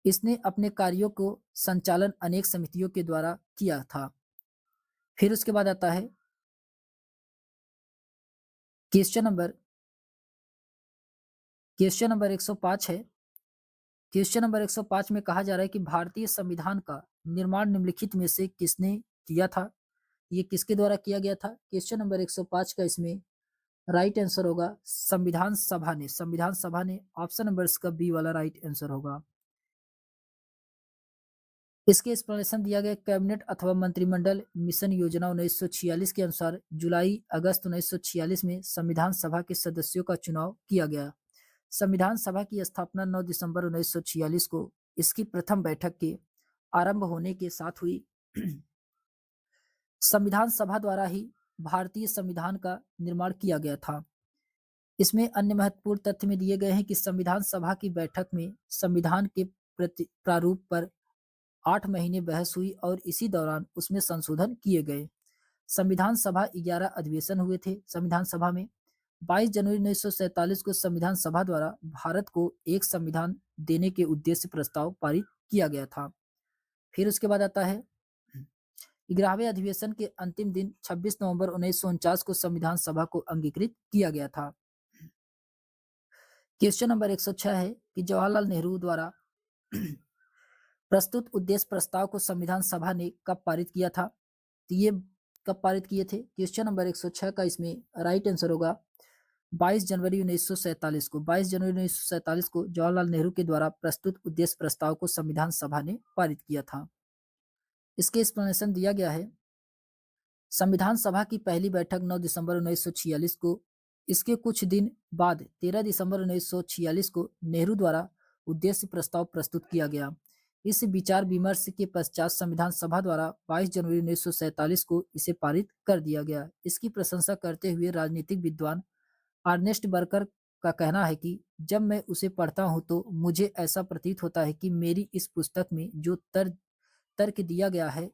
इसने अपने कार्यों को संचालन अनेक समितियों के द्वारा किया था। फिर उसके बाद आता है क्वेश्चन नंबर क्वेश्चन नंबर 105 है। क्वेश्चन नंबर 105 में कहा जा रहा है कि भारतीय संविधान का निर्माण निम्नलिखित में से किसने किया था? ये किसके द्वारा किया गया था? क्वेश्चन नंबर 105 का इसमें राइट आंसर होगा संविधान सभा ने। संविधान सभा ने ऑप्शन नंबर इसका बी वाला राइट आंसर होगा। इसके एक्सप्लेनेशन दिया गया कैबिनेट अथवा मंत्रिमंडल मिशन योजना 1946 के अनुसार जुलाई अगस्त 1946 में संविधान सभा के सदस्यों का चुनाव किया गया। संविधान सभा की स्थापना 9 दिसंबर 1946 को इसकी प्रथम बैठक के आरंभ होने के साथ हुई। संविधान सभा द्वारा ही भारतीय संविधान का निर्माण किया गया था। इसमें अन्य महत्वपूर्ण तथ्य में दिए गए हैं कि संविधान सभा की बैठक में संविधान के प्रारूप पर 8 महीने बहस हुई और इसी दौरान उसमें संशोधन किए गए। संविधान सभा 11 अधिवेशन हुए थे। संविधान सभा में 22 जनवरी 1947 को संविधान सभा द्वारा भारत को एक संविधान देने के उद्देश्य प्रस्ताव पारित किया गया था। फिर उसके बाद आता है 11वें अधिवेशन के अंतिम दिन 26 नवंबर 1949 को संविधान सभा को अंगीकृत किया गया था। क्वेश्चन नंबर 106 है कि जवाहरलाल नेहरू द्वारा प्रस्तुत उद्देश्य प्रस्ताव को संविधान सभा ने कब पारित किया था? तो ये कब पारित किए थे? क्वेश्चन नंबर 106 का इसमें राइट आंसर होगा 22 जनवरी 1947 को। 22 जनवरी 1947 को जवाहरलाल नेहरू के द्वारा प्रस्तुत उद्देश्य प्रस्ताव को संविधान सभा ने पारित किया था। इसके एक्सप्लेनेशन दिया गया है संविधान सभा की पहली बैठक 9 दिसंबर 1946 को। इसके कुछ दिन बाद 13 दिसंबर 1946 को नेहरू द्वारा उद्देश्य प्रस्ताव प्रस्तुत किया गया। इस विचार विमर्श के पश्चात संविधान सभा द्वारा 22 जनवरी 1947 को इसे पारित कर दिया गया। इसकी प्रशंसा करते हुए राजनीतिक विद्वान अर्नेस्ट बर्कर का कहना है कि जब मैं उसे पढ़ता हूं तो मुझे ऐसा प्रतीत होता है कि मेरी इस पुस्तक में जो तर्क दिया गया है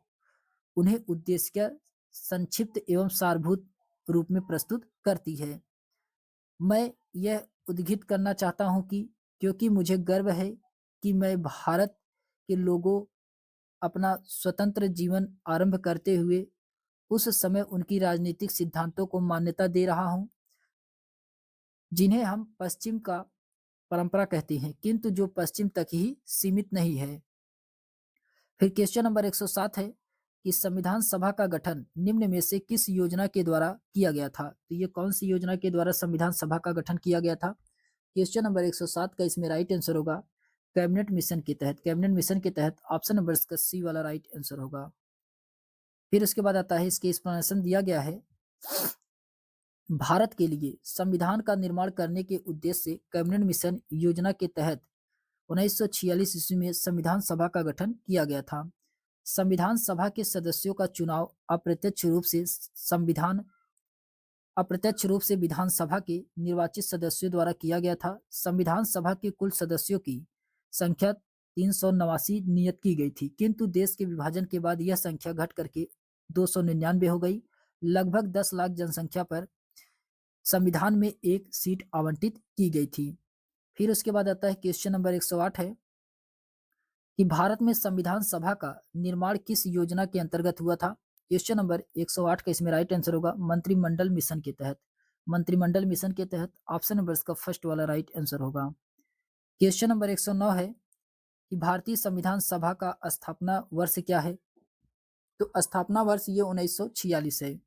उन्हें उद्देश्य संक्षिप्त एवं सारभूत रूप में प्रस्तुत करती है। मैं यह उद्घित करना चाहता हूं कि क्योंकि मुझे गर्व है कि मैं भारत के लोगों अपना स्वतंत्र जीवन आरंभ करते हुए उस समय उनकी राजनीतिक सिद्धांतों को मान्यता दे रहा हूं जिन्हें हम पश्चिम का परंपरा कहते हैं, किंतु जो पश्चिम तक ही सीमित नहीं है। फिर क्वेश्चन नंबर 107 है कि संविधान सभा का गठन निम्न में से किस योजना के द्वारा किया गया था? तो ये कौन सी योजना के द्वारा संविधान सभा का गठन किया गया था? क्वेश्चन नंबर 107 का इसमें राइट आंसर होगा कैबिनेट मिशन के तहत। कैबिनेट मिशन के तहत ऑप्शन नंबर इसका सी वाला राइट आंसर होगा। फिर उसके बाद आता है इसके एक्सप्लेनेशन दिया गया है भारत के लिए संविधान का निर्माण करने के उद्देश्य से कैबिनेट मिशन योजना के तहत 1946 ईस्वी में संविधान सभा का गठन किया गया था। संविधान सभा के सदस्यों का चुनाव अप्रत्यक्ष रूप से विधानसभा के निर्वाचित सदस्यों द्वारा किया गया था। संविधान सभा के कुल सदस्यों की संख्या 389 नियत की गई थी, किंतु देश के विभाजन के बाद यह संख्या घट करके 299 हो गई। लगभग 10 लाख जनसंख्या पर संविधान में एक सीट आवंटित की गई थी। फिर उसके बाद आता है क्वेश्चन नंबर 108 है कि भारत में संविधान सभा का निर्माण किस योजना के अंतर्गत हुआ था? क्वेश्चन नंबर 108 का इसमें राइट आंसर होगा मंत्रिमंडल मिशन के तहत। मंत्रिमंडल मिशन के तहत ऑप्शन नंबर इसका फर्स्ट वाला राइट आंसर होगा। क्वेश्चन नंबर 109 है कि भारतीय संविधान सभा का स्थापना वर्ष क्या है? तो स्थापना वर्ष ये 1946 है।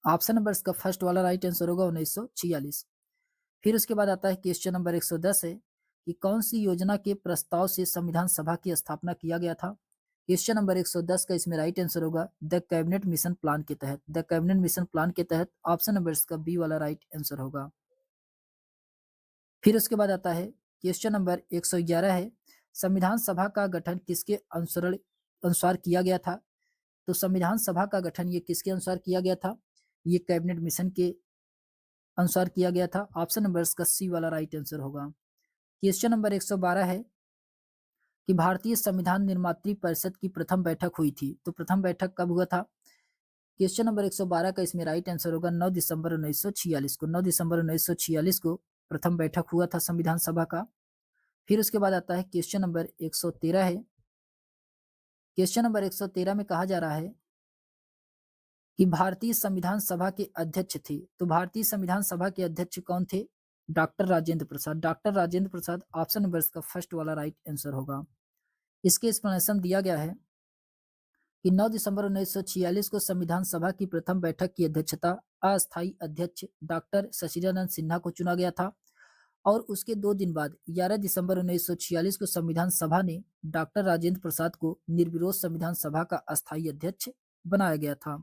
ऑप्शन नंबर इसका फर्स्ट वाला राइट आंसर होगा 1946। फिर उसके बाद आता है क्वेश्चन नंबर 110 है कि कौन सी योजना के प्रस्ताव से संविधान सभा की स्थापना किया गया था? क्वेश्चन नंबर 110 का इसमें राइट आंसर होगा द कैबिनेट मिशन प्लान के तहत। द कैबिनेट मिशन प्लान के तहत ऑप्शन नंबर इसका बी वाला राइट आंसर होगा। फिर उसके बाद आता है क्वेश्चन नंबर 111 है संविधान सभा का गठन किसके अनुसार किया गया था? तो संविधान सभा का गठन ये किसके अनुसार किया गया था? ये कैबिनेट मिशन के अनुसार किया गया था। ऑप्शन नंबर इसका सी वाला राइट आंसर होगा। क्वेश्चन नंबर 112 है कि भारतीय संविधान निर्मात्री परिषद की प्रथम बैठक हुई थी। तो प्रथम बैठक कब हुआ था? क्वेश्चन नंबर 112 का इसमें राइट आंसर होगा 9 दिसंबर 1946 को। 9 दिसंबर 1946 को प्रथम बैठक हुआ था संविधान सभा का। फिर उसके बाद आता है क्वेश्चन नंबर 113 है। क्वेश्चन नंबर 113 में कहा जा रहा है कि भारतीय संविधान सभा के अध्यक्ष थे। तो भारतीय संविधान सभा के अध्यक्ष कौन थे? Doctor Rajendra Prasad. Doctor Rajendra Prasad option number इसका फर्स्ट वाला राइट आंसर होगा। इसके एक्सप्लेनेशन दिया गया है कि 9 दिसंबर 1946 को संविधान सभा की प्रथम बैठक की अध्यक्षता अस्थायी अध्यक्ष डॉक्टर सचिदानंद सिन्हा को चुना गया था और उसके 2 दिन बाद 11 दिसंबर 1946 को संविधान सभा ने डॉक्टर राजेंद्र प्रसाद को निर्विरोध संविधान सभा का अस्थायी अध्यक्ष बनाया गया था।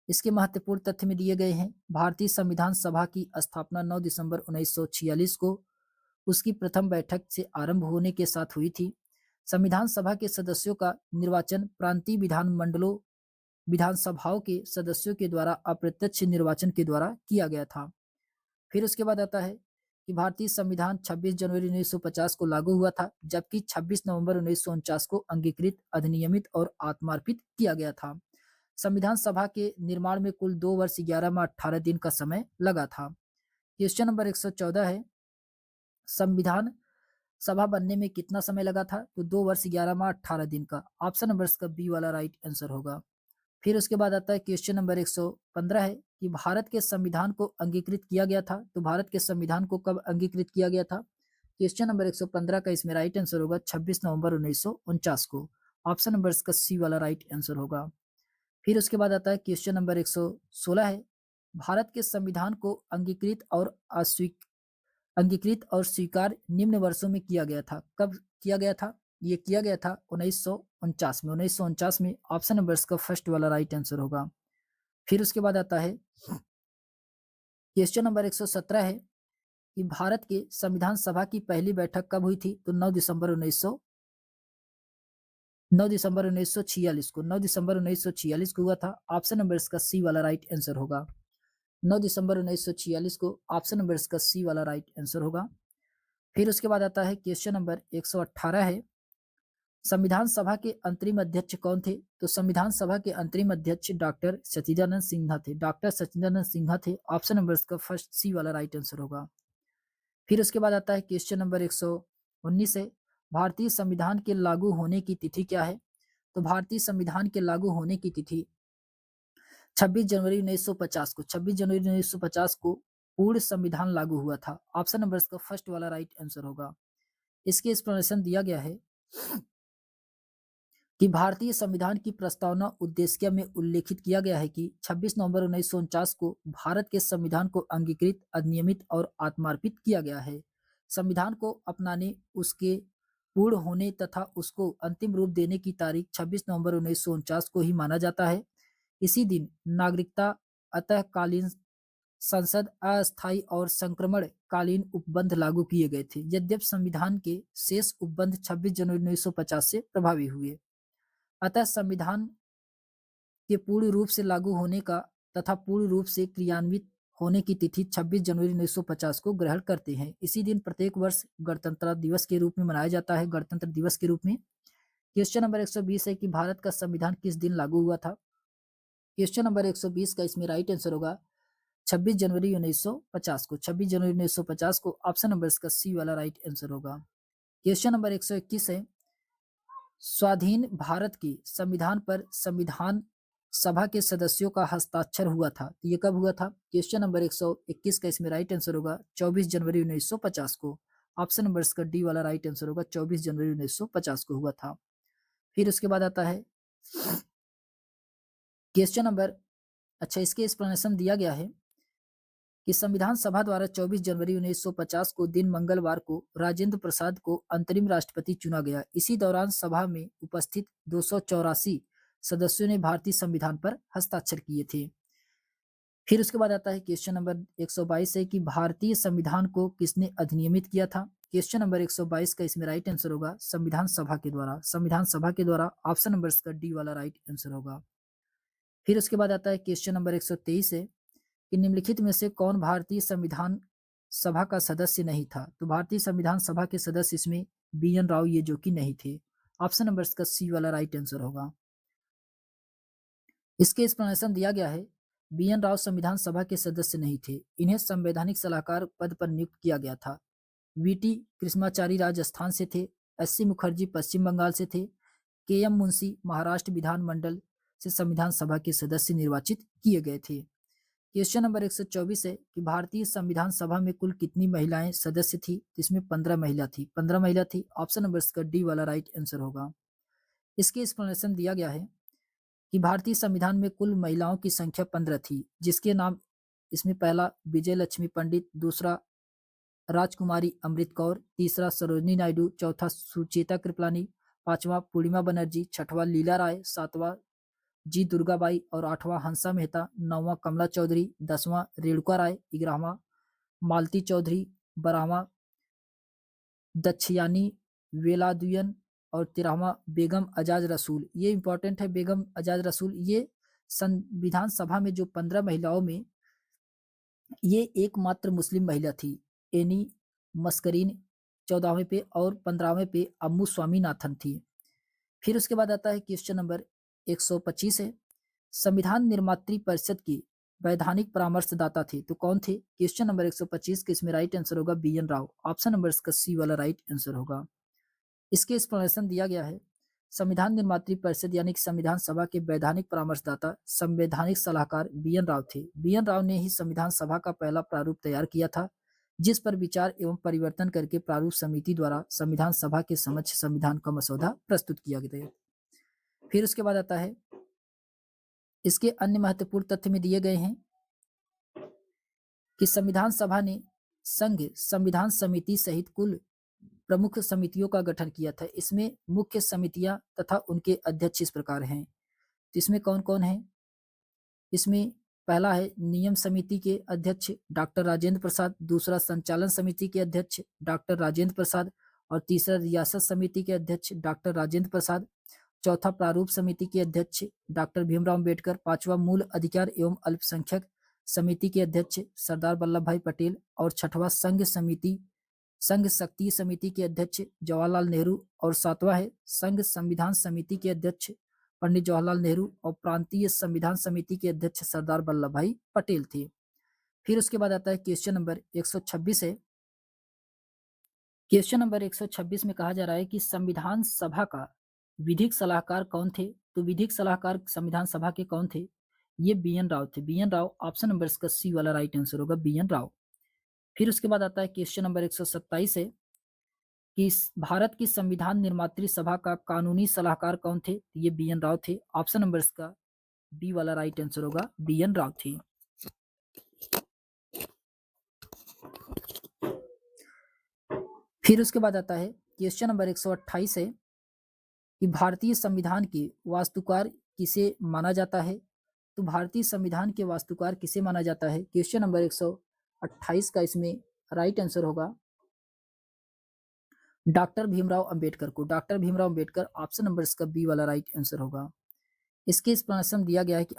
इसके महत्वपूर्ण तथ्य में दिए गए हैं। भारतीय संविधान सभा की स्थापना 9 दिसंबर 1946 को उसकी प्रथम बैठक से आरंभ होने के साथ हुई थी। संविधान सभा के सदस्यों का निर्वाचन प्रांतीय विधानमंडलों विधानसभाओं के सदस्यों के द्वारा अप्रत्यक्ष निर्वाचन के द्वारा किया गया था। फिर उसके बाद आता है कि भारतीय संविधान 26 जनवरी 1950 को लागू हुआ था, जबकि 26 नवंबर 1949 को अंगीकृत, अधिनियमित और आत्मार्पित किया गया था। संविधान सभा के निर्माण में कुल 2 वर्ष 11 माह 18 दिन का समय लगा था। क्वेश्चन नंबर 114 है, संविधान सभा बनने में कितना समय लगा था? तो 2 वर्ष 11 माह 18 दिन का। ऑप्शन नंबर इसका बी वाला राइट आंसर होगा। फिर उसके बाद आता है क्वेश्चन नंबर 115 है कि भारत के संविधान को अंगीकृत किया गया था। तो भारत के संविधान को कब अंगीकृत किया गया था? क्वेश्चन नंबर 115 का इसमें राइट आंसर होगा 26 नवंबर 1949 को। ऑप्शन नंबर इसका सी वाला राइट आंसर होगा। फिर उसके बाद आता है क्वेश्चन नंबर 116 है, भारत के संविधान को अंगीकृत और स्वीकार निम्न वर्षों में किया गया था। कब किया गया था? ये किया गया था 1949 में। 1949 में ऑप्शन नंबर इसका फर्स्ट वाला राइट आंसर होगा। फिर उसके बाद आता है क्वेश्चन नंबर 117 है कि भारत के संविधान सभा की पहली बैठक कब हुई थी? तो 9 दिसंबर 1946 को। 9 दिसंबर 1946 को हुआ था। ऑप्शन नंबर इसका सी वाला राइट आंसर होगा। 9 दिसंबर 1946 को ऑप्शन नंबर इसका सी वाला राइट आंसर होगा। फिर उसके बाद आता है क्वेश्चन नंबर 118 है, संविधान सभा के अंतरिम अध्यक्ष कौन थे? तो संविधान सभा के अंतरिम अध्यक्छ डॉक्टर सच्चिदानंद सिन्हा थे। डॉक्टर सच्चिदानंद सिन्हा थे। ऑप्शन नंबर इसका फर्स्ट सी वाला राइट आंसर होगा। फिर उसके बाद आता है क्वेश्चन नंबर 119 है, भारतीय संविधान के लागू होने की तिथि क्या है? तो भारतीय संविधान के लागू होने की तिथि 26 जनवरी 1950 को। 26 जनवरी 1950 को पूर्ण संविधान लागू हुआ था। ऑप्शन नंबर इसका फर्स्ट वाला राइट आंसर होगा। इसके एक्सप्लेनेशन दिया गया है कि भारतीय संविधान की प्रस्तावना उद्देश्य में उल्लेखित किया गया है कि 26 नवंबर 1949 को भारत के संविधान को अंगीकृत, अधिनियमित और आत्मार्पित किया गया है। संविधान को अपनाने, उसके पूर्ण होने तथा उसको अंतिम रूप देने की तारीख 26 नवंबर 1949 को ही माना जाता है। इसी दिन नागरिकता अतःकालीन संसद अस्थायी और संक्रमण कालीन उपबंध लागू किए गए थे। यद्यपि संविधान के शेष उपबंध 26 जनवरी 1950 से प्रभावी हुए। अतः संविधान के पूर्ण रूप से लागू होने का तथा पूर्ण रूप से क्रियान्वित होने की तिथि 26 जनवरी 1950 को ग्रहण करते हैं। इसी दिन प्रत्येक वर्ष गणतंत्र दिवस के रूप में मनाया जाता है, गणतंत्र दिवस के रूप में। क्वेश्चन नंबर 120 है कि भारत का संविधान किस दिन लागू हुआ था? क्वेश्चन नंबर 120 का इसमें राइट आंसर होगा 26 जनवरी 1950 को। 26 जनवरी 1950 को ऑप्शन नंबर इसका सी वाला राइट आंसर होगा। क्वेश्चन नंबर 121 है, स्वाधीन भारत के संविधान पर संविधान सभा के सदस्यों का हस्ताक्षर हुआ था। तो ये कब हुआ था? क्वेश्चन नंबर 121 का इसमें राइट आंसर होगा 24 जनवरी 1950 को। ऑप्शन नंबर इसका डी वाला राइट आंसर होगा, 24 जनवरी 1950 को हुआ था। फिर उसके बाद आता है क्वेश्चन नंबर, अच्छा इसके एक्सप्लेनेशन दिया गया है कि संविधान सभा द्वारा 24 जनवरी 1950 को दिन मंगलवार को राजेंद्र प्रसाद को अंतरिम राष्ट्रपति चुना गया। इसी दौरान सभा में उपस्थित 284 सदस्यों ने भारतीय संविधान पर हस्ताक्षर किए थे। फिर उसके बाद आता है क्वेश्चन नंबर 122 है कि भारतीय संविधान को किसने अधिनियमित किया था? क्वेश्चन नंबर 122 का इसमें राइट आंसर होगा संविधान सभा के द्वारा। संविधान सभा के द्वारा। ऑप्शन नंबर इसका डी वाला राइट आंसर होगा। फिर उसके बाद आता है क्वेश्चन नंबर 123 है कि निम्नलिखित में से कौन भारतीय संविधान सभा का सदस्य नहीं था? तो भारतीय संविधान सभा के सदस्य इसमें बी.एन. राव ये जो कि नहीं थे। ऑप्शन नंबर इसका सी वाला राइट आंसर होगा। इसके एक्सप्लेनेशन दिया गया है, बी.एन. राव संविधान सभा के सदस्य नहीं थे। इन्हें संवैधानिक सलाहकार पद पर नियुक्त किया गया था। वी.टी. कृष्णाचारी राजस्थान से थे, एस.सी. मुखर्जी पश्चिम बंगाल से थे, के.एम. मुंशी महाराष्ट्र विधानमंडल से संविधान सभा के सदस्य निर्वाचित किए गए थे। क्वेश्चन नंबर 124 है कि भारतीय संविधान सभा में कुल कितनी महिलाएं सदस्य थी? तो इसमें 15 महिला थी। 15 महिला थी। ऑप्शन नंबर इसका डी वाला राइट आंसर होगा। इसके एक्सप्लेनेशन दिया गया है कि भारतीय संविधान में कुल महिलाओं की संख्या 15 थी, जिसके नाम इसमें पहला विजय लक्ष्मी पंडित, दूसरा राजकुमारी अमृत कौर, तीसरा सरोजिनी नायडू, चौथा सुचेता कृपलानी, पांचवा पूर्णिमा बनर्जी, छठवां लीला राय, सातवां जी दुर्गाबाई और आठवां हंसा मेहता, नौवां कमला चौधरी, 10वां रेणुका राय, 11वां मालती चौधरी, 12वां दक्षयानी वेलादुयन और 13वां बेगम अजाज रसूल। ये इंपॉर्टेंट है, बेगम अजाज रसूल। ये संविधान सभा में जो 15 महिलाओं में ये एकमात्र मुस्लिम महिला थी। एनी मस्करीन 14वें पे और 15वें पे अम्मू स्वामीनाथन थी। फिर उसके बाद आता है क्वेश्चन नंबर 125 है, संविधान निर्मात्री परिषद की वैधानिक परामर्शदाता थे तो कौन थे? क्वेश्चन नंबर 125 के इसमें राइट आंसर होगा बी.एन. राव। ऑप्शन नंबर इसका सी वाला राइट आंसर होगा। इसके एक्सप्लेनेशन दिया गया है, संविधान निर्मात्री परिषद यानी कि संविधान सभा के वैधानिक परामर्शदाता संवैधानिक सलाहकार बी.एन. राव थे। बी.एन. राव ने ही संविधान सभा का पहला प्रारूप तैयार किया था, जिस पर विचार एवं परिवर्तन करके प्रारूप समिति द्वारा संविधान सभा के समक्ष संविधान का मसौदा प्रस्तुत किया गया। फिर उसके बाद आता है, इसके अन्य महत्वपूर्ण तथ्य में दिए गए हैं कि संविधान सभा ने संघ संविधान समिति सहित कुल प्रमुख समितियों का गठन किया था। इसमें मुख्य समितियां तथा उनके अध्यक्ष इस प्रकार हैं। तो इसमें कौन कौन है? इसमें पहला है नियम समिति के अध्यक्ष डॉक्टर राजेंद्र प्रसाद, दूसरा संचालन समिति के अध्यक्ष डॉक्टर राजेंद्र प्रसाद और तीसरा रियासत समिति के अध्यक्ष डॉक्टर राजेंद्र प्रसाद, चौथा प्रारूप समिति के अध्यक्ष डॉक्टर भीमराव अम्बेडकर, पांचवा मूल अधिकार एवं अल्पसंख्यक समिति के अध्यक्ष सरदार वल्लभ भाई पटेल और छठवां संघ शक्ति समिति के अध्यक्ष जवाहरलाल नेहरू और सातवां है संघ संविधान समिति के अध्यक्ष पंडित जवाहरलाल नेहरू और प्रांतीय संविधान समिति के अध्यक्ष सरदार वल्लभ भाई पटेल थे। फिर उसके बाद आता है क्वेश्चन नंबर 126 है। क्वेश्चन नंबर 126 में कहा जा रहा है कि संविधान सभा का विधिक सलाहकार कौन थे? तो विधिक सलाहकार संविधान सभा के कौन थे? ये बी.एन. राव थे। बी.एन. राव। ऑप्शन नंबर इसका सी वाला राइट आंसर होगा बी.एन. राव। फिर उसके बाद आता है क्वेश्चन नंबर 127 है कि भारत की संविधान निर्मात्री सभा का कानूनी सलाहकार कौन थे? ये बी.एन. राव थे। ऑप्शन नंबर इसका बी वाला राइट आंसर होगा बी.एन. राव थे। फिर उसके बाद आता है क्वेश्चन नंबर 128 है कि भारतीय संविधान के वास्तुकार किसे माना जाता है? तो भारतीय संविधान के वास्तुकार किसे माना जाता है? क्वेश्चन नंबर 128 का इसमें राइट आंसर होगा डॉक्टर भीमराव अंबेडकर को। Doctor Bhimrao Ambedkar. Option number इसका बी वाला राइट आंसर होगा। इसके एक्सप्लेनेशन दिया गया है कि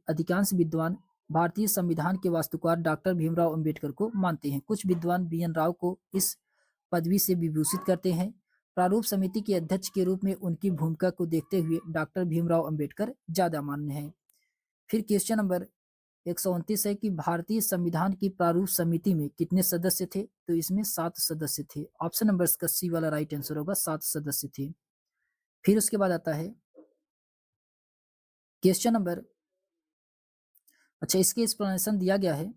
अधिकांश विद्वान भारतीय संविधान के वास्तुकार डॉक्टर भीमराव अंबेडकर को मानते हैं। कुछ विद्वान बी.एन. राव को इस पदवी से विभूषित करते हैं। प्रारूप समिति के अध्यक्ष के रूप में उनकी भूमिका को देखते हुए डॉक्टर भीमराव अंबेडकर ज्यादा मान्य है। फिर क्वेश्चन नंबर 129 है कि भारतीय संविधान की प्रारूप समिति में कितने सदस्य थे? तो इसमें 7 सदस्य थे। ऑप्शन नंबर इसका सी वाला राइट आंसर होगा 7 सदस्य थे। फिर उसके बाद आता है क्वेश्चन नंबर, अच्छा इसके एक्सप्लेनेशन दिया गया है,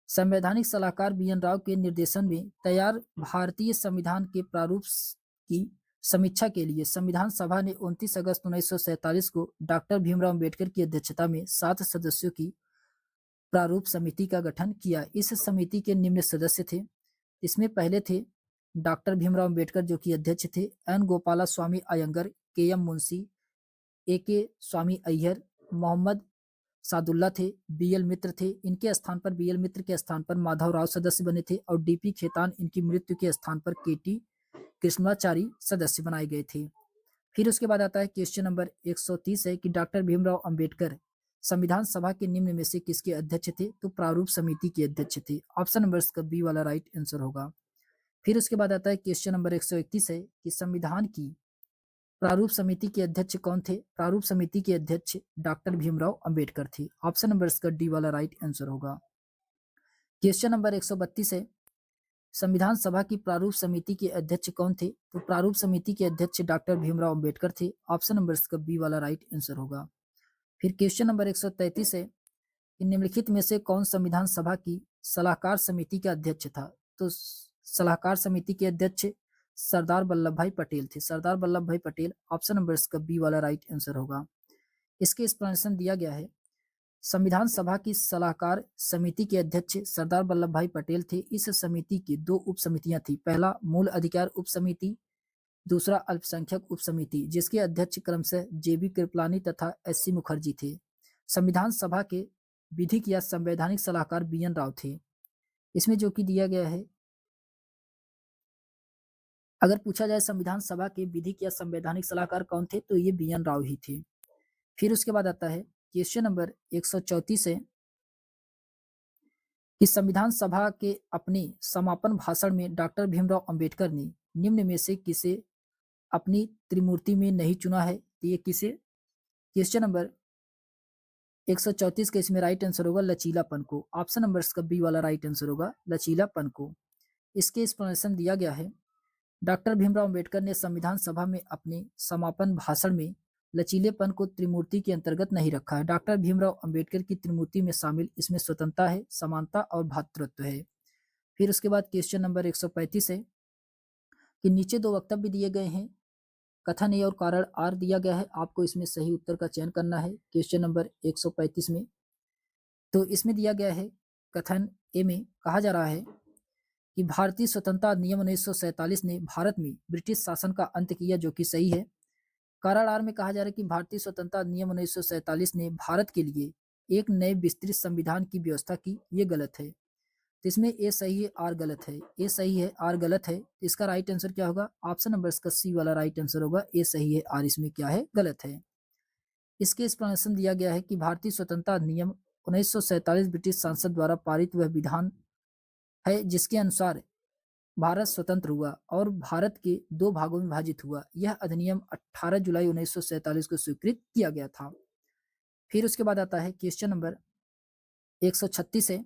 संवैधानिक सलाहकार बी.एन. राव के निर्देशन में तैयार भारतीय संविधान के प्रारूप की समीक्षा के लिए संविधान सभा ने 29 अगस्त 1947 को डॉक्टर भीमराव अंबेडकर की अध्यक्षता में 7 सदस्यों की प्रारूप समिति का गठन किया। इस समिति के निम्न सदस्य थे। इसमें पहले थे डॉक्टर भीमराव अंबेडकर जो कि अध्यक्ष थे, एन गोपाला स्वामी अयंगर, के.एम. मुंशी, ए.के. स्वामी अय्यर, मोहम्मद सादुल्ला थे, बी.एल. मित्र थे। इनके स्थान पर बी.एल. मित्र के स्थान पर माधव राव सदस्य बने थे और डी.पी. खेतान इनकी मृत्यु के स्थान पर के.टी. कृष्णाचारी सदस्य बनाए गए थे। फिर उसके बाद आता है क्वेश्चन नंबर 130 है कि डॉक्टर भीमराव अंबेडकर संविधान सभा के निम्न में से किसके अध्यक्ष थे? तो प्रारूप समिति के अध्यक्ष थे। ऑप्शन नंबर इसका बी वाला राइट आंसर होगा। फिर उसके बाद आता है क्वेश्चन नंबर 131 है कि संविधान की प्रारूप समिति के अध्यक्ष कौन थे? प्रारूप समिति के अध्यक्ष डॉक्टर भीमराव अंबेडकर थे। ऑप्शन नंबर इसका डी वाला राइट आंसर होगा। क्वेश्चन नंबर 132 है संविधान सभा की प्रारूप समिति के अध्यक्ष कौन थे? तो प्रारूप समिति के अध्यक्ष डॉक्टर भीमराव अंबेडकर थे। ऑप्शन नंबर इसका बी वाला राइट आंसर होगा। फिर क्वेश्चन नंबर 133 है कि निम्नलिखित में से कौन संविधान सभा की सलाहकार समिति का अध्यक्ष था? तो सलाहकार समिति के अध्यक्ष सरदार वल्लभ भाई पटेल थे। सरदार वल्लभ भाई पटेल। ऑप्शन नंबर इसका बी वाला राइट आंसर होगा। इसके एक्सप्लेनेशन दिया गया है संविधान सभा की सलाहकार समिति के अध्यक्ष सरदार वल्लभ भाई पटेल थे। इस समिति की दो उप समितियां थी। पहला मूल अधिकार उप समिति, दूसरा अल्पसंख्यक उप समिति, जिसके अध्यक्ष क्रमशः जेबी कृपलानी तथा एससी मुखर्जी थे। संविधान सभा के विधिक या संवैधानिक सलाहकार बीएन राव थे। इसमें जो कि दिया गया है, अगर पूछा जाए संविधान सभा के विधिक या संवैधानिक सलाहकार कौन थे, तो ये बीएन राव ही थे। फिर उसके बाद आता है क्वेश्चन नंबर 134 है कि संविधान सभा के अपने समापन भाषण में डॉक्टर भीमराव अंबेडकर ने निम्न में से किसे अपनी त्रिमूर्ति में नहीं चुना है? तो ये किसे? क्वेश्चन नंबर 134 का इसमें राइट आंसर होगा लचीलापन को। ऑप्शन नंबर इसका बी वाला राइट आंसर होगा लचीलापन को। इसके एक्सप्लेनेशन दिया गया है डॉक्टर भीमराव अंबेडकर ने संविधान सभा में अपने समापन भाषण में लचीलेपन को त्रिमूर्ति के अंतर्गत नहीं रखा है। डॉक्टर भीमराव अंबेडकर की त्रिमूर्ति में शामिल इसमें स्वतंत्रता है, समानता और भ्रातृत्व है। फिर उसके बाद क्वेश्चन नंबर 135 है कि नीचे दो वक्तव्य दिए गए हैं, कथन ए और कारण आर दिया गया है, आपको इसमें सही उत्तर का चयन करना है। क्वेश्चन नंबर 135 में तो इसमें दिया गया है कथन ए में कहा जा रहा है कि भारतीय स्वतंत्रता अधिनियम 1947 ने भारत में ब्रिटिश शासन का अंत किया, जो कि सही है। कारण आर में कहा जा रहा है कि भारतीय स्वतंत्रता अधिनियम 1947 ने भारत के लिए एक नए विस्तृत संविधान की व्यवस्था की, ये गलत है। तो इसमें ए सही है, आर गलत है। ए सही है, आर गलत है। इसका राइट आंसर क्या होगा? ऑप्शन नंबर इसका सी वाला राइट आंसर होगा। ए सही है, आर इसमें क्या है? गलत है। इसके एक्सप्लेनेशन दिया गया है कि भारतीय स्वतंत्रता अधिनियम 1947 ब्रिटिश संसद द्वारा पारित वह विधान है जिसके अनुसार भारत स्वतंत्र हुआ और भारत के दो भागों में विभाजित हुआ। यह अधिनियम 18 जुलाई 1947 को स्वीकृत किया गया था। फिर उसके बाद आता है क्वेश्चन नंबर 136 है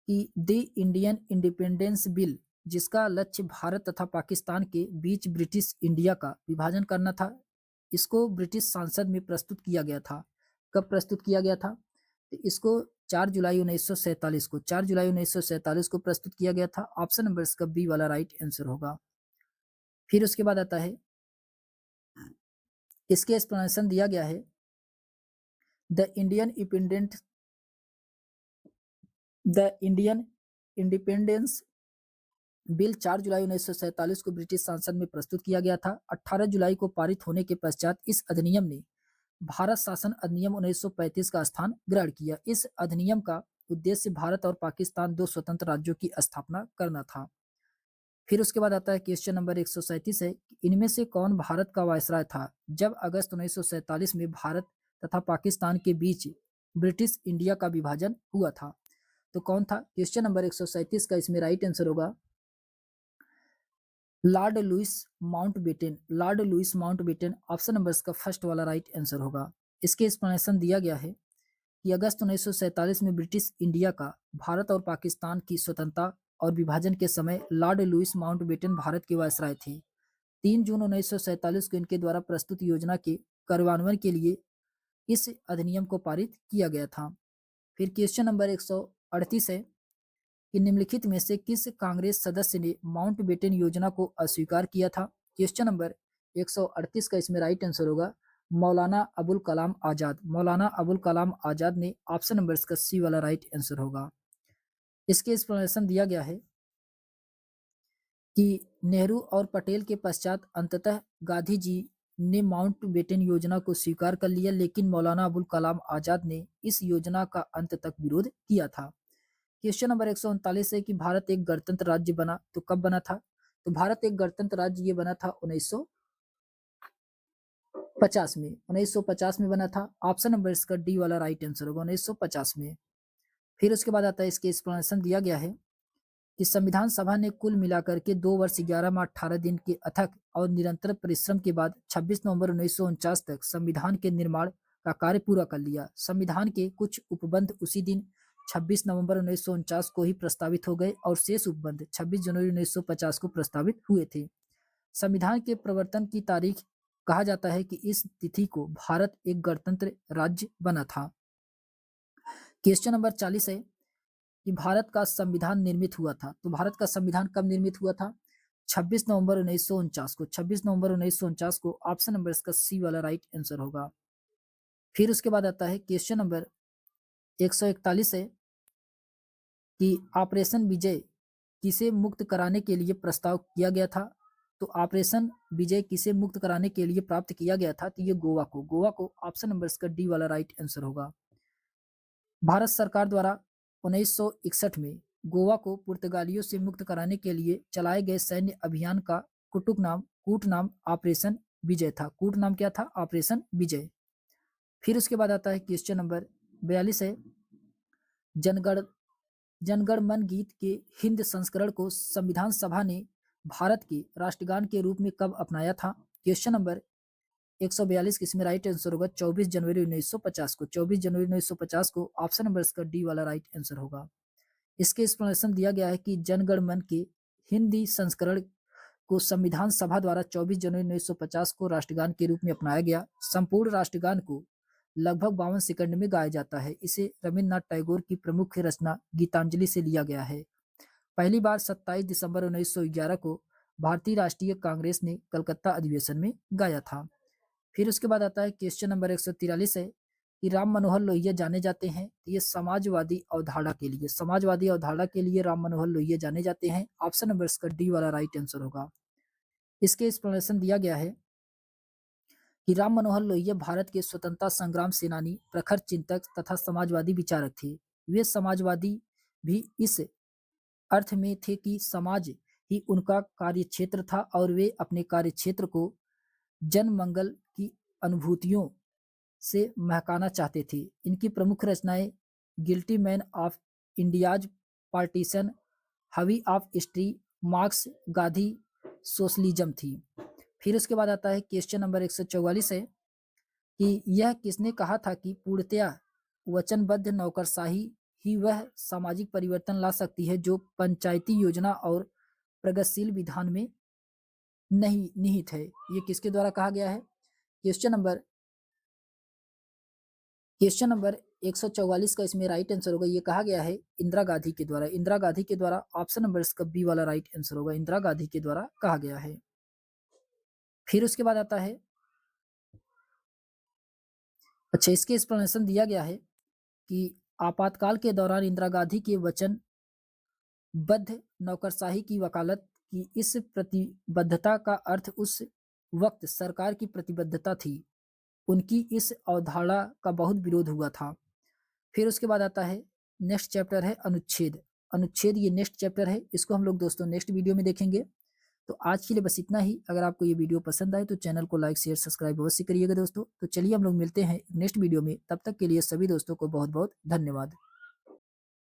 कि द इंडियन इंडिपेंडेंस बिल, जिसका लक्ष्य भारत तथा पाकिस्तान के बीच ब्रिटिश इंडिया का विभाजन करना था, इसको ब्रिटिश संसद में प्रस्तुत किया गया था। कब प्रस्तुत किया गया था? तो इसको 4 जुलाई 1947 को 4 जुलाई 1947 को प्रस्तुत किया गया था। ऑप्शन नंबर इसका बी वाला राइट आंसर होगा। फिर उसके बाद आता है इसके एक्सप्लेनेशन दिया गया है the Indian independent the Indian independence bill 4 जुलाई 1947 को ब्रिटिश संसद में प्रस्तुत किया गया था। 18 जुलाई को पारित होने के पश्चात इस अधिनियम ने भारत शासन अधिनियम 1935 का स्थान ग्रहण किया। इस अधिनियम का उद्देश्य भारत और पाकिस्तान दो स्वतंत्र राज्यों की स्थापना करना था। फिर उसके बाद आता है क्वेश्चन नंबर 137 है, इनमें से कौन भारत का वायसराय था जब अगस्त 1947 में भारत तथा पाकिस्तान के बीच ब्रिटिश इंडिया का विभाजन हुआ था? तो कौन था? क्वेश्चन नंबर 137 का इसमें राइट आंसर होगा Lord Louis Mountbatten. Lord Louis Mountbatten. Option number इसका फर्स्ट वाला राइट आंसर होगा। इसके एक्सप्लेनेशन दिया गया है कि अगस्त 1947 में ब्रिटिश इंडिया का भारत और पाकिस्तान की स्वतंत्रता और विभाजन के समय लॉर्ड लुइस माउंटबेटन भारत के वायसराय थे। 3 जून 1947 को इनके द्वारा प्रस्तुत योजना के कार्यान्वयन के लिए इस अधिनियम को पारित किया गया था। फिर क्वेश्चन नंबर 138 है कि निम्नलिखित में से किस कांग्रेस सदस्य ने माउंटबेटन योजना को अस्वीकार किया था? क्वेश्चन नंबर 138 का इसमें राइट आंसर होगा मौलाना अबुल कलाम आजाद। मौलाना अबुल कलाम आजाद ने। ऑप्शन नंबर इसका सी वाला राइट आंसर होगा। इसके एक्सप्लेनेशन दिया गया है कि नेहरू और पटेल के पश्चात अंततः गांधी जी ने माउंटबेटन योजना को स्वीकार कर लिया, लेकिन मौलाना अबुल कलाम आजाद ने इस योजना का अंत तक विरोध किया था। क्वेश्चन नंबर 139 है कि भारत एक गणतंत्र राज्य बना, तो कब बना था? तो भारत एक गणतंत्र राज्य ये बना था 50 में, 1950 में बना था। ऑप्शन नंबर इसका डी वाला राइट आंसर होगा, 1950 में। फिर उसके बाद आता है, इसके एक्सप्लेनेशन दिया गया है कि संविधान सभा ने कुल मिलाकर के 2 वर्ष 11 माह 18 दिन के अथक और निरंतर परिश्रम के बाद 26 नवंबर 1949 तक संविधान के निर्माण का कार्य पूरा कर लिया। संविधान के कुछ उपबंध उसी दिन 26 नवंबर 1949 को ही प्रस्तावित हो गए और शेष उपबंध 26 जनवरी 1950 को प्रस्तावित हुए थे। संविधान के प्रवर्तन की तारीख कहा जाता है कि इस तिथि को भारत एक गणतंत्र राज्य बना था। क्वेश्चन नंबर 40 है कि भारत का संविधान निर्मित हुआ था। तो भारत का संविधान कब निर्मित हुआ था? 26 नवंबर 1949 को। 26 नवंबर 1949 को। ऑप्शन नंबर इसका सी वाला राइट आंसर होगा। फिर उसके बाद आता है क्वेश्चन नंबर 141 है कि ऑपरेशन विजय किसे मुक्त कराने के लिए प्रस्ताव किया गया था? तो ऑपरेशन विजय किसे मुक्त कराने के लिए प्राप्त किया गया था? तो ये गोवा को। गोवा को। ऑप्शन नंबर इसका डी वाला राइट आंसर होगा। भारत सरकार द्वारा 1961 में गोवा को पुर्तगालियों से मुक्त कराने के लिए चलाए गए सैन्य अभियान का कूट नाम ऑपरेशन विजय था। कूट नाम क्या था? ऑपरेशन विजय। फिर उसके बाद आता है क्वेश्चन नंबर 42 है, जनगण जनगण मन गीत के हिंद संस्करण को संविधान सभा ने भारत के राष्ट्रगान के रूप में कब अपनाया था? क्वेश्चन नंबर 142 किसमें राइट आंसर होगा? 24 जनवरी 1950 को। 24 जनवरी 1950 को। ऑप्शन नंबर इसका डी वाला राइट आंसर होगा। इसके एक्सप्लेनेशन दिया गया है कि जनगण मन के हिंदी संस्करण को संविधान सभा द्वारा 24 जनवरी 1950 को राष्ट्रगान के रूप में अपनाया गया। संपूर्ण राष्ट्रगान को लगभग 52 सेकंड में गाया जाता है। इसे रविन्द्रनाथ टैगोर की प्रमुख रचना गीतांजलि से लिया गया है। पहली बार 27 दिसंबर 1911 को भारतीय राष्ट्रीय कांग्रेस ने कलकत्ता अधिवेशन में गाया था। फिर उसके बाद आता है क्वेश्चन नंबर 143 है कि राम मनोहर लोहिया जाने जाते हैं। ये समाजवादी अवधारणा के लिए, समाजवादी अवधारणा के लिए राम मनोहर लोहिया जाने जाते हैं। ऑप्शन नंबर इसका डी वाला राइट आंसर होगा। इसके एक्सप्लेनेशन दिया गया है कि राम मनोहर लोहिया भारत के स्वतंत्रता संग्राम सेनानी, प्रखर चिंतक तथा समाजवादी विचारक थे। वे समाजवादी भी इस अर्थ में थे कि समाज ही उनका कार्यक्षेत्र था और वे अपने कार्यक्षेत्र को जन मंगल की अनुभूतियों से महकाना चाहते थे। इनकी प्रमुख रचनाएं guilty man of India's partition, wheel of history, Marx, Gandhi, socialism थी। फिर उसके बाद आता है क्वेश्चन नंबर 144 है कि यह किसने कहा था कि पूर्णतया वचनबद्ध नौकरशाही ही वह सामाजिक परिवर्तन ला सकती है जो पंचायती योजना और प्रगतिशील विधान में नहीं निहित है। ये किसके द्वारा कहा गया है? क्वेश्चन नंबर 144 का इसमें राइट आंसर होगा। ये कहा गया है इंदिरा गांधी के द्वारा। इंदिरा गांधी के द्वारा। ऑप्शन नंबर इसका बी वाला राइट आंसर होगा। इंदिरा गांधी के द्वारा कहा गया है। फिर उसके बाद आता है, अच्छा, इसके एक्सप्लेनेशन दिया गया है कि आपातकाल के दौरान इंदिरा गांधी के वचनबद्ध नौकरशाही की वकालत की इस प्रतिबद्धता का अर्थ उस वक्त सरकार की प्रतिबद्धता थी। उनकी इस अवधारणा का बहुत विरोध हुआ था। फिर उसके बाद आता है नेक्स्ट चैप्टर है अनुच्छेद। अनुच्छेद ये नेक्स्ट चैप्टर है। इसको हम लोग दोस्तों नेक्स्ट वीडियो में देखेंगे। तो आज के लिए बस इतना ही। अगर आपको ये वीडियो पसंद आए तो चैनल को लाइक शेयर सब्सक्राइब अवश्य करिएगा दोस्तों। तो चलिए हम लोग मिलते हैं नेक्स्ट वीडियो में। तब तक के लिए सभी दोस्तों को बहुत बहुत धन्यवाद।